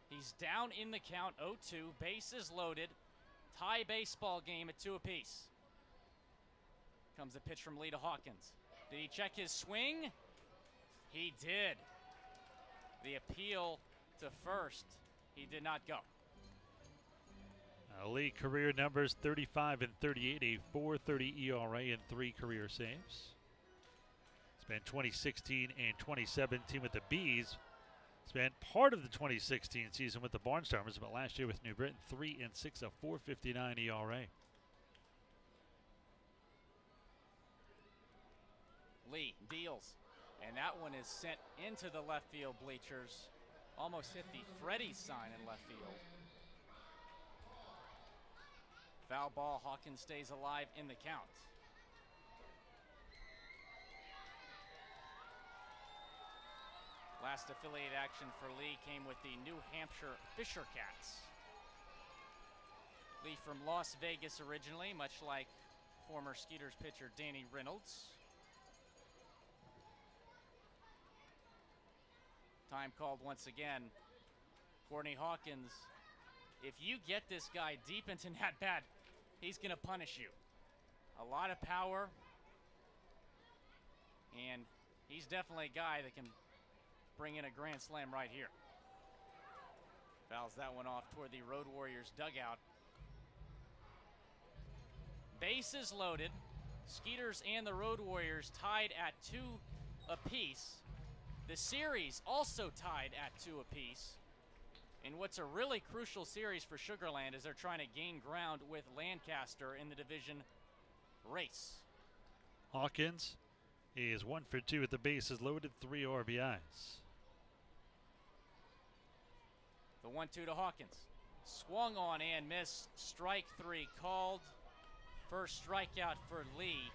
He's down in the count, 0-2, bases loaded. Tie baseball game at 2 apiece. Comes a pitch from Lee to Hawkins. Did he check his swing? He did. The appeal to first, he did not go. Lee career numbers 35 and 38, a 4.30 ERA and 3 career saves. Spent 2016 and 2017 with the Bees. Spent part of the 2016 season with the Barnstormers, but last year with New Britain, 3 and 6, a 4.59 ERA. Lee deals, and that one is sent into the left field bleachers. Almost hit the Freddie sign in left field. Foul ball, Hawkins stays alive in the count. Last affiliate action for Lee came with the New Hampshire Fisher Cats. Lee from Las Vegas originally, much like former Skeeters pitcher Danny Reynolds. Time called once again. Courtney Hawkins, if you get this guy deep into that bat, he's going to punish you. A lot of power, and he's definitely a guy that can bring in a grand slam right here. Fouls that one off toward the Road Warriors dugout. Bases loaded. Skeeters and the Road Warriors tied at 2 apiece. The series also tied at 2 apiece. In what's a really crucial series for Sugarland as they're trying to gain ground with Lancaster in the division race. Hawkins, he is 1 for 2 at the bases loaded, 3 RBIs. The 1-2 to Hawkins. Swung on and missed. Strike 3 called. First strikeout for Lee.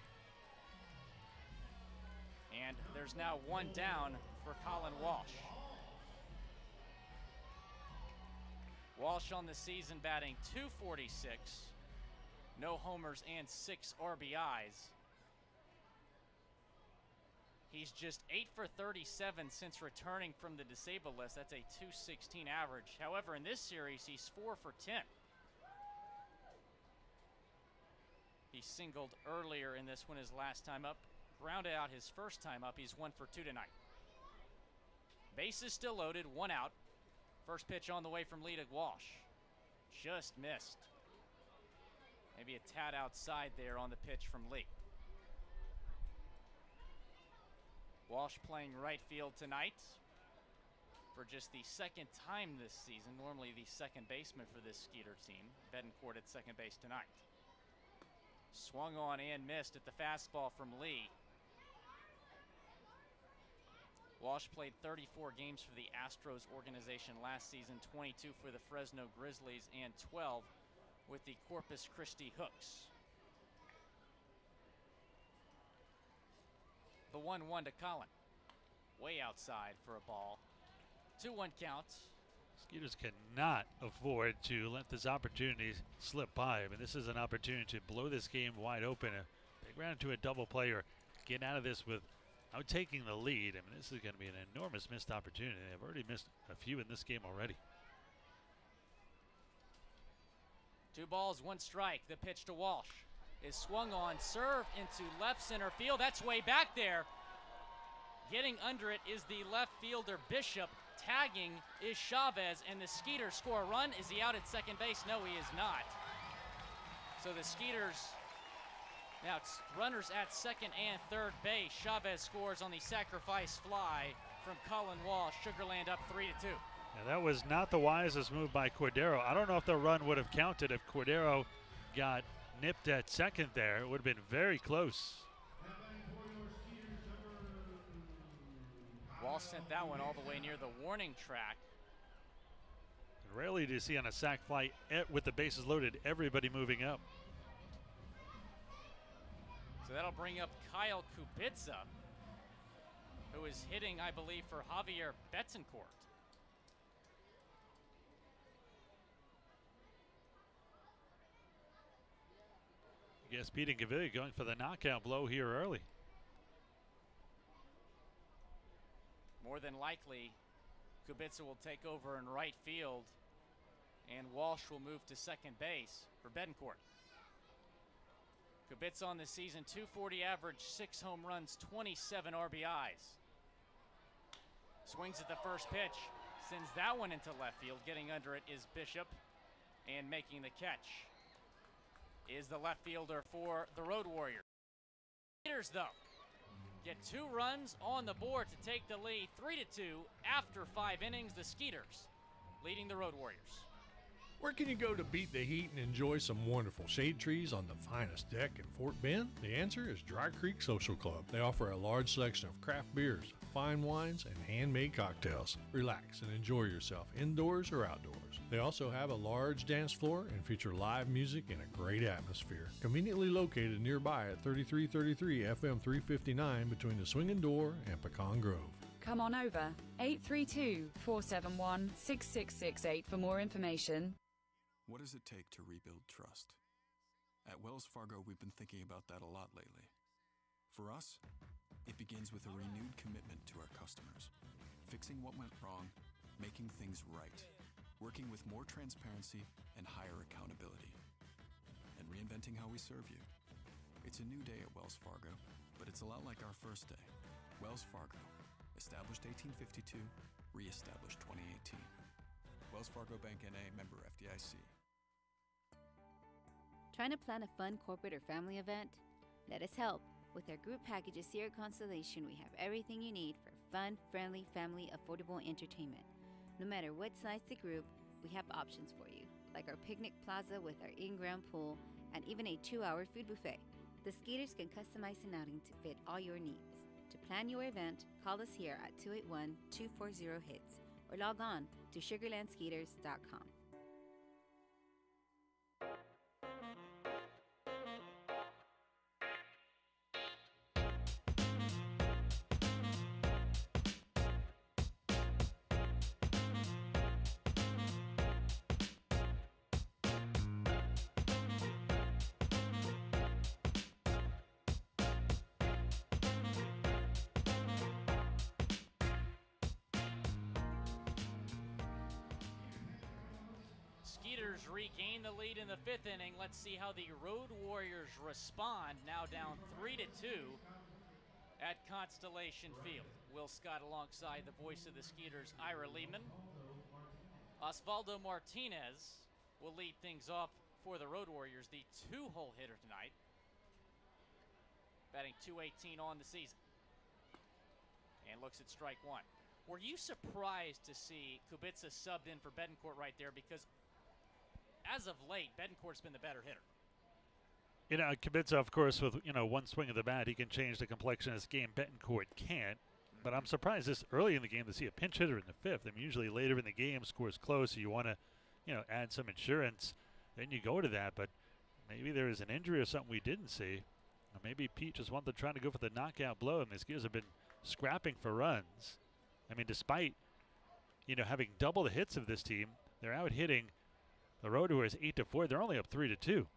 And there's now 1 down for Colin Walsh. Walsh on the season batting .246. No homers and 6 RBIs. He's just 8 for 37 since returning from the disabled list. That's a .216 average. However, in this series, he's 4 for 10. He singled earlier in this one his last time up. Grounded out his first time up. He's 1 for 2 tonight. Bases still loaded, 1 out. First pitch on the way from Lee to Walsh. Just missed. Maybe a tad outside there on the pitch from Lee. Walsh playing right field tonight for just the 2nd time this season. Normally the 2nd baseman for this Skeeter team. Betancourt at 2nd base tonight. Swung on and missed at the fastball from Lee. Walsh played 34 games for the Astros organization last season, 22 for the Fresno Grizzlies, and 12 with the Corpus Christi Hooks. The 1-1 to Colin. Way outside for a ball. 2-1 count. Skeeters cannot afford to let this opportunity slip by. I mean, this is an opportunity to blow this game wide open. Big round to a double play or get out of this without taking the lead. I mean, this is going to be an enormous missed opportunity. They've already missed a few in this game already. 2 balls, 1 strike. The pitch to Walsh is swung on, serve into left center field. That's way back there. Getting under it is the left fielder Bishop. Tagging is Chavez, and the Skeeters score a run. Is he out at 2nd base? No, he is not. So the Skeeters, now it's runners at 2nd and 3rd base. Chavez scores on the sacrifice fly from Colin Walsh. Sugarland up 3-2. Yeah, that was not the wisest move by Cordero. I don't know if the run would have counted if Cordero got nipped at 2nd there. It would have been very close. Walsh sent that one all the way near the warning track. Rarely do you see on a sac fly with the bases loaded, everybody moving up. So that'll bring up Kyle Kubica, who is hitting, I believe, for Javier Betancourt. I guess Pete and Gaviria going for the knockout blow here early. More than likely, Kubica will take over in right field, and Walsh will move to 2nd base for Betancourt. Kubica on the season, .240 average, 6 home runs, 27 RBIs. Swings at the first pitch, sends that one into left field. Getting under it is Bishop. And making the catch is the left fielder for the Road Warriors. Skeeters, though, get 2 runs on the board to take the lead, 3-2 after 5 innings. The Skeeters leading the Road Warriors. Where can you go to beat the heat and enjoy some wonderful shade trees on the finest deck in Fort Bend? The answer is Dry Creek Social Club. They offer a large selection of craft beers, fine wines, and handmade cocktails. Relax and enjoy yourself indoors or outdoors. They also have a large dance floor and feature live music and a great atmosphere. Conveniently located nearby at 3333 FM 359 between the Swinging Door and Pecan Grove. Come on over, 832-471-6668 for more information. What does it take to rebuild trust? At Wells Fargo, we've been thinking about that a lot lately. For us, it begins with a renewed commitment to our customers, fixing what went wrong, making things right, working with more transparency and higher accountability, and reinventing how we serve you. It's a new day at Wells Fargo, but it's a lot like our first day. Wells Fargo, established 1852, re-established 2018. Wells Fargo Bank N.A., member FDIC. Trying to plan a fun corporate or family event? Let us help. With our group packages here at Constellation, we have everything you need for fun, friendly, family, affordable entertainment. No matter what size the group, we have options for you, like our picnic plaza with our in-ground pool and even a 2-hour food buffet. The Skeeters can customize an outing to fit all your needs. To plan your event, call us here at 281-240-HITS or log on to sugarlandskeeters.com. Skeeters regain the lead in the 5th inning. Let's see how the Road Warriors respond. Now down 3-2 at Constellation Field. Will Scott alongside the voice of the Skeeters, Ira Lehman. Osvaldo Martinez will lead things off for the Road Warriors, the 2-hole hitter tonight. Batting .218 on the season. And looks at strike 1. Were you surprised to see Kubica subbed in for Betancourt right there? Because as of late, Betancourt's been the better hitter. You know, Kubica, of course, with, one swing of the bat, he can change the complexion of this game. Betancourt can't. But I'm surprised this early in the game to see a pinch hitter in the 5th. I mean, usually later in the game, scores close, so you want to, add some insurance. Then you go to that. But maybe there is an injury or something we didn't see. Or maybe Pete just wanted to try to go for the knockout blow, and the Skeeters have been scrapping for runs. I mean, despite, having double the hits of this team, they're out hitting the Road Warriors 8-4. They're only up 3-2.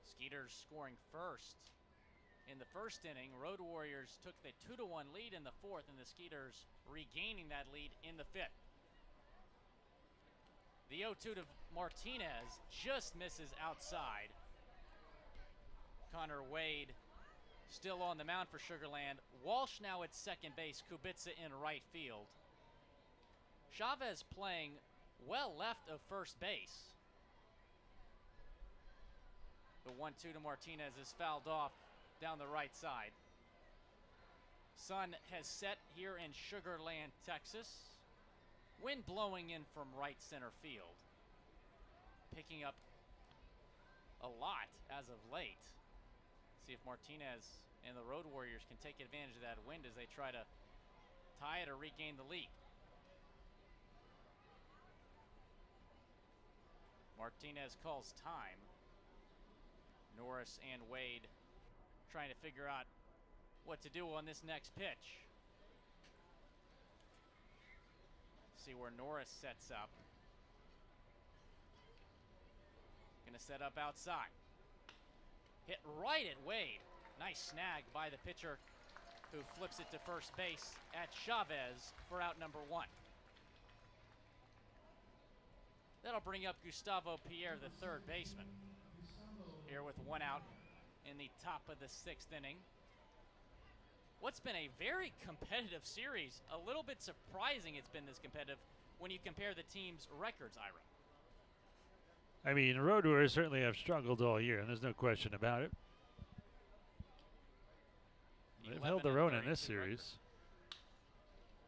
Skeeters scoring first in the 1st inning. Road Warriors took the 2-1 lead in the 4th, and the Skeeters regaining that lead in the 5th. The 0-2 to Martinez just misses outside. Connor Wade still on the mound for Sugarland. Walsh now at second base, Kubica in right field. Chavez playing well left of first base. The 1-2 to Martinez is fouled off down the right side. Sun has set here in Sugarland, Texas. Wind blowing in from right center field. Picking up a lot as of late. See if Martinez and the Road Warriors can take advantage of that wind as they try to tie it or regain the lead. Martinez calls time. Norris and Wade trying to figure out what to do on this next pitch. See where Norris sets up. Gonna set up outside. Hit right at Wade. Nice snag by the pitcher who flips it to first base at Chavez for out number 1. That'll bring up Gustavo Pierre, the 3rd baseman. Here with 1 out in the top of the 6th inning. What's been a very competitive series. A little bit surprising it's been this competitive. when you compare the team's records, Ira. I mean, the Road Warriors certainly have struggled all year, and there's no question about it. They've held their own in this series.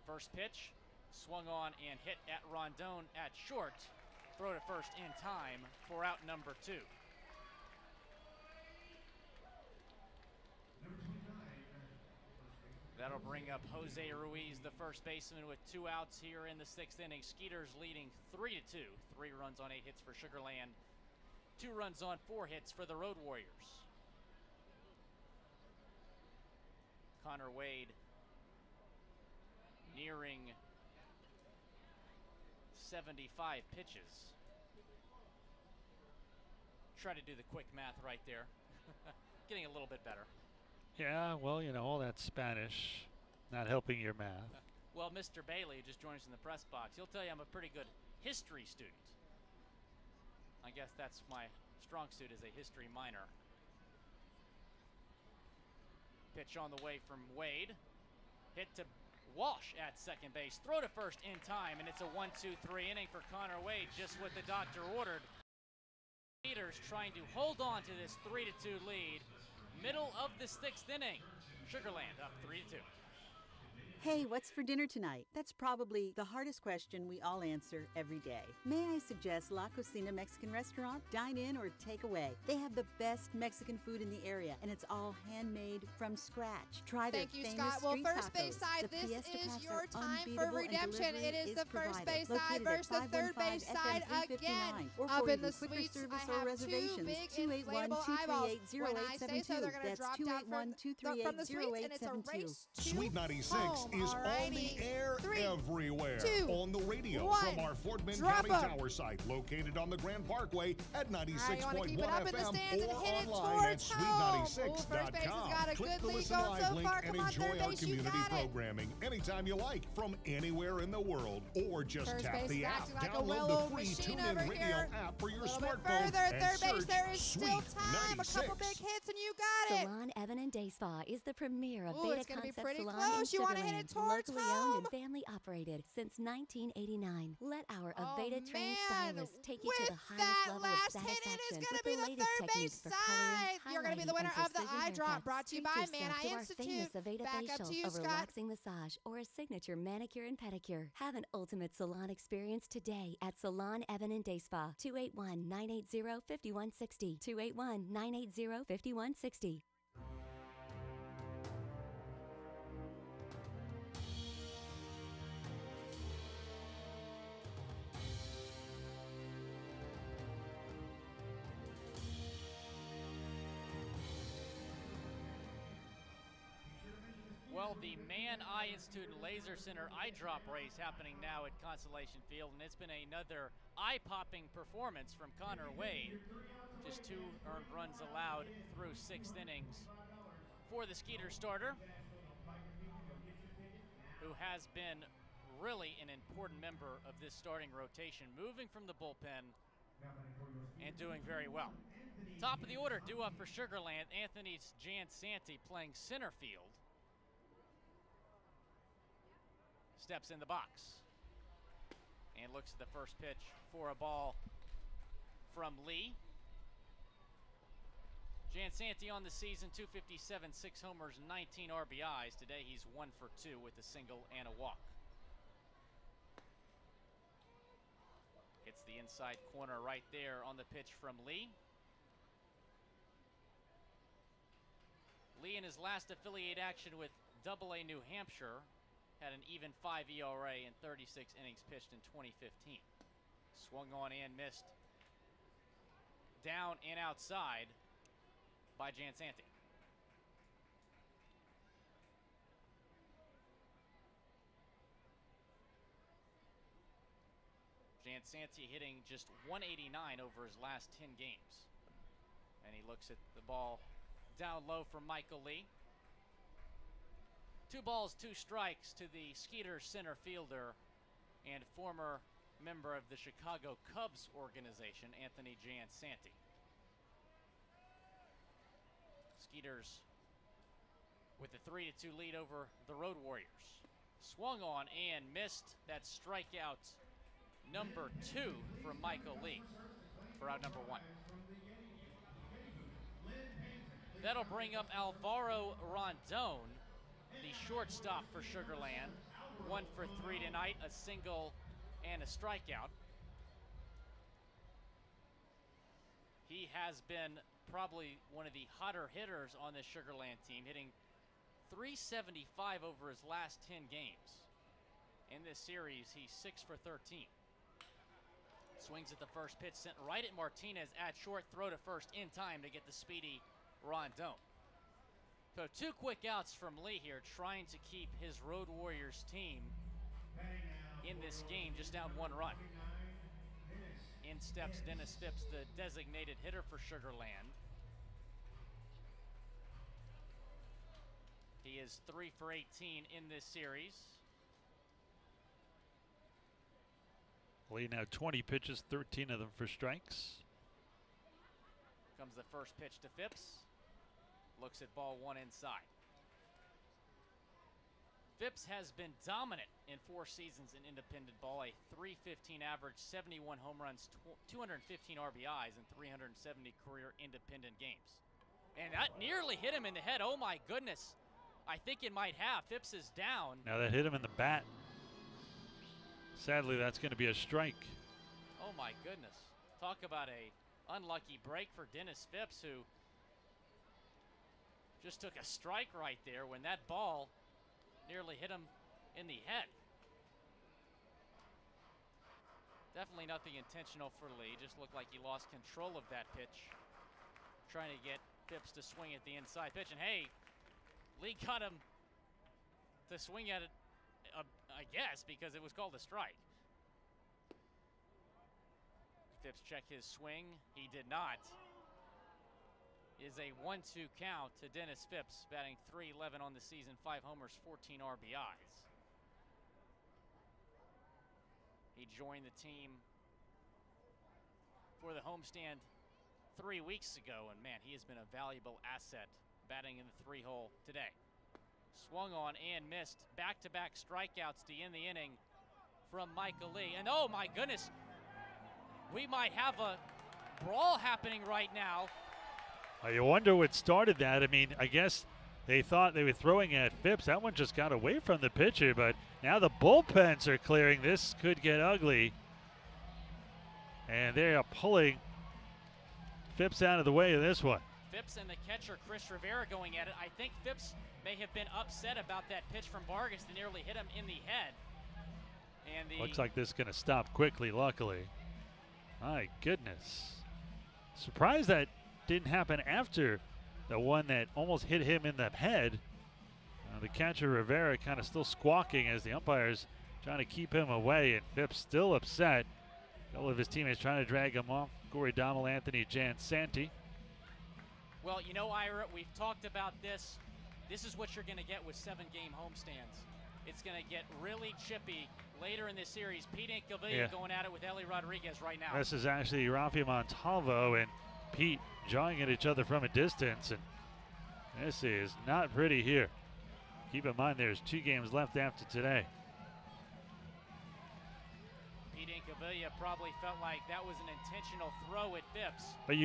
First pitch, swung on and hit at Rondon at short. Throw to first in time for out number 2. That'll bring up Jose Ruiz, the first baseman, with 2 outs here in the 6th inning. Skeeters leading 3-2. 3 runs on 8 hits for Sugar Land. 2 runs on 4 hits for the Road Warriors. Connor Wade nearing 75 pitches. Try to do the quick math right there. Getting a little bit better. Yeah, well, you know, all that Spanish not helping your math. Well, Mr. Bailey, who just joined us in the press box, he'll tell you I'm a pretty good history student. I guess that's my strong suit as a history minor. Pitch on the way from Wade. Hit to Walsh at second base. Throw to first in time, and it's a 1-2-3 inning for Connor Wade, just what the doctor ordered. Skeeters trying to hold on to this 3-2 lead. Middle of the 6th inning. Sugar Land up 3-2. Hey, what's for dinner tonight? That's probably the hardest question we all answer every day. May I suggest La Cocina Mexican Restaurant? Dine in or take away. They have the best Mexican food in the area, and it's all handmade from scratch. Try their famous street tacos. Well, first base side, this is your time for redemption. It is the first base side versus the third base side again. Up in the suites, I have 2 big inflatable eyeballs. When I say so, they're going to drop down from the suites, and it's a race to Sweet 96 home. is on the air everywhere. 2, on the radio 1, from our Fort Bend County Tower site located on the Grand Parkway at 96.1 FM or online at sweet96.com. Click the Listen Live link and enjoy our community programming anytime you like from anywhere in the world. Or just tap the app. Download the free TuneIn Radio app for your smartphone and third base, there is Sweet still time. 96. A couple big hits and you got it. Salon Evan and Day Spa is the premier of Ooh, Beta it's gonna be Concept pretty Salon close. in You wanna Sugar hit Land, it towards locally home. owned and family operated since 1989. Let our Aveda trained stylists take you to the highest level of satisfaction with the latest techniques for coloring, You're going to be the winner of the eye drop, brought to you by Man Eye Institute. Back up to you, a Scott. relaxing massage, or a signature manicure and pedicure. Have an ultimate salon experience today at Salon Evan and Day Spa. 281-980-5160. 281-980-5160. Well, the Man Eye Institute and Laser Center eye drop race happening now at Constellation Field, and it's been another eye-popping performance from Connor Wade. Just 2 earned runs allowed through 6 innings for the Skeeters starter, who has been really an important member of this starting rotation, moving from the bullpen and doing very well. Top of the order, due up for Sugar Land, Anthony Jansanti playing center field. Steps in the box and looks at the first pitch for a ball from Lee. Jansanti on the season, 257, 6 homers, 19 RBIs. Today he's 1 for 2 with a single and a walk. Hits the inside corner right there on the pitch from Lee. Lee in his last affiliate action with AA New Hampshire had an even 5 ERA in 36 innings pitched in 2015. Swung on and missed. Down and outside by Jansanti. Jansanti hitting just 189 over his last 10 games. And he looks at the ball down low from Michael Lee. 2 balls, 2 strikes to the Skeeters center fielder and former member of the Chicago Cubs organization, Anthony Jansanti. Skeeters with a 3-2 lead over the Road Warriors. Swung on and missed that strikeout number 2 from Michael Lee for out number 1. That'll bring up Alvaro Rondon, the shortstop for Sugar Land. 1 for 3 tonight, a single and a strikeout. He has been probably one of the hotter hitters on this Sugar Land team, hitting .375 over his last 10 games. In this series, he's 6 for 13. Swings at the first pitch, sent right at Martinez at short, throw to first in time to get the speedy Rondon. So 2 quick outs from Lee here, trying to keep his Road Warriors team in this game, just down 1 run. In steps Dennis Phipps, the designated hitter for Sugar Land. He is 3 for 18 in this series. Lee now 20 pitches, 13 of them for strikes. Comes the first pitch to Phipps. Looks at ball 1 inside. Phipps has been dominant in 4 seasons in independent ball, a .315 average, 71 home runs, 215 RBIs, and 370 career independent games. And that nearly hit him in the head. Oh my goodness. I think it might have. Phipps is down. Now that hit him in the bat. Sadly, that's going to be a strike. Oh my goodness. Talk about a unlucky break for Dennis Phipps, who just took a strike right there when that ball nearly hit him in the head. Definitely nothing intentional for Lee. Just looked like he lost control of that pitch. Trying to get Phipps to swing at the inside pitch. And hey, Lee got him to swing at it, I guess, because it was called a strike. Phipps check his swing. He did not. Is a 1-2 count to Dennis Phipps, batting .311 on the season, 5 homers, 14 RBIs. He joined the team for the homestand 3 weeks ago, and man, he has been a valuable asset batting in the 3-hole today. Swung on and missed. Back-to-back strikeouts to end the inning from Michael Lee. And oh my goodness, we might have a brawl happening right now. You wonder what started that. I mean, I guess they thought they were throwing at Phipps. That one just got away from the pitcher, but now the bullpens are clearing. This could get ugly. And they are pulling Phipps out of the way of this one. Phipps and the catcher, Chris Rivera, going at it. I think Phipps may have been upset about that pitch from Vargas that nearly hit him in the head. And the looks like this is going to stop quickly, luckily. My goodness. Surprised that didn't happen after the one that almost hit him in the head. The catcher, Rivera, kind of still squawking as the umpire's trying to keep him away, and Phipps still upset. A couple of his teammates trying to drag him off. Corey Donnell, Anthony Jansanti. Well, you know, Ira, we've talked about this. This is what you're going to get with 7-game homestands. It's going to get really chippy later in this series. Pete Incavilla going at it with Ellie Rodriguez right now. This is actually Rafi Montalvo and Pete jawing at each other from a distance, and this is not pretty here. Keep in mind there's 2 games left after today. Pete Incavilla probably felt like that was an intentional throw at Phipps. But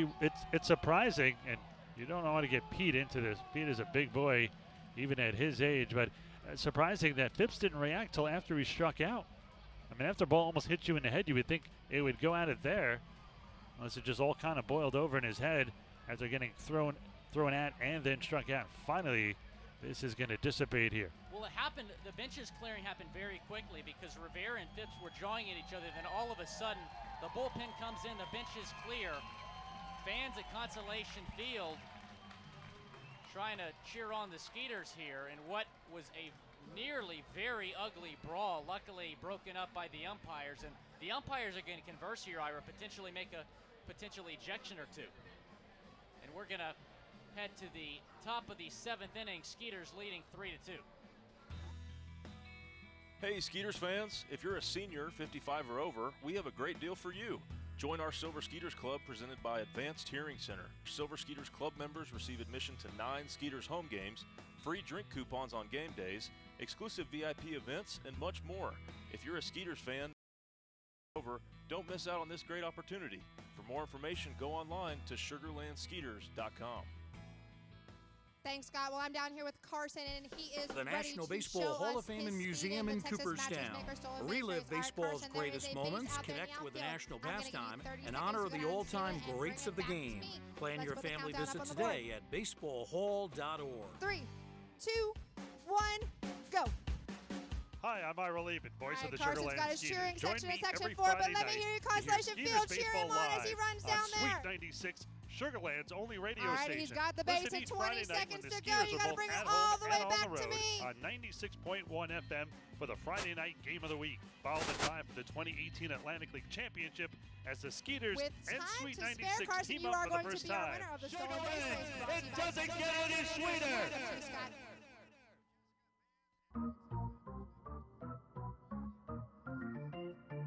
it's surprising, and you don't know how to get Pete into this. Pete is a big boy, even at his age, but it's surprising that Phipps didn't react till after he struck out. I mean, after the ball almost hit you in the head, you would think it would go at it there. Unless it just all kind of boiled over in his head after getting thrown at and then struck out. Finally, this is going to dissipate here. Well, it happened, the benches clearing happened very quickly because Rivera and Phipps were jawing at each other. Then all of a sudden, the bullpen comes in, the bench is clear. Fans at Consolation Field trying to cheer on the Skeeters here in what was a nearly very ugly brawl, luckily broken up by the umpires. And the umpires are going to converse here, Ira, potentially make a potential ejection or 2. And we're going to head to the top of the 7th inning. Skeeters leading 3-2. Hey Skeeters fans, if you're a senior, 55 or over, we have a great deal for you. Join our Silver Skeeters Club presented by Advanced Hearing Center. Silver Skeeters Club members receive admission to 9 Skeeters home games, free drink coupons on game days, exclusive VIP events, and much more. If you're a Skeeters fan, over, don't miss out on this great opportunity. For more information, go online to sugarlandskeeters.com. Thanks, Scott. Well, I'm down here with Carson, and he is the ready National to Baseball show Hall us of Fame his and speed Museum the in Texas Cooperstown. Matchmaker Stolen Relive Base Race. baseball's Carson, there is greatest a base moments, out there in connect the with the outfield. national I'm gonna give you pastime, 30 and seconds honor to the go down and all-time steal it and greats bring of it the back to game. me. Plan Let's your put the family countdown up visit on the board. today at baseballhall.org. 3, 2, 1, go. Hi, I'm Ira Lehman, voice of the Carson's Sugarland got his Skeeters. cheering Join section me in section every 4, but Friday let me night hear you, to hear Constellation Skeeters Field, cheer Baseball him on as he Live runs on down Sweet there. 96, Sugarland's only radio All right, station. he's got the base Listen at each 20 Friday night seconds when the to go. Skeeters You are got to both bring it at all home the and way on back the to road me. on 96.1 FM for the Friday night game of the week. Follow the drive for the 2018 Atlantic League Championship as the Skeeters With and time Sweet to 96 spare, Carson, team you up are for the going first to be our time. winner of the Stolen Base Race. It doesn't get any sweeter.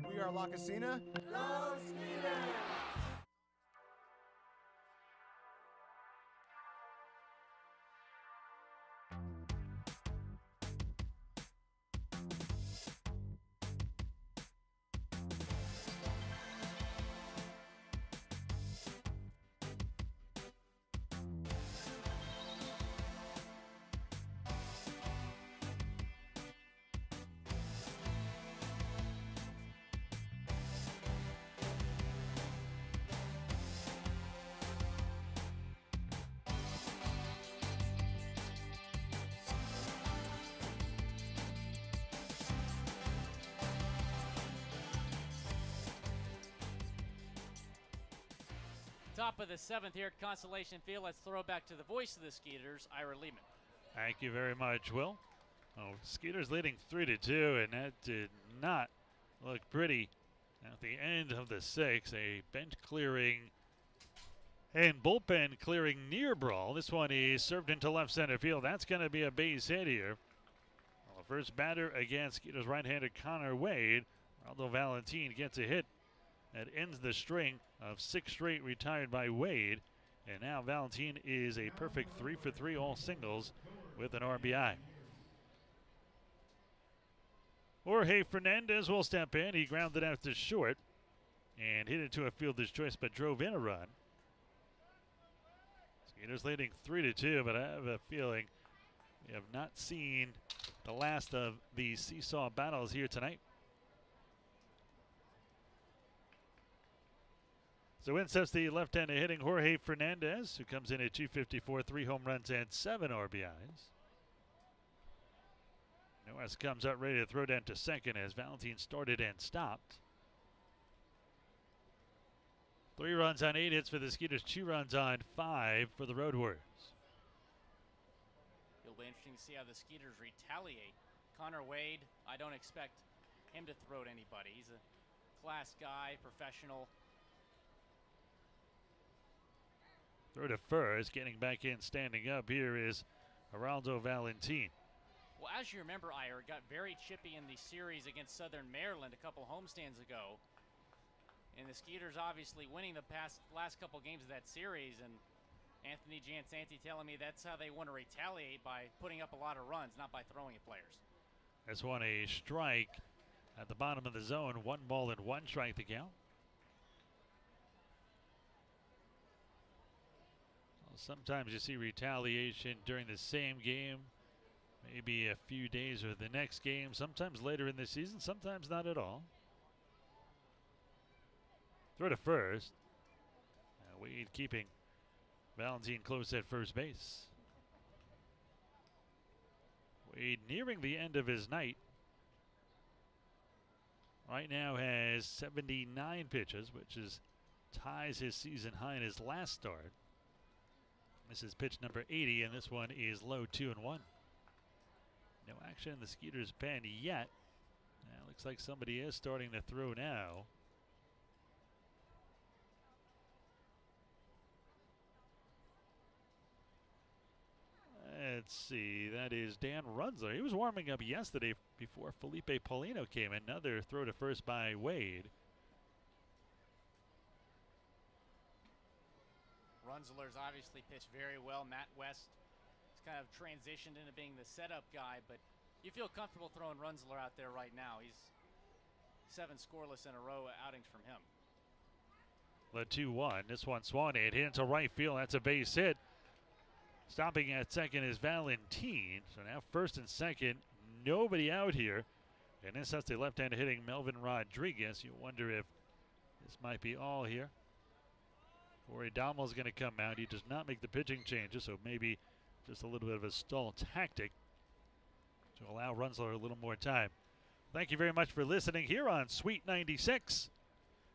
We are La Casina. Go Skeeters! Top of the 7th here at Constellation Field. Let's throw it back to the voice of the Skeeters, Ira Lehman. Thank you very much, Will. Oh, Skeeters leading 3-2, and that did not look pretty at the end of the 6th. A bench clearing and bullpen clearing near brawl. This one is served into left center field. That's going to be a base hit here. Well, the first batter against Skeeters right-hander Connor Wade. Aldo Valentin gets a hit that ends the string of 6 straight retired by Wade. And now Valentin is a perfect 3-for-3 all singles with an RBI. Jorge Fernandez will step in. He grounded out to short and hit it to a fielder's choice but drove in a run. Skeeters leading 3-2, but I have a feeling we have not seen the last of these seesaw battles here tonight. So in steps the left-hander hitting Jorge Fernandez, who comes in at .254, 3 home runs and 7 RBIs. Norris comes up ready to throw down to second as Valentin started and stopped. 3 runs on 8 hits for the Skeeters, 2 runs on 5 for the Road Warriors. It'll be interesting to see how the Skeeters retaliate. Connor Wade, I don't expect him to throw to anybody. He's a class guy, professional. Throw to first, getting back in, standing up here is Geraldo Valentin. Well, as you remember, Ira got very chippy in the series against Southern Maryland a couple homestands ago. And the Skeeters obviously winning the last couple games of that series. And Anthony Jansanti telling me that's how they want to retaliate, by putting up a lot of runs, not by throwing at players. This one a strike at the bottom of the zone. 1 ball and 1 strike to count. Sometimes you see retaliation during the same game, maybe a few days or the next game, sometimes later in the season, sometimes not at all. Throw to first. Wade keeping Valentin close at first base. Wade nearing the end of his night. Right now has 79 pitches, which ties his season high in his last start. This is pitch number 80, and this one is low 2-1. No action in the Skeeters pen yet. Looks like somebody is starting to throw now. Let's see, that is Dan Runzler. He was warming up yesterday before Felipe Paulino came in. Another throw to first by Wade. Runzler's obviously pitched very well. Matt West has kind of transitioned into being the setup guy, but you feel comfortable throwing Runzler out there right now. He's 7 scoreless in a row outings from him. The 2-1. This one swung it into right field. That's a base hit. Stopping at second is Valentin. So now first and second, nobody out here. And this has the left-handed hitting Melvin Rodriguez. You wonder if this might be all here. Corey Dommel is going to come out. He does not make the pitching changes, so maybe just a little bit of a stall tactic to allow Runzler a little more time. Thank you very much for listening here on Sweet 96.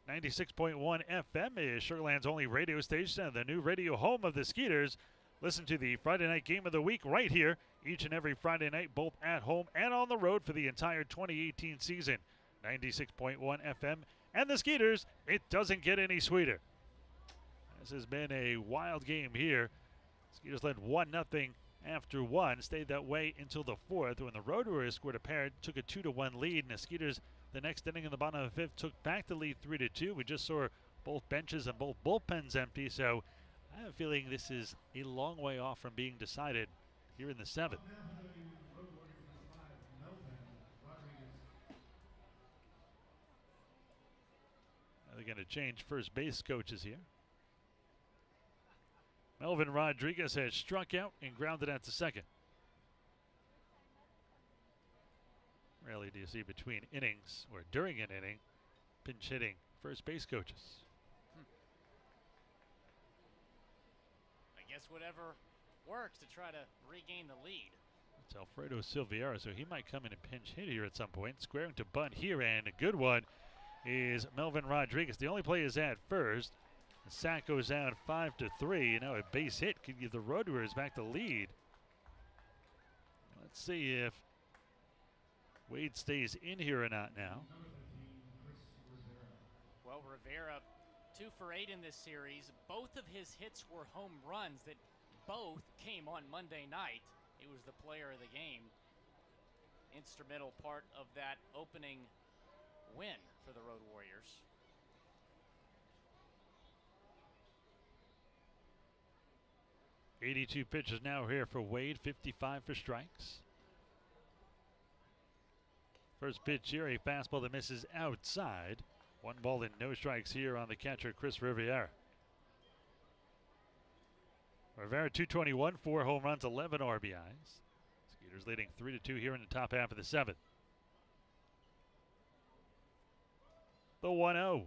96.1 FM is Sugar Land's only radio station and the new radio home of the Skeeters. Listen to the Friday night game of the week right here each and every Friday night, both at home and on the road for the entire 2018 season. 96.1 FM and the Skeeters, it doesn't get any sweeter. This has been a wild game here. Skeeters led 1-0 after one, stayed that way until the fourth when the Road Warriors scored a pair, took a 2-1 lead, and the Skeeters the next inning in the bottom of the fifth took back the lead 3-2. We just saw both benches and both bullpens empty, so I have a feeling this is a long way off from being decided here in the seventh. They're going to change first base coaches here. Melvin Rodriguez has struck out and grounded out to second. Rarely do you see between innings or during an inning pinch hitting first base coaches. I guess whatever works to try to regain the lead. It's Alfredo Silveira, so he might come in and pinch hit here at some point. Squaring to bunt here, and a good one is Melvin Rodriguez. The only play is at first. The sack goes down 5-3. Now a base hit could give the Road Warriors back the lead. Let's see if Wade stays in here or not now. Well, Rivera 2 for 8 in this series. Both of his hits were home runs that both came on Monday night. He was the player of the game. Instrumental part of that opening win for the Road Warriors. .82 pitches now here for Wade, 55 for strikes. First pitch here, a fastball that misses outside. 1 ball and no strikes here on the catcher, Chris Rivera. Rivera 221, 4 home runs, 11 RBIs. Skeeters leading 3-2 here in the top half of the seventh. The 1-0.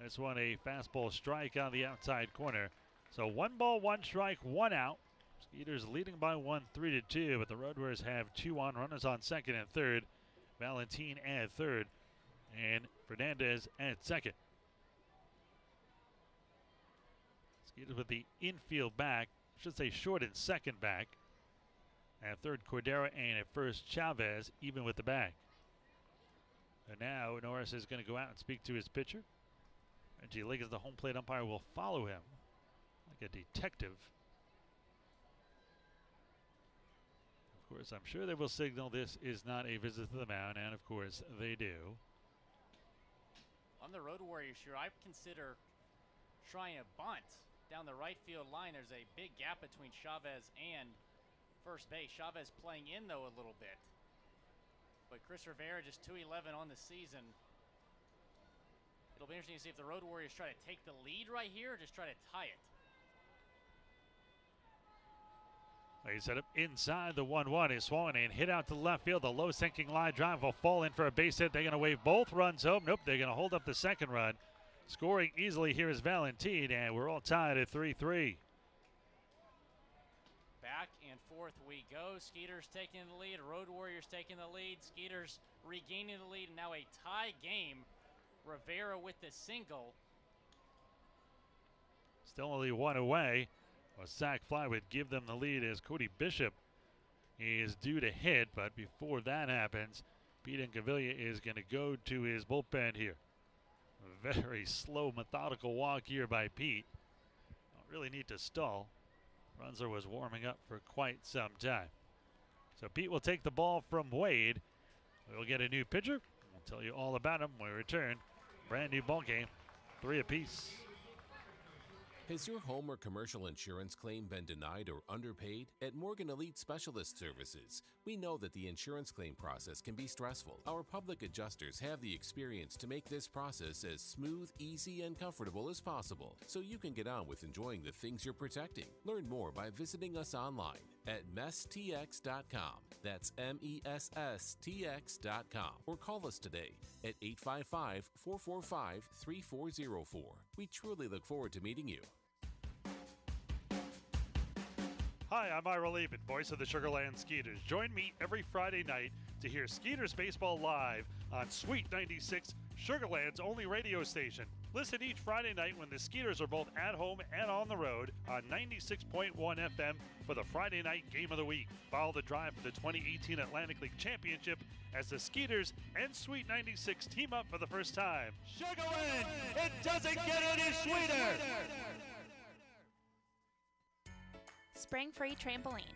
This one a fastball strike on the outside corner. So 1 ball, 1 strike, 1 out. Skeeters leading by 1, 3-2, but the Road Warriors have 2 on, runners on second and third. Valentin at third, and Fernandez at second. Skeeters with the infield back, I should say short and second back. At third, Cordero, and at first, Chavez, even with the bag. And now Norris is going to go out and speak to his pitcher. Reggie Liggins, the home plate umpire, will follow him like a detective. Of course, I'm sure they will signal this is not a visit to the mound, and of course they do. On the Road Warriors here, I consider trying a bunt down the right field line. There's a big gap between Chavez and first base. Chavez playing in, though, a little bit. But Chris Rivera just 2-11 on the season. It'll be interesting to see if the Road Warriors try to take the lead right here or just try to tie it. He set up inside the 1-1. Is swung and hit out to left field. The low sinking line drive will fall in for a base hit. They're going to wave both runs home. Nope, they're going to hold up the second run. Scoring easily here is Valentin, and we're all tied at 3-3. Back and forth we go. Skeeters taking the lead. Road Warriors taking the lead. Skeeters regaining the lead. And now a tie game. Rivera with the single. Still only 1 away. A sac fly would give them the lead as Cody Bishop is due to hit. But before that happens, Pete Incaviglia is going to go to his bullpen here. A very slow, methodical walk here by Pete. Don't really need to stall. Runzler was warming up for quite some time. So Pete will take the ball from Wade. We'll get a new pitcher. We'll tell you all about him when we return. Brand new ball game, 3 apiece. Has your home or commercial insurance claim been denied or underpaid? At Morgan Elite Specialist Services, we know that the insurance claim process can be stressful. Our public adjusters have the experience to make this process as smooth, easy, and comfortable as possible, so you can get on with enjoying the things you're protecting. Learn more by visiting us online at messtx.com. That's MESSTX.com. Or call us today at 855-445-3404. We truly look forward to meeting you. Hi, I'm Ira Laban, voice of the Sugarland Skeeters. Join me every Friday night to hear Skeeters baseball live on Sweet 96, Sugarland's only radio station. Listen each Friday night when the Skeeters are both at home and on the road on 96.1 FM for the Friday night game of the week. Follow the drive for the 2018 Atlantic League Championship as the Skeeters and Sweet 96 team up for the first time. Sugarland, it doesn't get any sweeter! Spring Free Trampoline.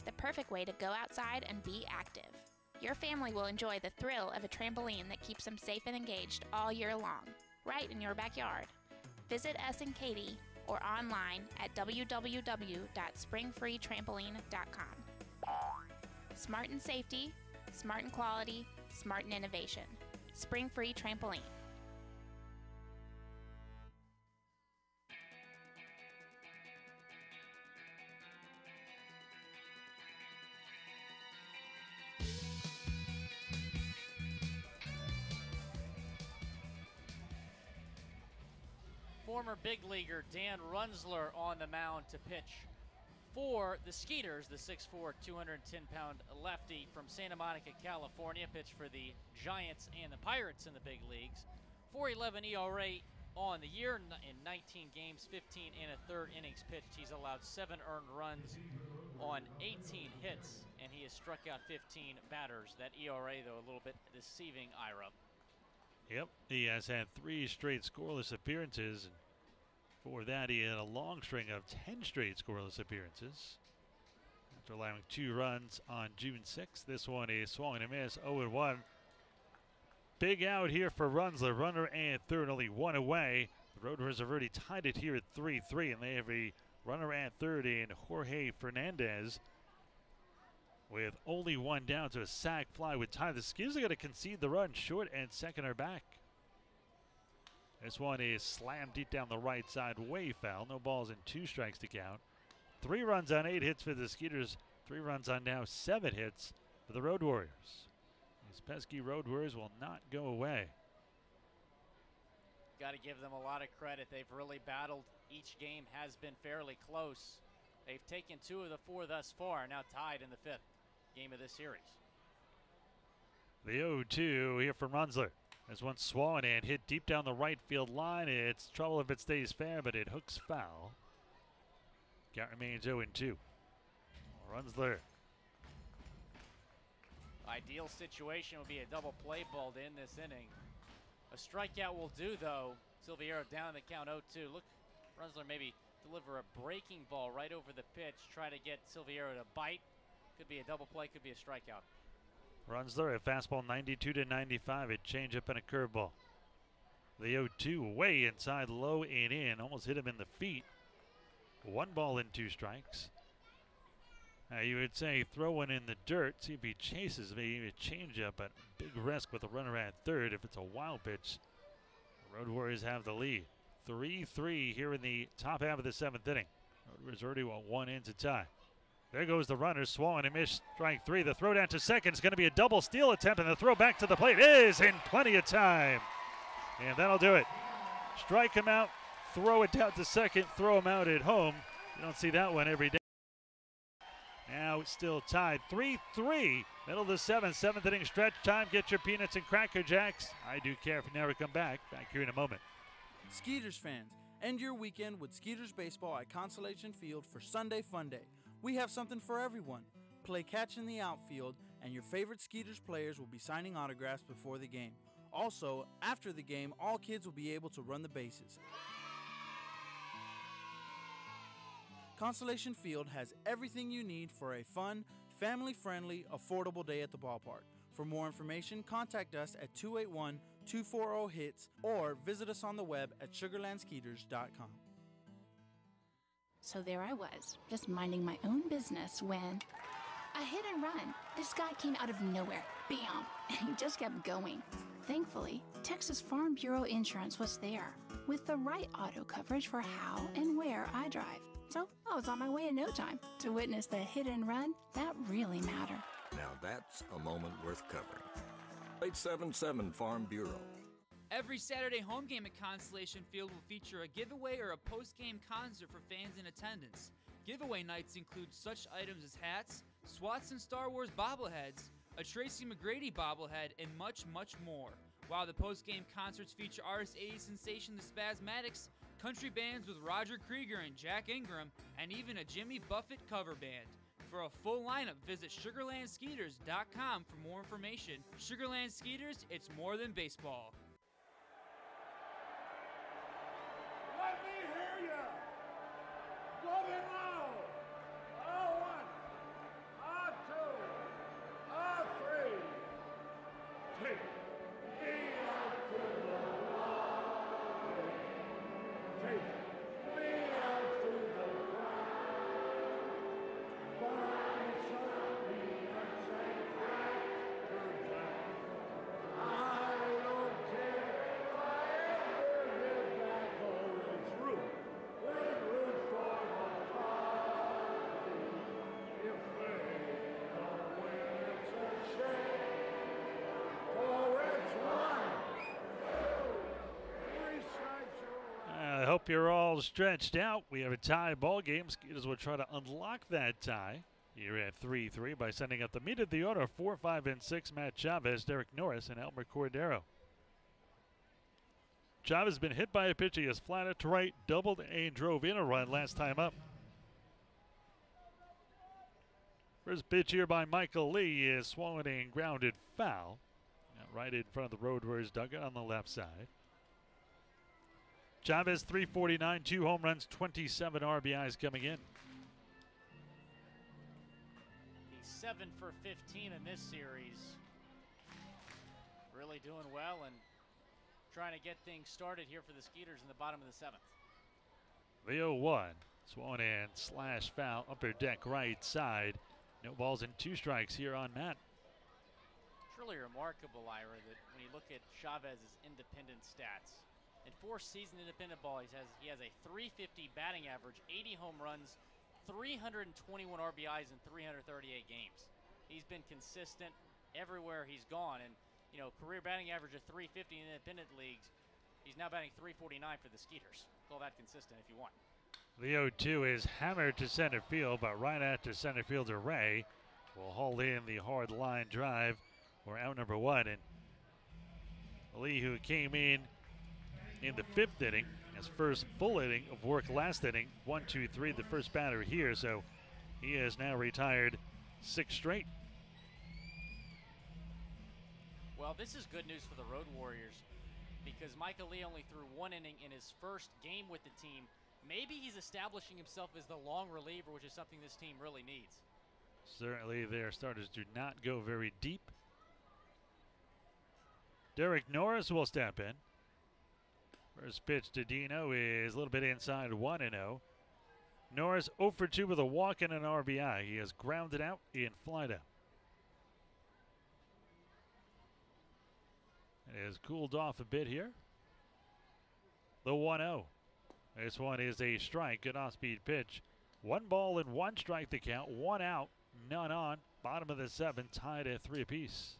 The perfect way to go outside and be active. Your family will enjoy the thrill of a trampoline that keeps them safe and engaged all year long, right in your backyard. Visit us in Katy or online at www.springfreetrampoline.com. Smart in safety, smart in quality, smart in innovation. Spring Free Trampoline. Former big leaguer Dan Runzler on the mound to pitch for the Skeeters, the 6'4", 210-pound lefty from Santa Monica, California, pitched for the Giants and the Pirates in the big leagues. 4.11 ERA on the year in 19 games, 15 and a third innings pitched. He's allowed 7 earned runs on 18 hits, and he has struck out 15 batters. That ERA, though, a little bit deceiving, Ira. Yep, he has had 3 straight scoreless appearances. And for that, he had a long string of 10 straight scoreless appearances. After allowing 2 runs on June 6th, this one is swung and a miss, 0-1. Big out here for Runzler, runner at third, only 1 away. The Road Warriors have already tied it here at 3-3, and they have a runner at third in Jorge Fernandez. With only 1 down to a sac fly with time. The Skeeters are going to concede the run. Short and second are back. This one is slammed deep down the right side, way foul. No balls and 2 strikes to count. 3 runs on 8 hits for the Skeeters. 3 runs on now 7 hits for the Road Warriors. These pesky Road Warriors will not go away. Got to give them a lot of credit. They've really battled. Each game has been fairly close. They've taken 2 of the 4 thus far, now tied in the 5th game of this series. The 0-2 here from Runzler. This one swung and hit deep down the right field line. It's trouble if it stays fair, but it hooks foul. Count remains 0-2. Runzler. Ideal situation would be a double play ball to end this inning. A strikeout will do, though. Silviero down the count 0-2. Look, Runzler maybe deliver a breaking ball right over the pitch, try to get Silviero to bite. Could be a double play, could be a strikeout. Runzler, a fastball 92-95, a changeup and a curveball. The 0-2 way inside, low and in, almost hit him in the feet. 1 ball and 2 strikes. Now you would say throw one in the dirt, see if he chases, maybe a changeup, but big risk with a runner at third. If it's a wild pitch, the Road Warriors have the lead. 3-3 here in the top half of the 7th inning. Road Warriors already want 1 in to tie. There goes the runner, swung and missed, strike 3. The throw down to second is going to be a double steal attempt, and the throw back to the plate is in plenty of time. And that'll do it. Strike him out, throw it down to second, throw him out at home. You don't see that one every day. Now it's still tied, 3-3, middle of the 7th inning stretch time. Get your peanuts and Cracker Jacks. I do care if you never come back here in a moment. Skeeters fans, end your weekend with Skeeters baseball at Constellation Field for Sunday Fun Day. We have something for everyone. Play catch in the outfield, and your favorite Skeeters players will be signing autographs before the game. Also, after the game, all kids will be able to run the bases. Constellation Field has everything you need for a fun, family-friendly, affordable day at the ballpark. For For more information, contact us at 281-240-HITS or visit us on the web at sugarlandskeeters.com. So there I was, just minding my own business when a hit and run. This guy came out of nowhere, bam, and he just kept going. Thankfully, Texas Farm Bureau Insurance was there with the right auto coverage for how and where I drive. So I was on my way in no time to witness the hit and run that really matter. Now that's a moment worth covering. 877 Farm Bureau. Every Saturday home game at Constellation Field will feature a giveaway or a post-game concert for fans in attendance. Giveaway nights include such items as hats, Swats and Star Wars bobbleheads, a Tracy McGrady bobblehead, and much, much more. While the post-game concerts feature artist 80s sensation The Spasmatics, country bands with Roger Krieger and Jack Ingram, and even a Jimmy Buffett cover band. For a full lineup, visit SugarlandSkeeters.com for more information. Sugarland Skeeters, it's more than baseball. Let me hear you. Going loud. A 1, a 2, a 3. Take me out to the line. Take me out to the line. Buy some peanuts and crackers and I don't care if I ever live back or it's root. Let's root for the party. If they don't win, it's a shame. For it's 1, 2, 3 strikes away. I hope you're all stretched out. We have a tie ball game. Skeeters will try to unlock that tie here at 3-3 by sending up the meat of the order 4, 5, and 6. Matt Chavez, Derek Norris, and Elmer Cordero. Chavez has been hit by a pitch. He has flatted to right, doubled, and drove in a run last time up. First pitch here by Michael Lee is swung and grounded foul. Right in front of the Road Warriors dugout on the left side. Chavez, 349, 2 home runs, 27 RBIs coming in. He's 7 for 15 in this series. Really doing well and trying to get things started here for the Skeeters in the bottom of the 7th. The 0-1, swung and slash foul, upper deck right side. No balls and 2 strikes here on Matt. It's really remarkable, Ira, that when you look at Chavez's independent stats, in 4 season independent ball, he has a .350 batting average, 80 home runs, 321 RBIs in 338 games. He's been consistent everywhere he's gone, and career batting average of .350 in independent leagues. He's now batting .349 for the Skeeters. Call that consistent if you want. The 0-2 is hammered to center field, but right after center fielder Ray will haul in the hard line drive for out number 1. And Lee, who came in the 5th inning, his first full inning of work last inning, 1-2-3, the first batter here, so he has now retired 6 straight. Well, this is good news for the Road Warriors because Michael Lee only threw 1 inning in his first game with the team. Maybe he's establishing himself as the long reliever, which is something this team really needs. Certainly their starters do not go very deep. Derek Norris will step in. First pitch to Dino is a little bit inside 1-0. Norris 0 for 2 with a walk and an RBI. He has grounded out and flied out. It has cooled off a bit here. The 1-0. This one is a strike, good off-speed pitch. 1 ball and 1 strike to count, 1 out, none on. Bottom of the 7th, tied at 3 apiece.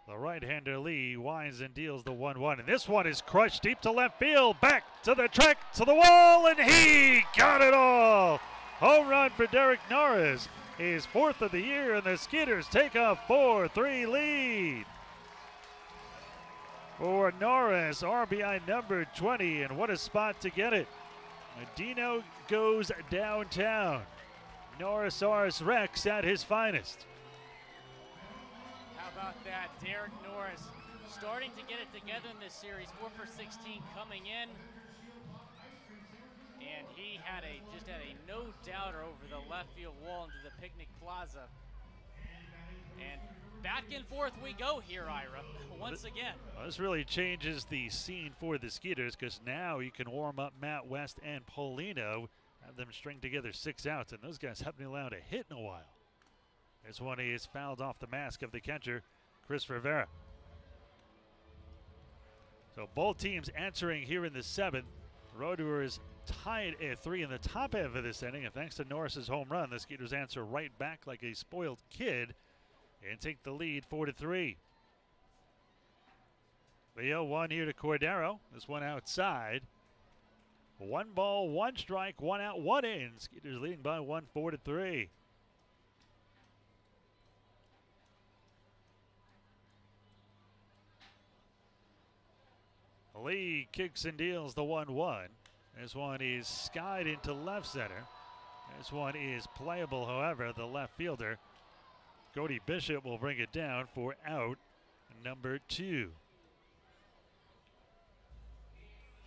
The right-hander Lee winds and deals the 1-1, and this one is crushed deep to left field, back to the track, to the wall, and he got it all! Home run for Derek Norris, his 4th of the year, and the Skeeters take a 4-3 lead. For Norris, RBI number 20, and what a spot to get it. Dino goes downtown. Norris Rex at his finest. How about that? Derek Norris starting to get it together in this series. 4 for 16 coming in. and he had just had a no-doubter over the left field wall into the picnic plaza. And back and forth we go here, Ira, once again. Well, this really changes the scene for the Skeeters, because now you can warm up Matt West and Paulino, have them string together 6 outs, and those guys haven't allowed a hit in a while. This one is fouled off the mask of the catcher, Chris Rivera. So both teams answering here in the 7th. The Road Warriors tied at 3 in the top half of this inning, and thanks to Norris's home run, the Skeeters answer right back like a spoiled kid and take the lead 4-3. The 0-1 here to Cordero. This one outside. 1 ball, 1 strike, 1 out, 1 in. Skeeters leading by 1, 4-3. Lee kicks and deals the 1-1. This one is skied into left center. This one is playable, however, the left fielder, Cody Bishop, will bring it down for out number 2.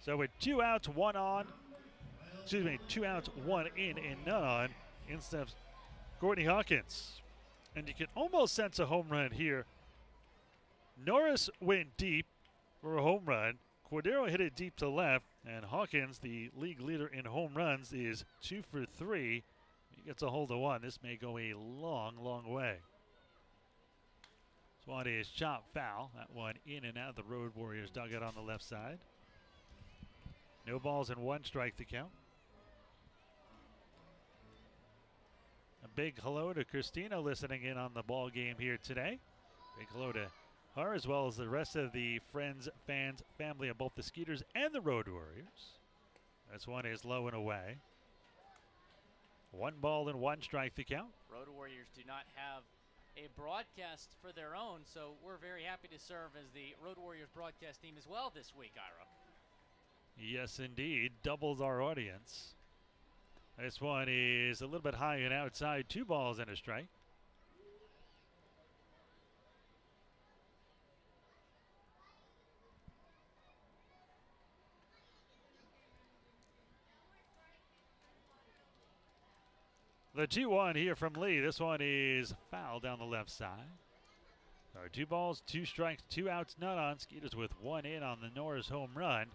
So with 2 outs, 1 on, 2 outs, 1 in, and none on, in steps Courtney Hawkins. And you can almost sense a home run here. Norris went deep for a home run. Cordero hit it deep to left, and Hawkins, the league leader in home runs, is 2 for 3. He gets a hold of 1. This may go a long, long way. This one is chopped foul. That one in and out of the Road Warriors dugout on the left side. No balls and 1 strike to count. A big hello to Christina listening in on the ball game here today. Big hello to her, as well as the rest of the friends, fans, family of both the Skeeters and the Road Warriors. This one is low and away. 1 ball and 1 strike to count. Road Warriors do not have a broadcast for their own, so we're very happy to serve as the Road Warriors broadcast team as well this week, Ira. Yes, indeed. Doubles our audience. This one is a little bit high and outside. 2 balls and a strike. The 2-1 here from Lee. This one is foul down the left side. So 2 balls, 2 strikes, 2 outs, none on. Skeeters with 1 in on the Norris home run.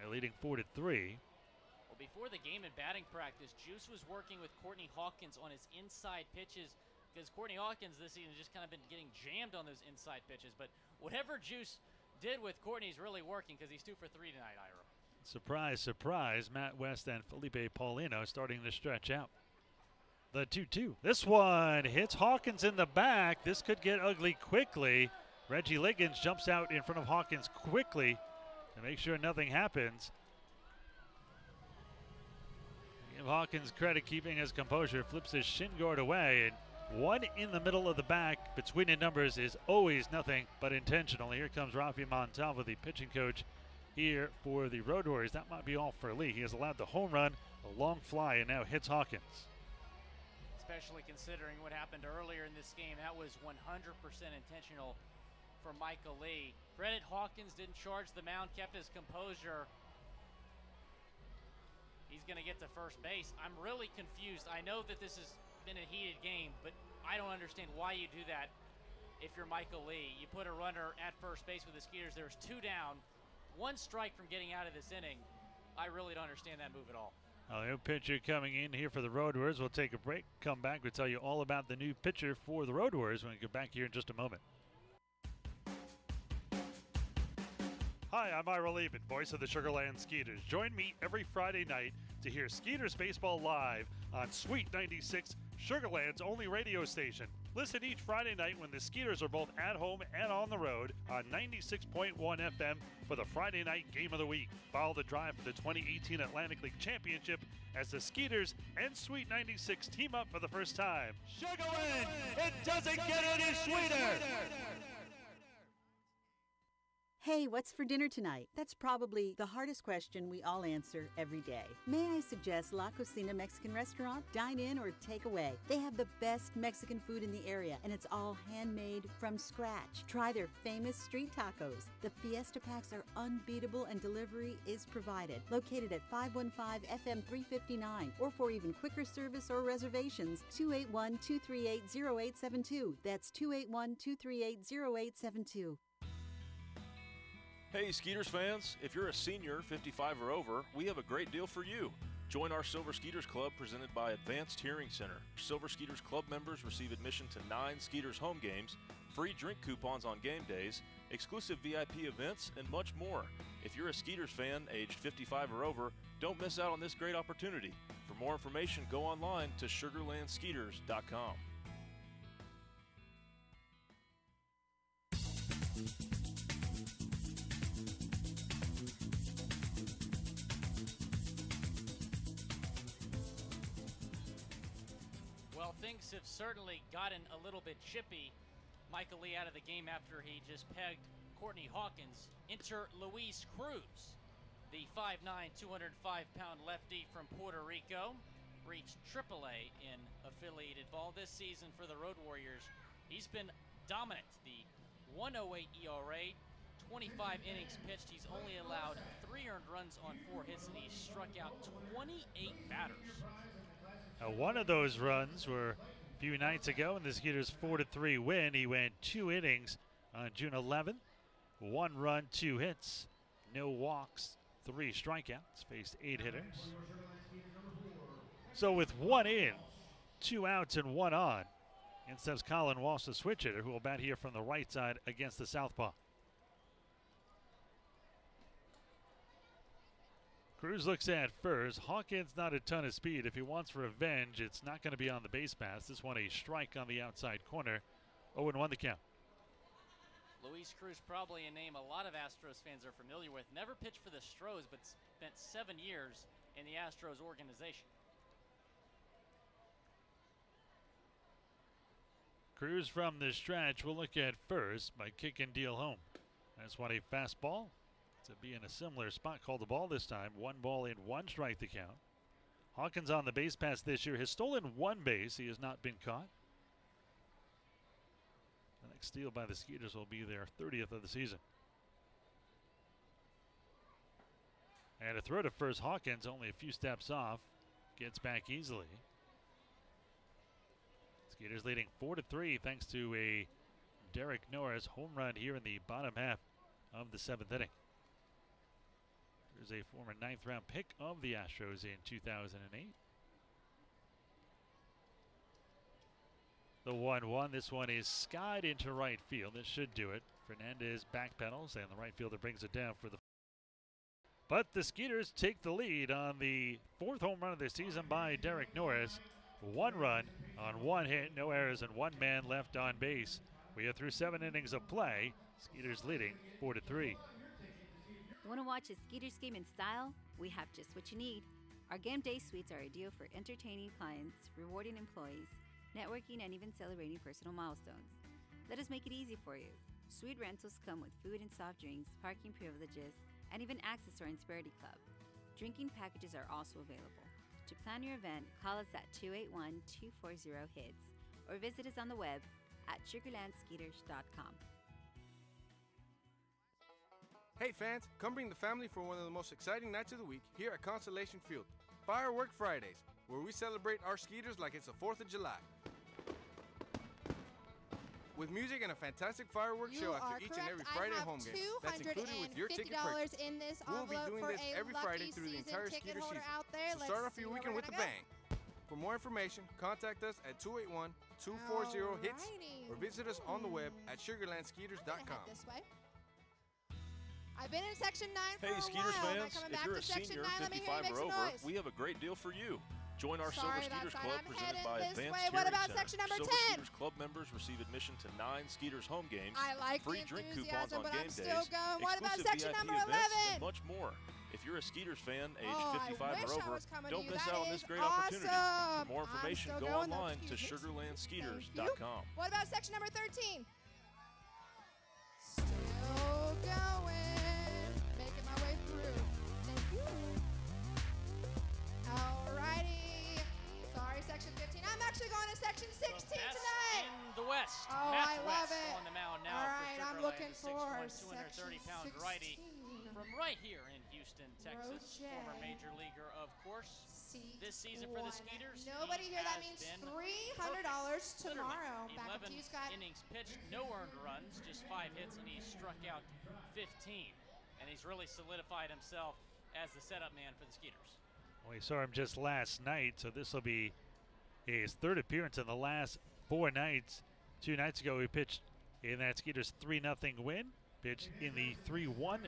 They're leading 4-3. Well, before the game in batting practice, Juice was working with Courtney Hawkins on his inside pitches, because Courtney Hawkins this season has just kind of been getting jammed on those inside pitches. But whatever Juice did with Courtney's really working, because he's 2 for 3 tonight, Ira. Surprise, surprise. Matt West and Felipe Paulino starting to stretch out. The 2-2. This one hits Hawkins in the back. This could get ugly quickly. Reggie Liggins jumps out in front of Hawkins quickly to make sure nothing happens. Give Hawkins credit keeping his composure. Flips his shin guard away, and 1 in the middle of the back between the numbers is always nothing but intentional. Here comes Rafi Montalvo, the pitching coach here for the Road Warriors. That might be all for Lee. He has allowed the home run, a long fly, and now hits Hawkins. Especially considering what happened earlier in this game. That was 100% intentional for Michael Lee. Credit Hawkins, didn't charge the mound, kept his composure. He's going to get to first base. I'm really confused. I know that this has been a heated game, but I don't understand why you do that if you're Michael Lee. You put a runner at first base with the Skeeters. There's 2 down, 1 strike from getting out of this inning. I really don't understand that move at all. A new pitcher coming in here for the Road Warriors. We'll take a break, come back, we'll tell you all about the new pitcher for the Road Warriors when we get back here in just a moment. Hi, I'm Ira Levin, voice of the Sugarland Skeeters. Join me every Friday night to hear Skeeters baseball live on Sweet 96, Sugarland's only radio station. Listen each Friday night when the Skeeters are both at home and on the road on 96.1 FM for the Friday night game of the week. Follow the drive for the 2018 Atlantic League Championship as the Skeeters and Sweet 96 team up for the first time. Sugarland, it doesn't get any sweeter! Hey, what's for dinner tonight? That's probably the hardest question we all answer every day. May I suggest La Cocina Mexican Restaurant? Dine in or take away. They have the best Mexican food in the area, and it's all handmade from scratch. Try their famous street tacos. The Fiesta Packs are unbeatable, and delivery is provided. Located at 515 FM 359, or for even quicker service or reservations, 281-238-0872. That's 281-238-0872. Hey, Skeeters fans, if you're a senior, 55 or over, we have a great deal for you. Join our Silver Skeeters Club presented by Advanced Hearing Center. Silver Skeeters Club members receive admission to 9 Skeeters home games, free drink coupons on game days, exclusive VIP events, and much more. If you're a Skeeters fan aged 55 or over, don't miss out on this great opportunity. For more information, go online to sugarlandskeeters.com. Well, things have certainly gotten a little bit chippy. Michael Lee out of the game after he just pegged Courtney Hawkins. Enter Luis Cruz, the 5'9", 205-pound lefty from Puerto Rico. Reached AAA in affiliated ball this season for the Road Warriors. He's been dominant. The 108 ERA, 25 innings pitched. He's only allowed 3 earned runs on 4 hits, and he's struck out 28 batters. One of those runs were a few nights ago in the Skeeters' 4-3 win. He went 2 innings on June 11th. 1 run, 2 hits, no walks, 3 strikeouts, faced 8 hitters. So with 1 in, 2 outs, and 1 on, and steps Colin Walsh, the switch hitter, who will bat here from the right side against the southpaw. Cruz looks at first. Hawkins not a ton of speed. If he wants revenge, it's not going to be on the base pass. This one a strike on the outside corner. 0-1 the count. Luis Cruz, probably a name a lot of Astros fans are familiar with. Never pitched for the Stros, but spent 7 years in the Astros organization. Cruz from the stretch will look at first by kick and deal home. That's what a fastball to be in a similar spot. Called the ball this time. 1 ball and 1 strike to count. Hawkins on the base pass this year has stolen 1 base. He has not been caught. The next steal by the Skeeters will be their 30th of the season. And a throw to first. Hawkins only a few steps off. Gets back easily. Skeeters leading 4-3 thanks to a Derek Norris home run here in the bottom half of the 7th inning. There's a former 9th round pick of the Astros in 2008. The 1-1, this one is skied into right field. This should do it. Fernandez backpedals and the right fielder brings it down for the. But the Skeeters take the lead on the 4th home run of the season by Derek Norris. 1 run on 1 hit, no errors, and 1 man left on base. We are through 7 innings of play. Skeeters leading 4-3. Want to watch a Skeeters game in style? We have just what you need. Our game day suites are ideal for entertaining clients, rewarding employees, networking, and even celebrating personal milestones. Let us make it easy for you. Suite rentals come with food and soft drinks, parking privileges, and even access to our Insperity Club. Drinking packages are also available. To plan your event, call us at 281-240-HITS or visit us on the web at sugarlandskeeters.com. Hey fans, come bring the family for one of the most exciting nights of the week here at Constellation Field. Firework Fridays, where we celebrate our Skeeters like it's the 4th of July. With music and a fantastic fireworks show after each and every Friday home game. That's included with your ticket purchase. We'll be doing this every Friday through the entire Skeeter season. So start off your weekend with a bang. For more information, contact us at 281-240-HITS or visit us on the web at sugarlandskeeters.com. I've been in Section 9 for Hey, a Skeeters while. fans, if you're a senior, 55 or over, we have a great deal for you. Join our Silver Skeeters Club presented by Advanced Hearing What about Center. section number 10? Silver Skeeters Club members receive admission to 9 Skeeters home games, I like free drink coupons on but game I'm still days, going. What about exclusive section VIP number events, 11? and much more. If you're a Skeeters fan aged Oh, 55 I wish or I over, was coming don't to you. miss That out on is this great awesome. opportunity. For more I'm information, still go going, though. online to Excuse me. sugarlandskeeters.com. What about section number 13? Still going. Making my way through. Thank you. Alrighty. Sorry, section 15. I'm actually going to section 16 tonight. In the West. Oh, Matt I love West it. on the mound now. All right, for I'm looking Sugar Land, for 230-pound righty from right here in Houston, Texas. Former major leaguer, of course. This season for the Skeeters. Nobody here. That means $300 tomorrow. Back up to you, Scott. Innings pitched, no earned runs, just 5 hits, and he struck out 15. And he's really solidified himself as the setup man for the Skeeters. We saw him just last night, so this will be his third appearance in the last 4 nights. 2 nights ago, he pitched in that Skeeters 3-0 win. Pitched in the 3-1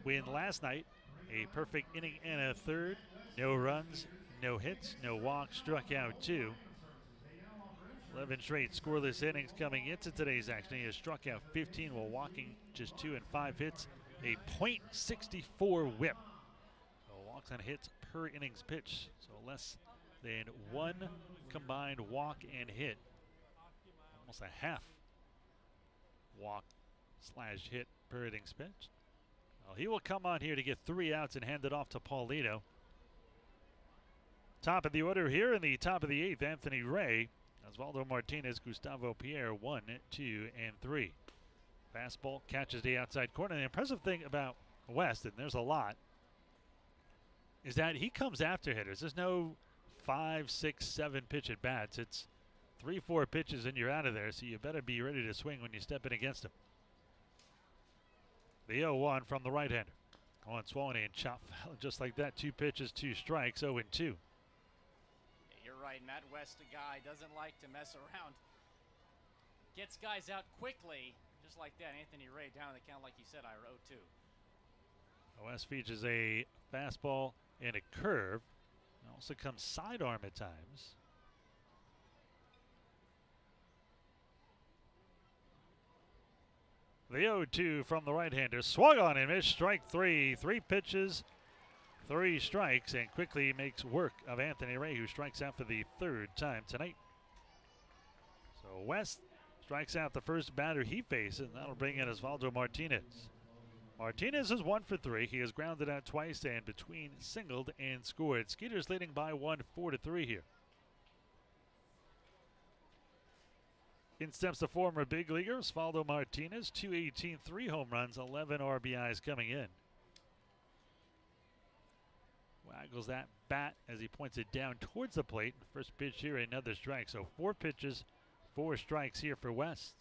win last night. A perfect inning and a third. No runs, no hits, no walks, struck out 2. 11 straight scoreless innings coming into today's action. He has struck out 15 while walking just 2 and 5 hits. A .64 whip. So walks and hits per innings pitch. So less than 1 combined walk and hit. Almost a half walk/hit per innings pitch. Well, he will come on here to get 3 outs and hand it off to Paulino. Top of the order here in the top of the 8th, Anthony Ray. Osvaldo Martinez, Gustavo Pierre, 1, 2, and 3. Fastball catches the outside corner. The impressive thing about West, and there's a lot, is that he comes after hitters. There's no 5, 6, 7 pitch at bats. It's 3, 4 pitches and you're out of there, so you better be ready to swing when you step in against him. The 0-1 from the right-hander. On swollen and chop foul just like that. 2 pitches, 2 strikes, 0-2. You're right, Matt West, a guy doesn't like to mess around. Gets guys out quickly, just like that. Anthony Ray down the count, like you said, Ira, 0-2. West features a fastball and a curve. It also comes sidearm at times. The 0-2 from the right-hander. Swung on and missed. Strike 3. 3 pitches, 3 strikes, and quickly makes work of Anthony Ray, who strikes out for the 3rd time tonight. So West strikes out the first batter he faces, and that'll bring in Osvaldo Martinez. Martinez is 1 for 3. He has grounded out twice and between singled and scored. Skeeters leading by 1, 4-3 here. In steps the former big leaguer, Osvaldo Martinez, 218, 3 home runs, 11 RBIs coming in. Waggles that bat as he points it down towards the plate. First pitch here, another strike. So 4 pitches, 4 strikes here for West.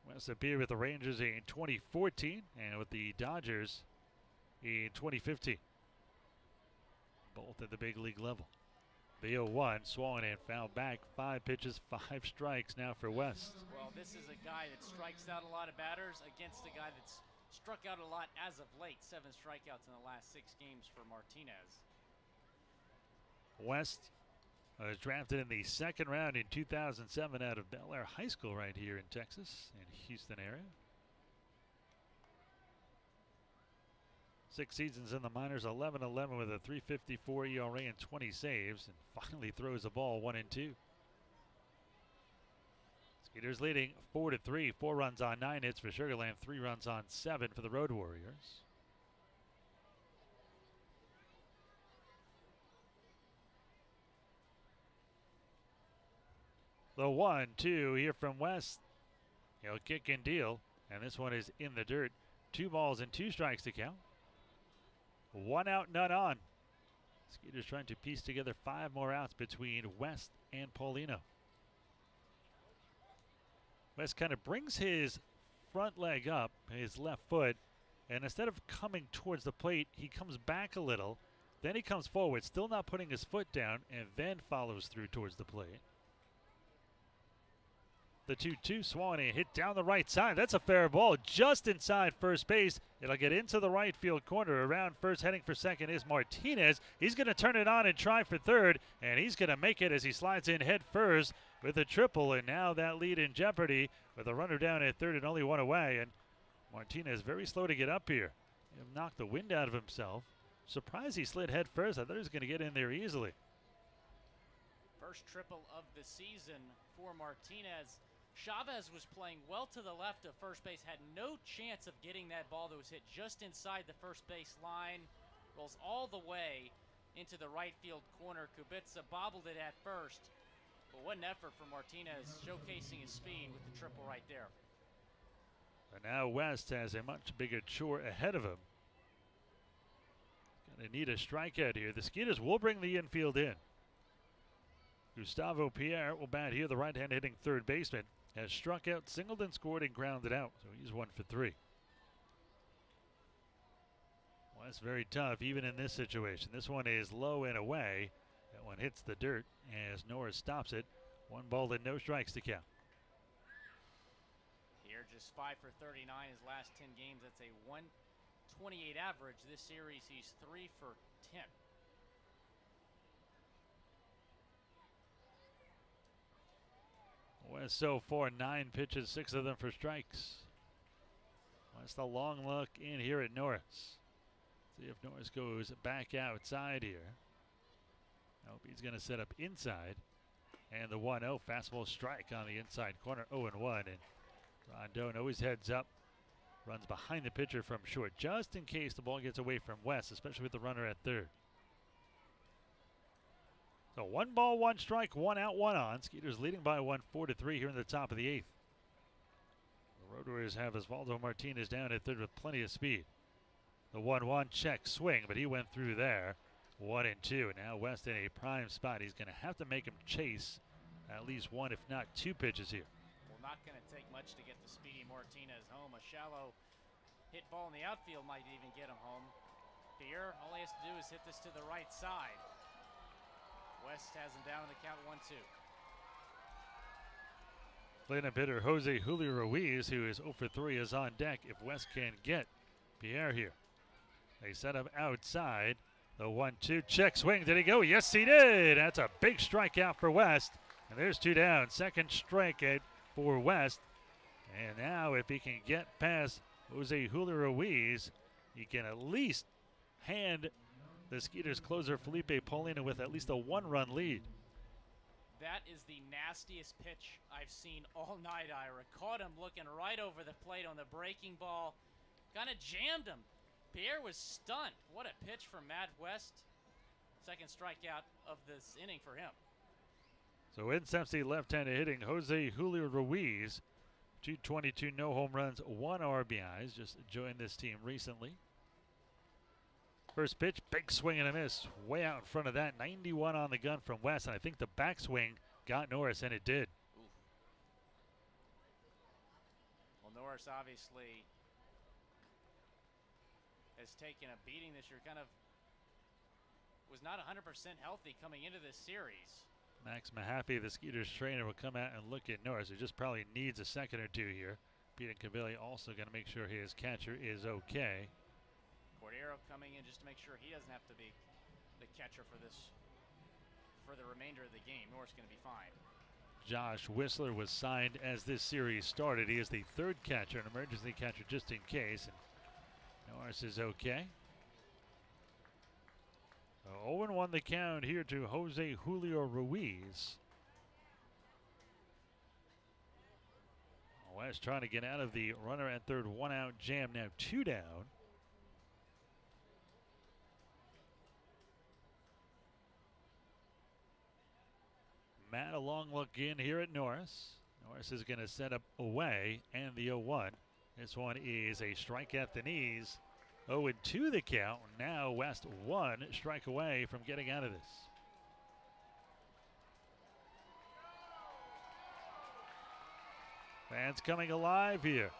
West appeared with the Rangers in 2014 and with the Dodgers in 2015. Both at the big league level. The 0-1, swollen and fouled back. 5 pitches, 5 strikes now for West. Well, this is a guy that strikes out a lot of batters against a guy that's struck out a lot as of late. 7 strikeouts in the last 6 games for Martinez. West was drafted in the 2nd round in 2007 out of Bel Air High School right here in Texas, in Houston area. 6 seasons in the minors, 11-11 with a .354 ERA and 20 saves, and finally throws the ball 1-2. Skeeters leading 4-3, 4 runs on 9 hits for Sugar Land, 3 runs on 7 for the Road Warriors. The 1-2 here from West. He'll kick and deal, and this one is in the dirt. 2 balls and 2 strikes to count. 1 out, none on. Skeeters trying to piece together 5 more outs between West and Paulino. West kind of brings his front leg up, his left foot, and instead of coming towards the plate, he comes back a little. Then he comes forward, still not putting his foot down, and then follows through towards the plate. The 2-2 swung and hit down the right side. That's a fair ball just inside first base. It'll get into the right field corner. Around first, heading for second is Martinez. He's going to turn it on and try for third, and he's going to make it as he slides in head first with a triple, and now that lead in jeopardy with a runner down at third and only 1 away. And Martinez very slow to get up here. He'll knock the wind out of himself. Surprised he slid head first. I thought he was going to get in there easily. First triple of the season for Martinez. Chavez was playing well to the left of first base, had no chance of getting that ball that was hit just inside the first base line. Rolls all the way into the right field corner. Kubica bobbled it at first, but what an effort from Martinez, showcasing his speed with the triple right there. And now West has a much bigger chore ahead of him. Gonna need a strikeout here. The Skeeters will bring the infield in. Gustavo Pierre will bat here. The right-hand hitting third baseman has struck out, singled and scored and grounded out. So he's 1 for 3. West very tough even in this situation. This one is low and away. That one hits the dirt as Norris stops it. 1 ball and no strikes to count. Here just 5 for 39 his last 10 games. That's a 128 average. This series he's 3 for 10. West so far 9 pitches, 6 of them for strikes. West a long look in here at Norris. See if Norris goes back outside here. Nope, he's going to set up inside. And the 1-0 fastball strike on the inside corner, 0-1. And Rondon always heads up, runs behind the pitcher from short, just in case the ball gets away from West, especially with the runner at third. So 1 ball, 1 strike, 1 out, 1 on. Skeeters leading by 1, 4-3 here in the top of the 8th. The Road Warriors have Osvaldo Martinez down at third with plenty of speed. The 1-1 check swing, but he went through there. 1-2. Now West in a prime spot. He's going to have to make him chase at least 1, if not 2 pitches here. Well, not going to take much to get the speedy Martinez home. A shallow hit ball in the outfield might even get him home. Pierre, all he has to do is hit this to the right side. West has him down in the count, 1-2. Cleanup hitter Jose Julio Ruiz, who is 0 for 3, is on deck if West can get Pierre here. They set him outside. The 1-2 check swing. Did he go? Yes, he did. That's a big strikeout for West. And there's 2 down. Second strikeout for West. And now if he can get past Jose Julio Ruiz, he can at least hand the Skeeters closer Felipe Paulino with at least a 1-run lead. That is the nastiest pitch I've seen all night, Ira. Caught him looking right over the plate on the breaking ball. Kind of jammed him. Pierre was stunned. What a pitch from Matt West. Second strikeout of this inning for him. So in Dempsey left-handed hitting Jose Julio Ruiz. 222, no home runs, 1 RBIs. Just joined this team recently. First pitch, big swing and a miss. Way out in front of that. 91 on the gun from West. And I think the backswing got Norris, and it did. Ooh. Well, Norris obviously has taken a beating this year. Kind of was not 100% healthy coming into this series. Max Mahaffey, the Skeeters trainer, will come out and look at Norris, who just probably needs a second or 2 here. Peter Cavilli also going to make sure his catcher is okay. Cordero coming in just to make sure he doesn't have to be the catcher for the remainder of the game. Norris going to be fine. Josh Whistler was signed as this series started. He is the 3rd catcher, an emergency catcher just in case. And Norris is okay. 0-1 the count here to Jose Julio Ruiz. West trying to get out of the runner at third, 1 out jam, now 2 down. Matt, a long look in here at Norris. Norris is going to set up away, and the 0-1. This one is a strike at the knees. 0-2 the count. Now West 1 strike away from getting out of this. Fans coming alive here.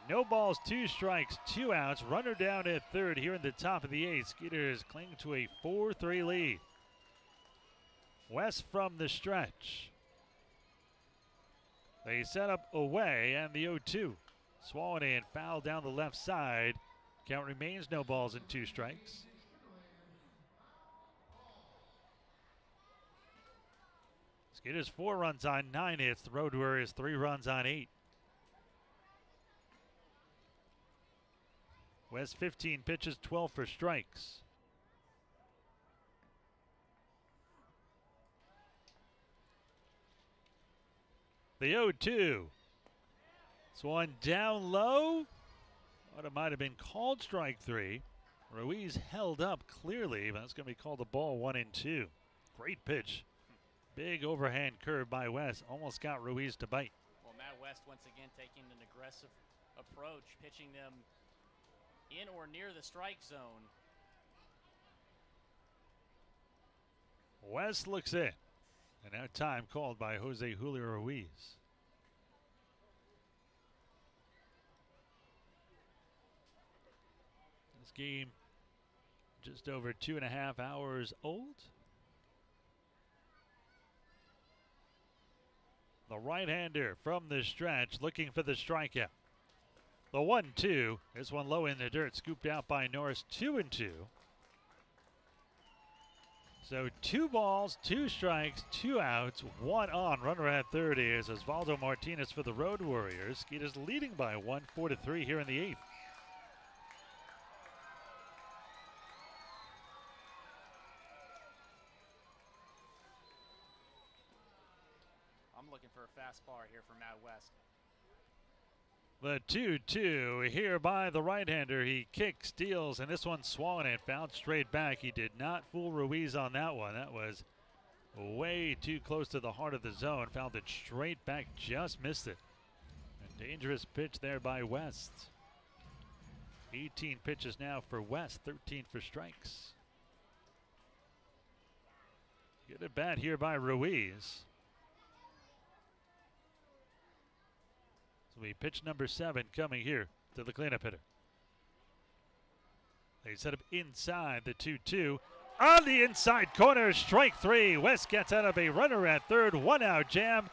No balls, 2 strikes, 2 outs. Runner down at third here in the top of the 8th. Skeeters cling to a 4-3 lead. West from the stretch. They set up away, and the 0-2. Swollen in, foul down the left side. Count remains no balls and 2 strikes. Skeeters 4 runs on 9 hits. The Road Warriors 3 runs on 8. West 15 pitches, 12 for strikes. The 0-2. This one down low. Thought it might have been called strike 3. Ruiz held up clearly, but that's going to be called a ball 1-2. Great pitch. Big overhand curve by West. Almost got Ruiz to bite. Well, Matt West once again taking an aggressive approach, pitching them in or near the strike zone. West looks in. And now time called by Jose Julio Ruiz. This game just over 2.5 hours old. The right-hander from the stretch looking for the strikeout. The 1-2. This one low in the dirt, scooped out by Norris. 2-2. So 2 balls, 2 strikes, 2 outs, 1 on. Runner at third is Osvaldo Martinez for the Road Warriors. Skeeters leading by 1, 4-3 here in the 8th. I'm looking for a fastball here from Matt West. The 2-2 here by the right-hander. He kicks, steals, and this one swung and fouled straight back. He did not fool Ruiz on that one. That was way too close to the heart of the zone. Fouled it straight back, just missed it. A dangerous pitch there by West. 18 pitches now for West, 13 for strikes. Good at bat here by Ruiz. We pitch number 7 coming here to the cleanup hitter. They set up inside the 2-2. On the inside corner, strike 3. West gets out of a runner at third, 1-out jam.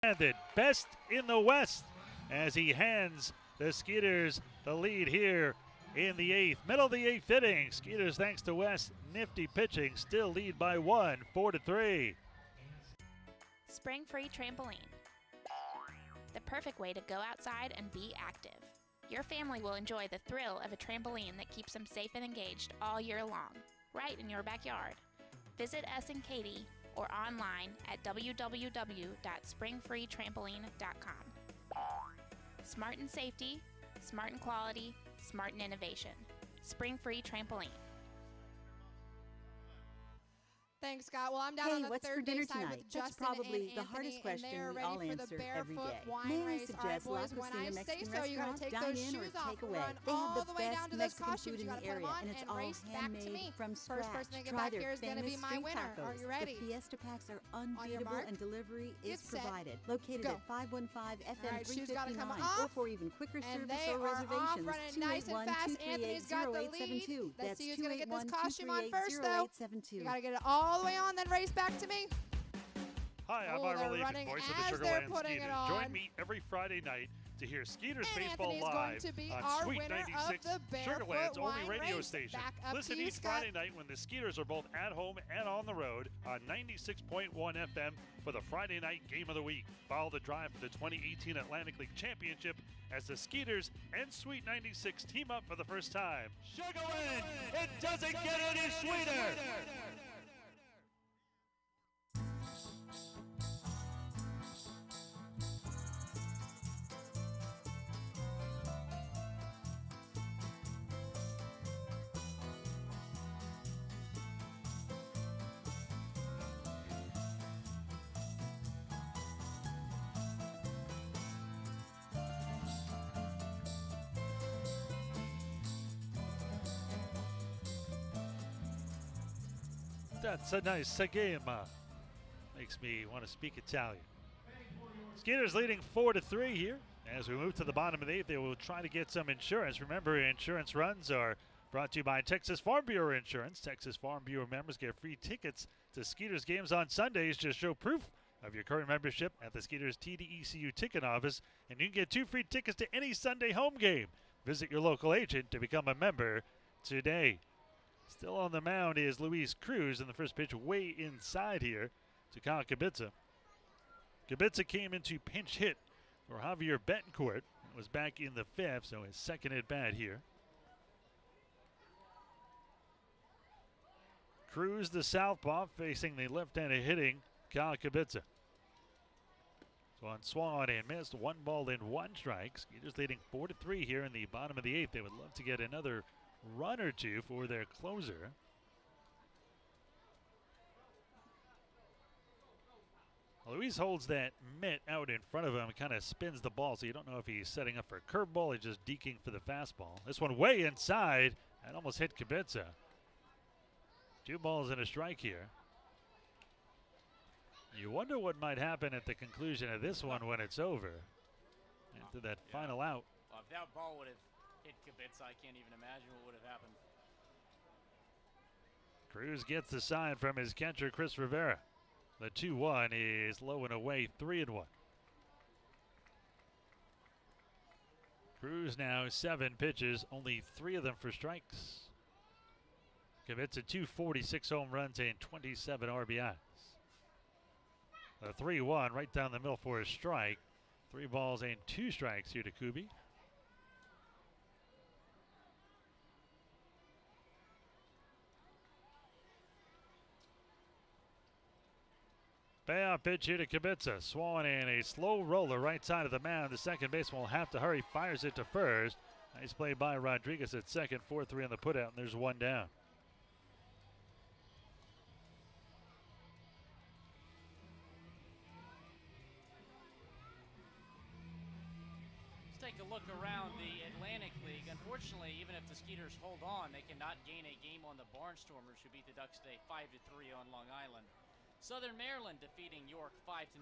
And the best in the West as he hands the Skeeters the lead here in the 8th. Middle of the 8th inning. Skeeters, thanks to West, nifty pitching, still lead by 1, 4-3. Spring Free Trampoline. The perfect way to go outside and be active. Your family will enjoy the thrill of a trampoline that keeps them safe and engaged all year long, right in your backyard. Visit us in Katy or online at www.springfreetrampoline.com. Smart in safety, smart in quality, smart in innovation. Spring Free Trampoline. Thanks, Scott. Well, I'm down on the what's third for dinner base side tonight? with That's Justin probably and the Anthony, hardest question and they're we ready all for the answer barefoot every day. wine May I race. suggest All right, boys, La when I Cocina say Mexican so, you gotta restaurant? take Dine those in or shoes off, take away. run They have all the the way down best to those Mexican costumes. food You in gotta the put them area, on and it's and all race back to handmade me. from First scratch. person to get Try back their here is gonna be famous my street winner. tacos. Are you ready? The Fiesta packs are On your unbeatable mark, and delivery get is set, provided. Located go. at 515 FM All right, shoes gotta come 359, or off. for even quicker And service they or are off, reservations, running nice and fast. Anthony's got the lead. 281-238-0872. Let's That's see who's gonna get this costume on 281-238-0872. first, though. You gotta get it all the way on, then race back to me. Hi, I'm Oh, Ira they're Levy, running voice of the as they're Sugarland putting it Skeeters. on. Join me every Friday night to hear Skeeters And Baseball Anthony's going live to be on our Sweet winner of 96, the Barefoot Sugarland's only Wine radio Race. station. Back up Listen to you, each Scott. Friday night when the Skeeters are both at home and on the road on 96.1 FM for the Friday night game of the week. Follow the drive for the 2018 Atlantic League Championship as the Skeeters and Sweet 96 team up for the first time. Sugarland, it doesn't get any sweeter! That's a nice game. Makes me want to speak Italian. Skeeters leading 4-3 here. As we move to the bottom of the 8th, they will try to get some insurance. Remember, insurance runs are brought to you by Texas Farm Bureau Insurance. Texas Farm Bureau members get free tickets to Skeeters games on Sundays. Just show proof of your current membership at the Skeeters TDECU ticket office, and you can get 2 free tickets to any Sunday home game. Visit your local agent to become a member today. Still on the mound is Luis Cruz, and the first pitch way inside here to Kyle Kubica. Kubica came into pinch hit for Javier Betancourt. It was back in the 5th, so his second at bat here. Cruz, the southpaw, facing the left-handed hitting Kyle Kubica. One swung on and missed. 1 ball and 1 strike. Skeeters leading 4-3 here in the bottom of the 8th. They would love to get another run or two for their closer. Luis holds that mitt out in front of him and kind of spins the ball, so you don't know if he's setting up for a curveball or just deking for the fastball. This one way inside and almost hit Kubica. 2 balls and a strike here. You wonder what might happen at the conclusion of this one when it's over. After that final out. Well, if that ball would have hit Kubica, I can't even imagine what would have happened. Cruz gets the sign from his catcher, Chris Rivera. The 2-1 is low and away, 3-1. Cruz now 7 pitches, only 3 of them for strikes. Kubica 246 home runs and 27 RBIs. The 3-1 right down the middle for a strike. 3 balls and 2 strikes here to Kubi. Payoff pitch here to Kubica. Swung in a slow roller right side of the mound. The second baseman will have to hurry. Fires it to first. Nice play by Rodriguez at second. 4-3 on the putout, and there's 1 down. Take a look around the Atlantic League. Unfortunately, even if the Skeeters hold on, they cannot gain a game on the Barnstormers, who beat the Ducks today 5-3 on Long Island. Southern Maryland defeating York 5-0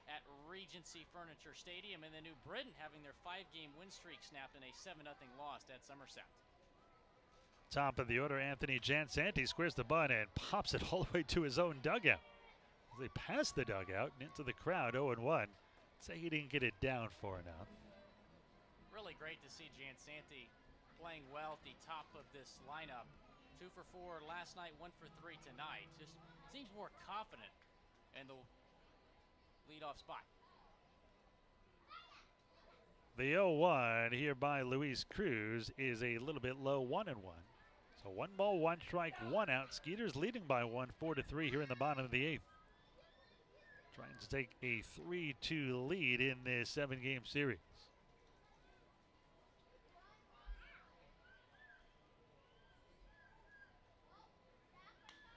at Regency Furniture Stadium, and the New Britain having their 5-game win streak snapped in a 7-0 loss at Somerset. Top of the order, Anthony Jansanti squares the bunt and pops it all the way to his own dugout. They pass the dugout and into the crowd. 0-1. Say he didn't get it down far enough. Really great to see Jansanti playing well at the top of this lineup. 2 for 4 last night, 1 for 3 tonight. Just seems more confident in the leadoff spot. The 0-1 here by Luis Cruz is a little bit low, 1-1. So 1 ball, 1 strike, 1 out. Skeeters leading by 1, 4-3 here in the bottom of the 8th. Trying to take a 3-2 lead in this 7-game series.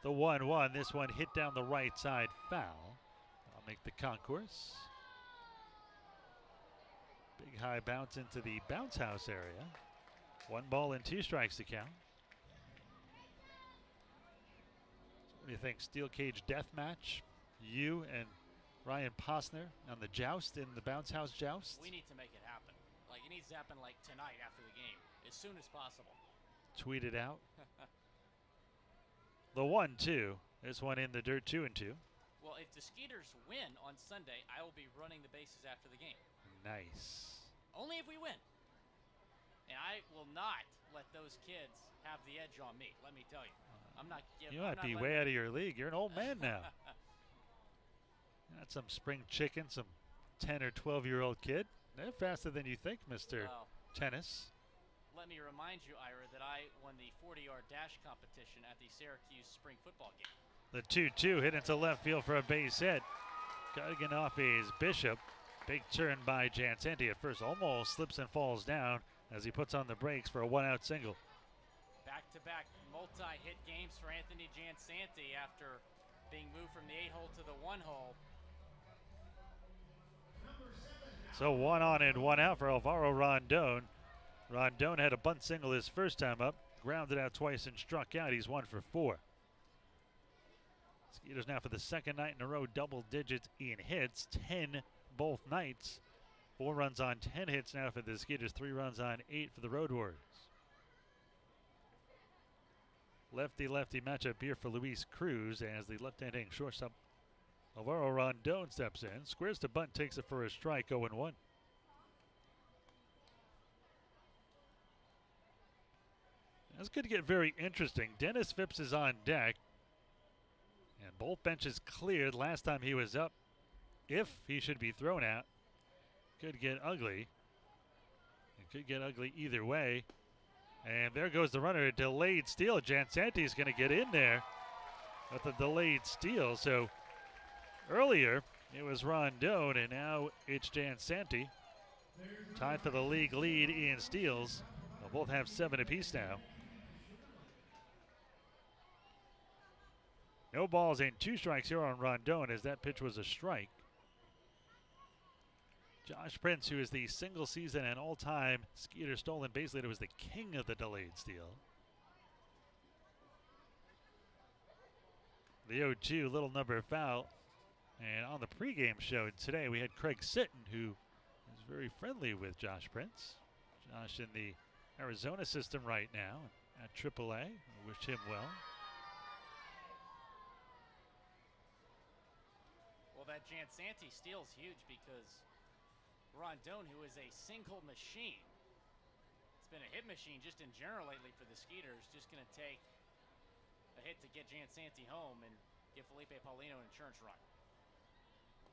The 1-1, this one hit down the right side, foul. I'll make the concourse. Big high bounce into the bounce house area. 1 ball and 2 strikes to count. So what do you think, steel cage death match? You and Ryan Posner on the joust in the bounce house joust? We need to make it happen. Like, it needs to happen like tonight after the game, as soon as possible. Tweet it out. The 1-2. This one in the dirt, 2-2. Well, if the Skeeters win on Sunday, I will be running the bases after the game. Nice. Only if we win. And I will not let those kids have the edge on me, let me tell you. I'm not giving. You might be way out of your league. You're an old man now. Not some spring chicken, some 10 or 12-year-old kid. They're faster than you think, Mr. Tennis. Let me remind you, Ira, that I won the 40-yard dash competition at the Syracuse spring football game. The 2-2 hit into left field for a base hit. Cutting off is Bishop. Big turn by Jansanti at first. Almost slips and falls down as he puts on the brakes for a 1-out single. Back-to-back multi-hit games for Anthony Jansanti after being moved from the 8-hole to the 1-hole. So 1 on and 1 out for Alvaro Rondon. Rondon had a bunt single his first time up, grounded out twice and struck out. He's 1 for 4. Skeeters now for the second night in a row, double digits in hits, 10 both nights. 4 runs on 10 hits now for the Skeeters, 3 runs on 8 for the Road Warriors. Lefty-lefty matchup here for Luis Cruz as the left-hand hitting shortstop Alvaro Rondon steps in, squares to bunt, takes it for a strike, 0-1. It's going to get very interesting. Dennis Phipps is on deck. And both benches cleared last time he was up. If he should be thrown out, could get ugly. It could get ugly either way. And there goes the runner. A delayed steal. Jansanti is going to get in there with a delayed steal. So earlier, it was Rondon, and now it's Jansanti. Tied for the league lead in steals. They'll both have 7 apiece now. No balls and 2 strikes here on Rondon, as that pitch was a strike. Josh Prince, who is the single season and all-time Skeeter stolen base leader, was the king of the delayed steal. The 0-2, little number foul. And on the pregame show today, we had Craig Sitton, who is very friendly with Josh Prince. Josh in the Arizona system right now at AAA. I wish him well. Well, that Jansanti steal's huge because Rondon, who is a single machine, it's been a hit machine just in general lately for the Skeeters, just going to take a hit to get Jansanti home and give Felipe Paulino an insurance run.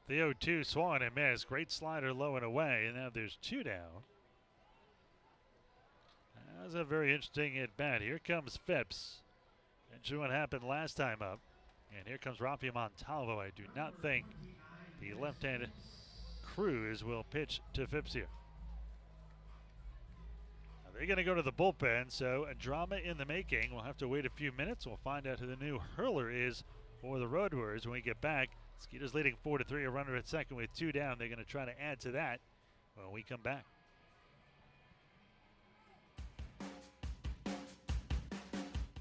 The 0-2 swung and missed. Great slider low and away, and now there's 2 down. That was a very interesting at bat. Here comes Phipps. Interesting what happened last time up. And here comes Rafi Montalvo. I do not think the left-handed Cruz will pitch to Phipps here. Now they're going to go to the bullpen, so a drama in the making. We'll have to wait a few minutes. We'll find out who the new hurler is for the Road Warriors when we get back. Skeeters leading 4-3, a runner at second with 2 down. They're going to try to add to that when we come back.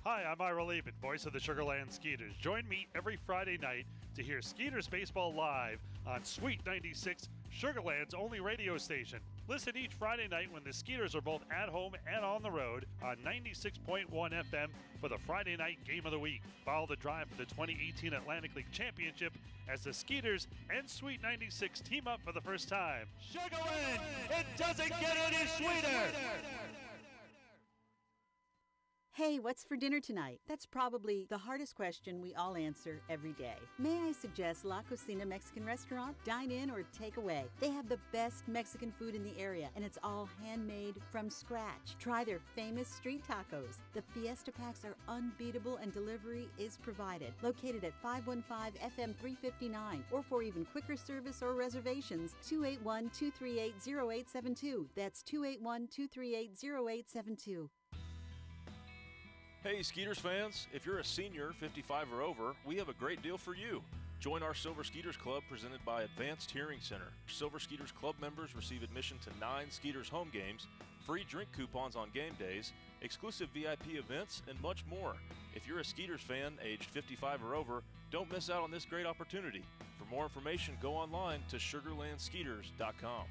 Hi, I'm Ira Leben, voice of the Sugarland Skeeters. Join me every Friday night to hear Skeeters baseball live on Sweet 96, Sugarland's only radio station. Listen each Friday night when the Skeeters are both at home and on the road on 96.1 FM for the Friday night game of the week. Follow the drive for the 2018 Atlantic League Championship as the Skeeters and Sweet 96 team up for the first time. Sugarland, it doesn't get any sweeter! Hey, what's for dinner tonight? That's probably the hardest question we all answer every day. May I suggest La Cocina Mexican Restaurant? Dine in or take away. They have the best Mexican food in the area, and it's all handmade from scratch. Try their famous street tacos. The Fiesta Packs are unbeatable, and delivery is provided. Located at 515 FM 359, or for even quicker service or reservations, 281-238-0872. That's 281-238-0872. Hey Skeeters fans, if you're a senior, 55 or over, we have a great deal for you. Join our Silver Skeeters Club presented by Advanced Hearing Center. Silver Skeeters Club members receive admission to 9 Skeeters home games, free drink coupons on game days, exclusive VIP events, and much more. If you're a Skeeters fan aged 55 or over, don't miss out on this great opportunity. For more information, go online to sugarlandskeeters.com.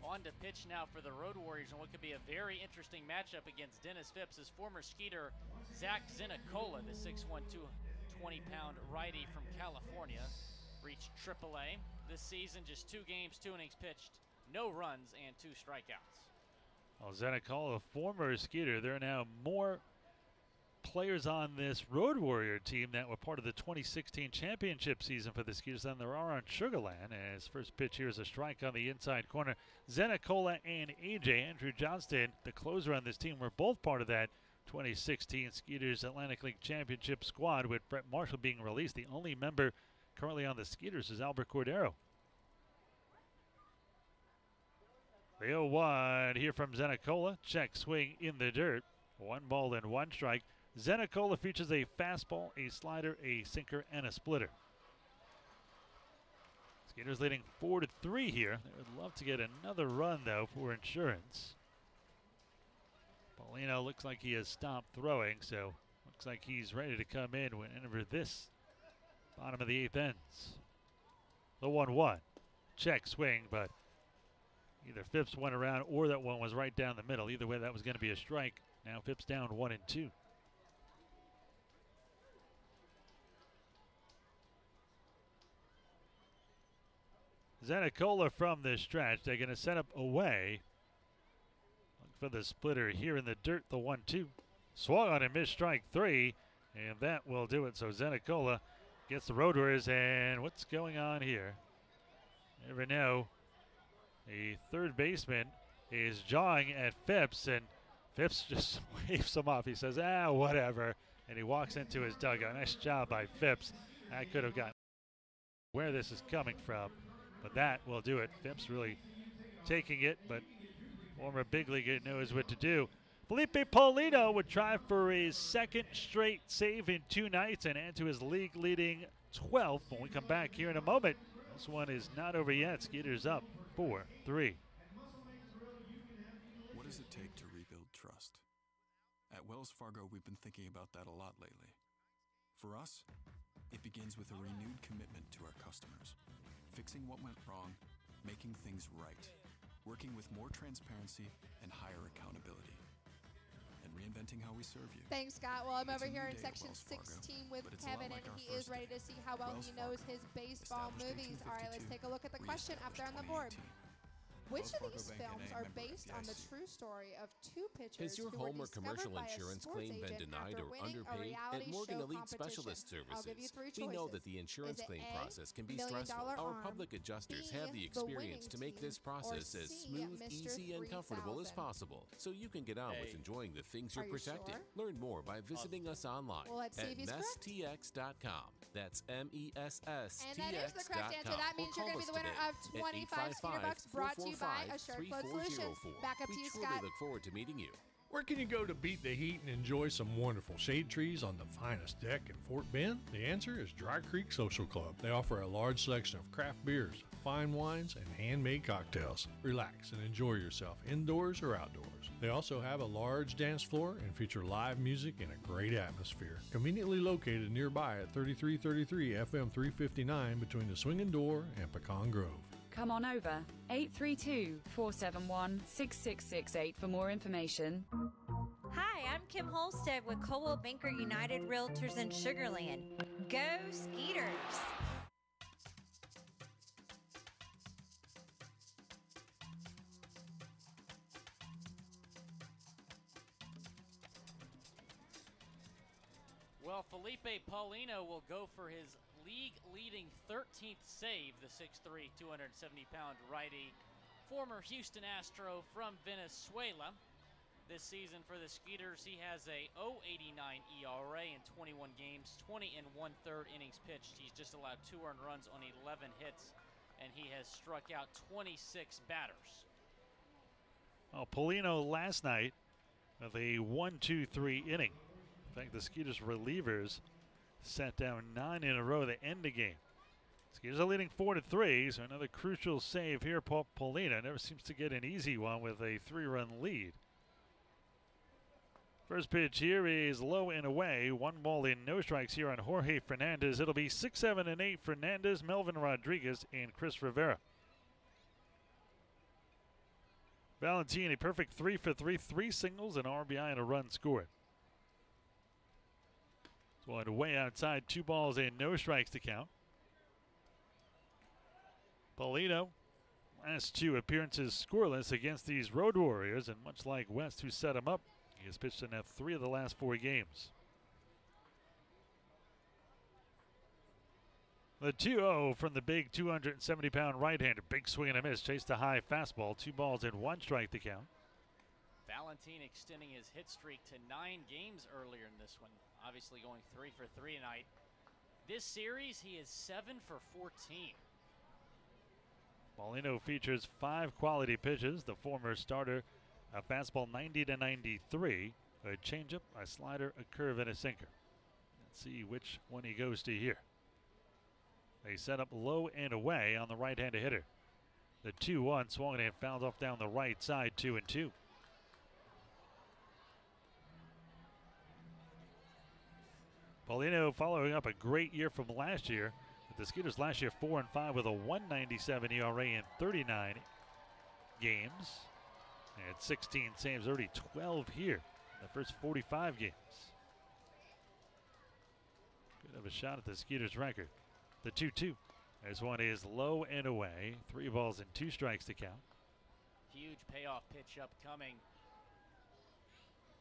On to pitch now for the Road Warriors and what could be a very interesting matchup against Dennis Phipps, his former Skeeter Zach Zinicola, the 6'1", 220-pound righty from California, reached AAA this season. Just 2 games, 2 innings pitched, no runs and 2 strikeouts. Well, Zinicola, former Skeeter. There are now more players on this Road Warrior team that were part of the 2016 championship season for the Skeeters than there are on Sugarland. As first pitch here is a strike on the inside corner. Zinicola and AJ Andrew Johnston, the closer on this team, were both part of that 2016 Skeeters Atlantic League Championship squad, with Brett Marshall being released. The only member currently on the Skeeters is Albert Cordero. The 0-1 here from Zinicola. Check swing in the dirt. 1 ball and 1 strike. Zinicola features a fastball, a slider, a sinker, and a splitter. Skeeters leading 4-3 here. They would love to get another run, though, for insurance. Paulino looks like he has stopped throwing, so looks like he's ready to come in whenever this bottom of the 8th ends. The 1-1. Check swing, but either Phipps went around or that one was right down the middle. Either way, that was going to be a strike. Now Phipps down 1-2. Zanicola from the stretch. They're going to set up away. Look for the splitter here in the dirt, the 1-2. Swung on and missed strike 3, and that will do it. So Zanicola gets the Road Warriors, and what's going on here? Never know. The third baseman is jawing at Phipps, and Phipps just waves him off. He says, whatever, and he walks into his dugout. Nice job by Phipps. I could have gotten where this is coming from, but that will do it. Phipps really taking it, but former big leaguer knows what to do. Felipe Paulino would try for his second straight save in 2 nights and add to his league-leading 12th. When we come back here in a moment, this one is not over yet. Skeeters up 4-3. What does it take to rebuild trust? At Wells Fargo, we've been thinking about that a lot lately. For us, it begins with a renewed commitment to our customers, fixing what went wrong, making things right, working with more transparency and higher accountability, and reinventing how we serve you. Thanks, Scott. Well, I'm It's over a new here in day at section Wells Fargo, 16 with but it's a lot Kevin, like and our he is first ready day. to see how well Wells he knows Fargo, his baseball established movies. All right, let's 1852, take a look at the question up there on the board. Which of these films are based on the true story of 2 pitchers Has your who home were or commercial discovered by a insurance sports claim been agent denied after or winning a underpaid? At reality Morgan show Elite competition? Specialist I'll give you Services, 3 we know choices. that the insurance Is it claim A, process can be $1 million stressful. Our arm, public adjusters B, have the the experience winning to make team, this process or as C, smooth, Mr. easy, and comfortable as 3000? possible, so you can get on with enjoying the things you're Are you protecting. sure? Learn more by visiting us online Well, let's see at if he's correct. messtx.com. That's MESSTX.com. And that is the correct answer. That means you're going to be the winner of 25 Skeeter Bucks, brought to you by Assured Flow Solutions. Back up to you, truly Scott. look forward to meeting you. Where can you go to beat the heat and enjoy some wonderful shade trees on the finest deck in Fort Bend? The answer is Dry Creek Social Club. They offer a large selection of craft beers, fine wines, and handmade cocktails. Relax and enjoy yourself indoors or outdoors. They also have a large dance floor and feature live music in a great atmosphere. Conveniently located nearby at 3333 FM 359 between the Swinging Door and Pecan Grove. Come on over, 832-471-6668 for more information. Hi, I'm Kim Holstead with Coldwell Banker United Realtors in Sugar Land. Go Skeeters! Well, Felipe Paulino will go for his league-leading 13th save, the 6'3", 270-pound righty, former Houston Astro from Venezuela. This season for the Skeeters, he has a .089 ERA in 21 games, 20 and 1/3 innings pitched. He's just allowed 2 earned runs on 11 hits, and he has struck out 26 batters. Well, Paulino last night with a 1-2-3 inning. In fact, the Skeeters relievers sat down 9 in a row to end the game. Skeeters are leading 4-3, so another crucial save here. Paulino never seems to get an easy one with a 3-run lead. First pitch here is low and away. 1 ball in, no strikes here on Jorge Fernandez. It'll be 6, 7, and 8. Fernandez, Melvin Rodriguez, and Chris Rivera. Valentini, perfect 3 for 3, 3 singles, an RBI, and a run scored. One way outside, 2 balls and no strikes to count. Paulino, last 2 appearances scoreless against these Road Warriors, and much like West, who set him up, he has pitched in 3 of the last 4 games. The 2-0 from the big 270-pound right-hander. Big swing and a miss. Chased a high fastball. 2 balls and 1 strike to count. Valentine extending his hit streak to 9 games earlier in this one. Obviously going 3 for 3 tonight. This series, he is 7 for 14. Paulino features 5 quality pitches. The former starter, a fastball 90 to 93, a changeup, a slider, a curve, and a sinker. Let's see which one he goes to here. They set up low and away on the right-handed hitter. The 2-1 swung and fouled off down the right side, 2-2. Paulino following up a great year from last year. The Skeeters last year 4-5 with a 1.97 ERA in 39 games. And 16 saves, already 12 here in the first 45 games. Good of a shot at the Skeeters record. The 2-2. This one is low and away. 3 balls and 2 strikes to count. Huge payoff pitch upcoming.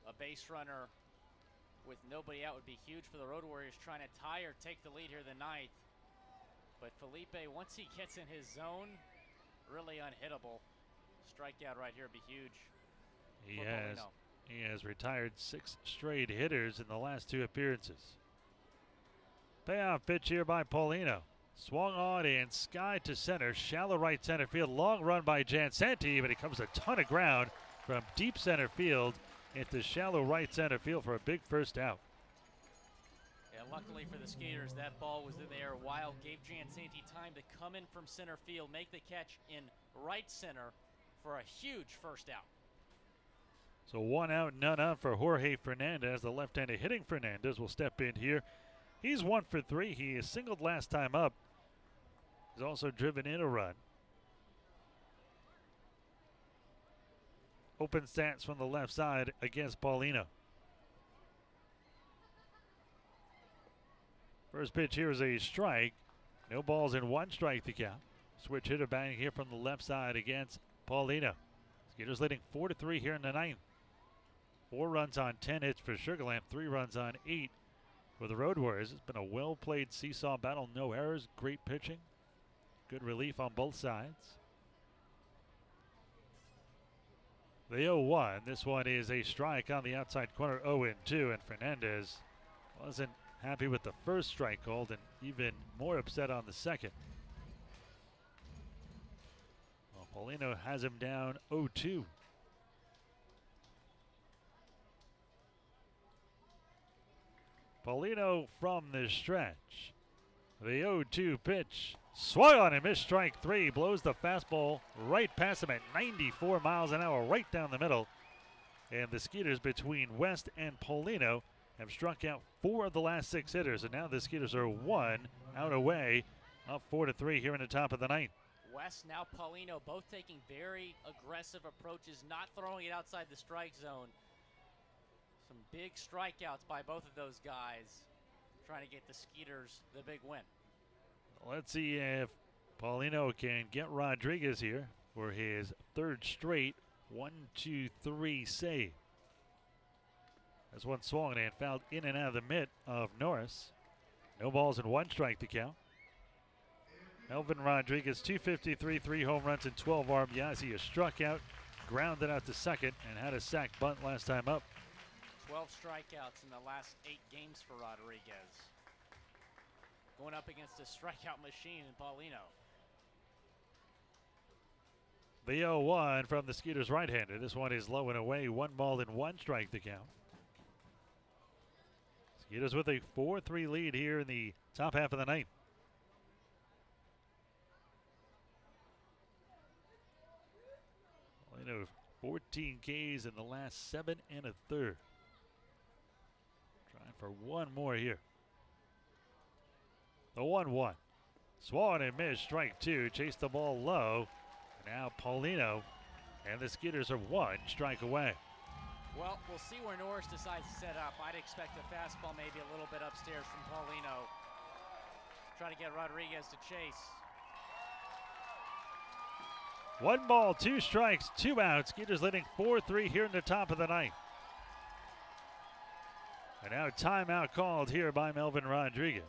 A base runner with nobody out would be huge for the Road Warriors, trying to tie or take the lead here in the 9th. But Felipe, once he gets in his zone, really unhittable. Strikeout right here would be huge. He has retired 6 straight hitters in the last 2 appearances. Payoff pitch here by Paulino. Swung on and sky to center, shallow right center field. Long run by Jansanti, but it comes a ton of ground from deep center field into shallow right center field for a big first out. Yeah, luckily for the Skeeters, that ball was in the air wild, gave Jansanti time to come in from center field, make the catch in right center for a huge first out. So 1 out, none out for Jorge Fernandez. The left-handed hitting Fernandez will step in here. He's 1 for 3. He is singled last time up. He's also driven in a run. Open stats from the left side against Paulino. First pitch here is a strike. No balls and 1 strike to count. Switch hitter batting here from the left side against Paulino. Skeeters leading 4-3 here in the 9th. 4 runs on 10 hits for Sugar Land, 3 runs on 8 for the Road Warriors. It's been a well-played seesaw battle, no errors, great pitching, good relief on both sides. The 0-1, this one is a strike on the outside corner, 0-2, and Fernandez wasn't happy with the first strike called and even more upset on the second. Well, Paulino has him down 0-2. Paulino from the stretch. The 0-2 pitch. Swung on and missed, strike 3. Blows the fastball right past him at 94 miles an hour, right down the middle. And the Skeeters between West and Paulino have struck out 4 of the last 6 hitters. And now the Skeeters are 1 out away, up 4-3 here in the top of the 9th. West, now Paulino, both taking very aggressive approaches, not throwing it outside the strike zone. Some big strikeouts by both of those guys, trying to get the Skeeters the big win. Let's see if Paulino can get Rodriguez here for his 3rd straight 1-2-3 save. As one swung and fouled in and out of the mitt of Norris. No balls and 1 strike to count. Melvin Rodriguez, 253, 3 home runs and 12 RBIs. He has struck out, grounded out to second, and had a sac bunt last time up. 12 strikeouts in the last 8 games for Rodriguez. Going up against a strikeout machine in Paulino. The 0-1 from the Skeeters right-hander. This one is low and away. 1 ball and 1 strike to count. Skeeters with a 4-3 lead here in the top half of the 9th. Paulino 14 Ks in the last 7 1/3. Trying for 1 more here. The 1-1. Swung and missed, strike 2. Chased the ball low. Now Paulino and the Skeeters are 1 strike away. Well, we'll see where Norris decides to set up. I'd expect a fastball maybe a little bit upstairs from Paulino. Trying to get Rodriguez to chase. 1 ball, 2 strikes, 2 outs. Skeeters leading 4-3 here in the top of the 9th. And now timeout called here by Melvin Rodriguez.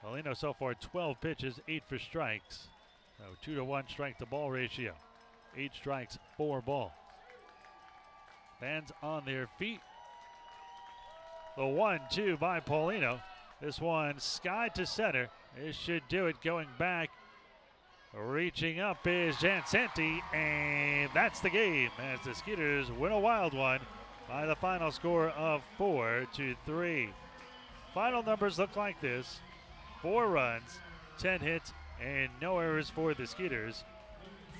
Paulino so far 12 pitches, 8 for strikes. So 2-to-1 strike to ball ratio. 8 strikes, 4 balls. Fans on their feet. The 1-2 by Paulino. This one sky to center. This should do it. Going back, reaching up is Jansanti, and that's the game as the Skeeters win a wild one by the final score of 4-3. Final numbers look like this. 4 runs, 10 hits, and no errors for the Skeeters.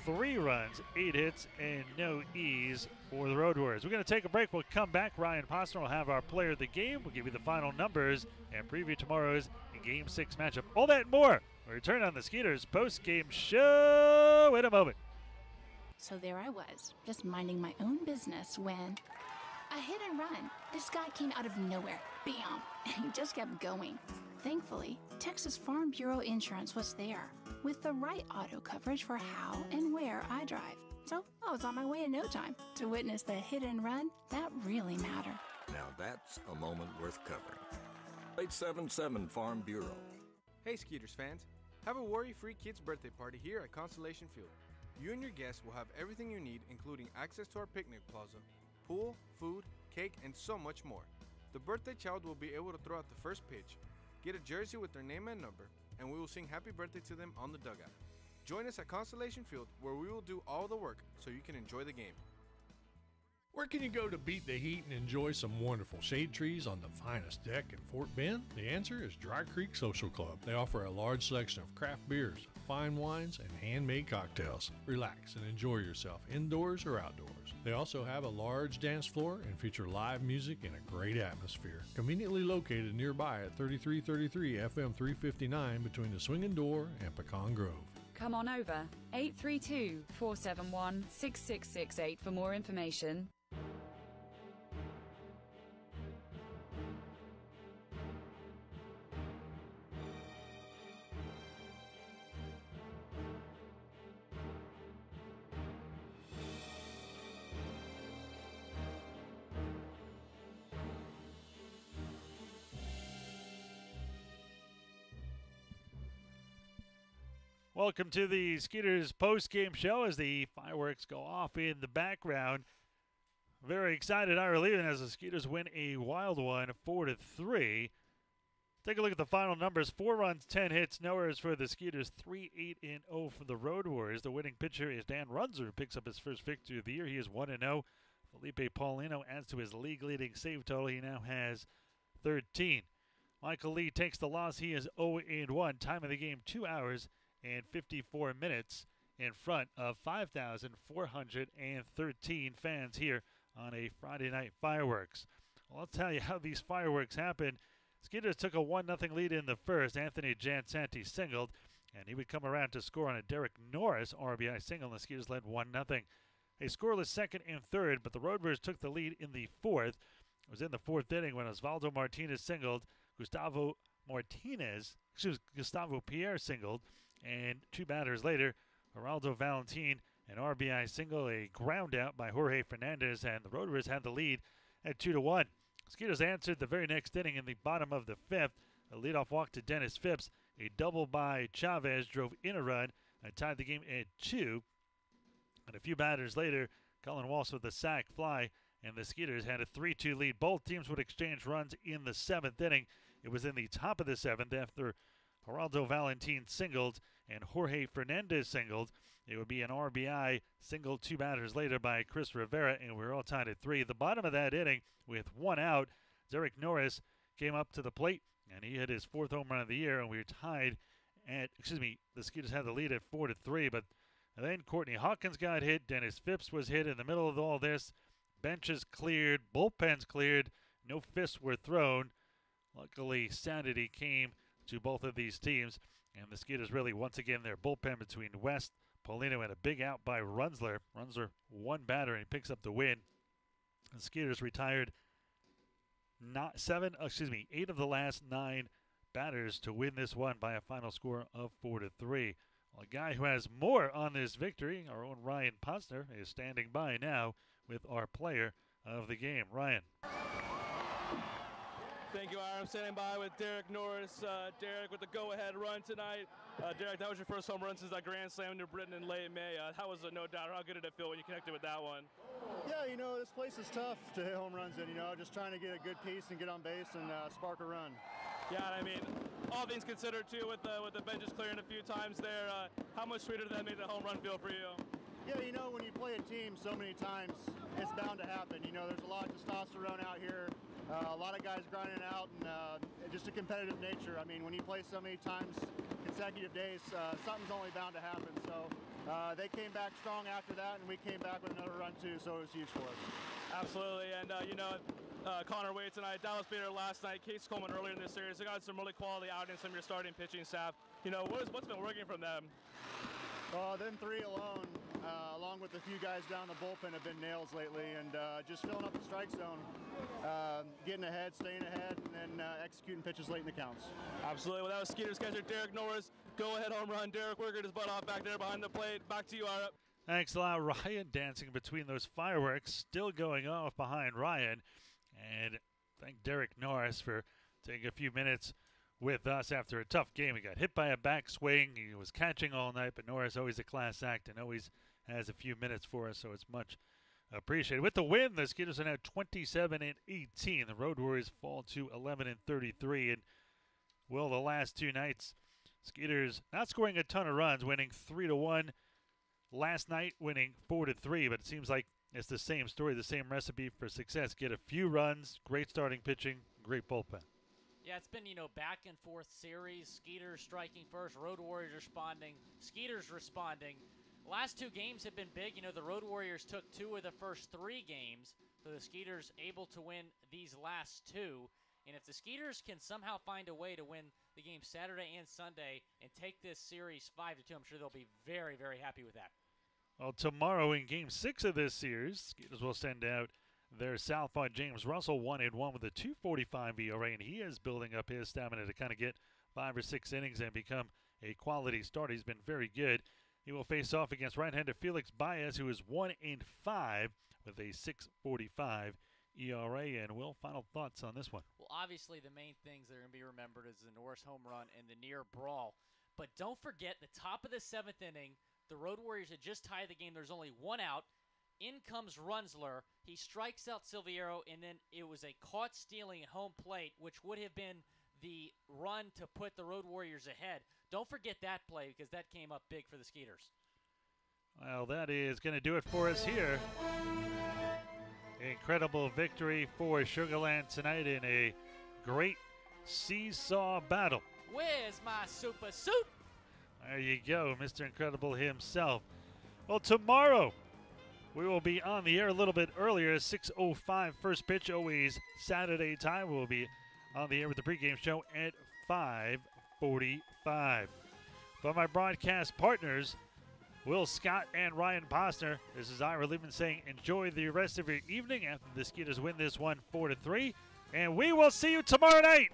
3 runs, 8 hits, and no E's for the Road Warriors. We're going to take a break. We'll come back. Ryan Posner will have our player of the game. We'll give you the final numbers and preview tomorrow's Game 6 matchup. All that and more. We'll return on the Skeeters post-game show in a moment. So there I was, just minding my own business when a hit and run. This guy came out of nowhere. Bam! And he just kept going. Thankfully, Texas Farm Bureau Insurance was there with the right auto coverage for how and where I drive. So I was on my way in no time to witness the hit and run that really matter. Now that's a moment worth covering. 877 Farm Bureau. Hey Skeeters fans, have a worry-free kids birthday party here at Constellation Field. You and your guests will have everything you need, including access to our picnic plaza, pool, food, cake, and so much more. The birthday child will be able to throw out the first pitch, get a jersey with their name and number, and we will sing happy birthday to them on the dugout. Join us at Constellation Field, where we will do all the work so you can enjoy the game. Where can you go to beat the heat and enjoy some wonderful shade trees on the finest deck in Fort Bend? The answer is Dry Creek Social Club. They offer a large selection of craft beers, fine wines, and handmade cocktails. Relax and enjoy yourself indoors or outdoors. They also have a large dance floor and feature live music and a great atmosphere. Conveniently located nearby at 3333 FM 359 between the Swinging Door and Pecan Grove. Come on over, 832-471-6668 for more information. Welcome to the Skeeters post-game show as the fireworks go off in the background. Very excited I leaving as the Skeeters win a wild one, 4-3. Take a look at the final numbers. 4 runs, 10 hits, no errors for the Skeeters. 3-8-0 for the Road Warriors. The winning pitcher is Dan Runzer, who picks up his first victory of the year. He is 1-0. Felipe Paulino adds to his league-leading save total. He now has 13. Michael Lee takes the loss. He is 0-1. Time of the game, 2 hours and 54 minutes in front of 5,413 fans here on a Friday night fireworks. Well, I'll tell you how these fireworks happen. Skeeters took a 1-0 lead in the first. Anthony Jansanti singled, and he would come around to score on a Derek Norris RBI single, and the Skeeters led 1-0. A scoreless second and third, but the Road Warriors took the lead in the fourth. It was in the fourth inning when Osvaldo Martinez singled, Gustavo Pierre singled, and 2 batters later, Geraldo Valentin, an RBI single, a ground out by Jorge Fernandez, and the Road Warriors had the lead at 2-1. Skeeters answered the very next inning in the bottom of the fifth. A leadoff walk to Dennis Phipps, a double by Chavez drove in a run and tied the game at 2. And a few batters later, Colin Walsh with a sac fly, and the Skeeters had a 3-2 lead. Both teams would exchange runs in the 7th inning. It was in the top of the 7th after Geraldo Valentin singled and Jorge Fernandez singled. It would be an RBI single 2 batters later by Chris Rivera, and we were all tied at 3. The bottom of that inning, with 1 out, Derek Norris came up to the plate, and he hit his 4th home run of the year, and we were tied at, the Skeeters had the lead at 4-3, but then Courtney Hawkins got hit, Dennis Phipps was hit in the middle of all this. Benches cleared, bullpens cleared, no fists were thrown. Luckily, sanity came to both of these teams, and the Skeeters really, once again, their bullpen between West, Paulino, and a big out by Runzler. Runzler, 1 batter, and he picks up the win. The Skeeters retired 8 of the last 9 batters to win this one by a final score of 4-3. Well, a guy who has more on this victory, our own Ryan Posner, is standing by now with our player of the game. Ryan. Thank you, Ira. I'm standing by with Derek Norris. Derek with the go-ahead run tonight. Derek, that was your first home run since that grand slam to Britain in late May. That was no doubt. How good did it feel when you connected with that one? Yeah, this place is tough to hit home runs in. Just trying to get a good piece and get on base and spark a run. Yeah, I mean, all things considered too, with the benches clearing a few times there. How much sweeter did that make the home run feel for you? Yeah, when you play a team so many times, it's bound to happen. There's a lot of testosterone out here. A lot of guys grinding out, and just a competitive nature. I mean, when you play so many times, consecutive days, something's only bound to happen. So they came back strong after that, and we came back with another run too, so it was huge for us. Absolutely, and Connor Wade tonight, Dallas Bader last night, Case Coleman earlier in this series. They got some really quality outings from your starting pitching staff. What's been working from them? Them 3 alone, along with a few guys down the bullpen have been nails lately, and just filling up the strike zone, getting ahead, staying ahead, and then executing pitches late in the counts. Absolutely. Well, that was Skeeters catcher Derek Norris. Go-ahead home run. Derek working his butt off back there behind the plate. Back to you, Ira. Thanks a lot, Ryan. Dancing between those fireworks, still going off behind Ryan. And thank Derek Norris for taking a few minutes with us after a tough game. He got hit by a backswing. He was catching all night, but Norris always a class act and always has a few minutes for us, so it's much appreciated. With the win, the Skeeters are now 27-18. The Road Warriors fall to 11-33. And, well, the last two nights, Skeeters not scoring a ton of runs, winning 3-1. Last night, winning 4-3, but it seems like it's the same story, the same recipe for success. Get a few runs, great starting pitching, great bullpen. Yeah, it's been, back and forth series. Skeeters striking first, Road Warriors responding, Skeeters responding. Last two games have been big. The Road Warriors took 2 of the first 3 games, so the Skeeters able to win these last 2. And if the Skeeters can somehow find a way to win the game Saturday and Sunday and take this series 5-2, I'm sure they'll be very, very happy with that. Well, tomorrow in Game 6 of this series, Skeeters will send out their southpaw James Russell, 1-1 with a 2.45 ERA, and he is building up his stamina to kind of get 5 or 6 innings and become a quality starter. He's been very good. He will face off against right-hander Felix Baez, who is 1-5 with a 6.45 ERA. And Will, final thoughts on this one? Well, obviously the main things that are going to be remembered is the Norris home run and the near brawl. But don't forget, the top of the 7th inning, the Road Warriors had just tied the game. There's only 1 out. In comes Runsler. He strikes out Silviero, and then it was a caught stealing at home plate, which would have been the run to put the Road Warriors ahead. Don't forget that play, because that came up big for the Skeeters. Well, that is going to do it for us here. Incredible victory for Sugarland tonight in a great seesaw battle. Where's my super suit? There you go, Mr. Incredible himself. Well, tomorrow we will be on the air a little bit earlier, 6:05 first pitch, always Saturday time. We'll be on the air with the pregame show at 5:45. For my broadcast partners, Will Scott and Ryan Posner, this is Ira Lehman saying enjoy the rest of your evening after the Skeeters win this one 4-3. And we will see you tomorrow night.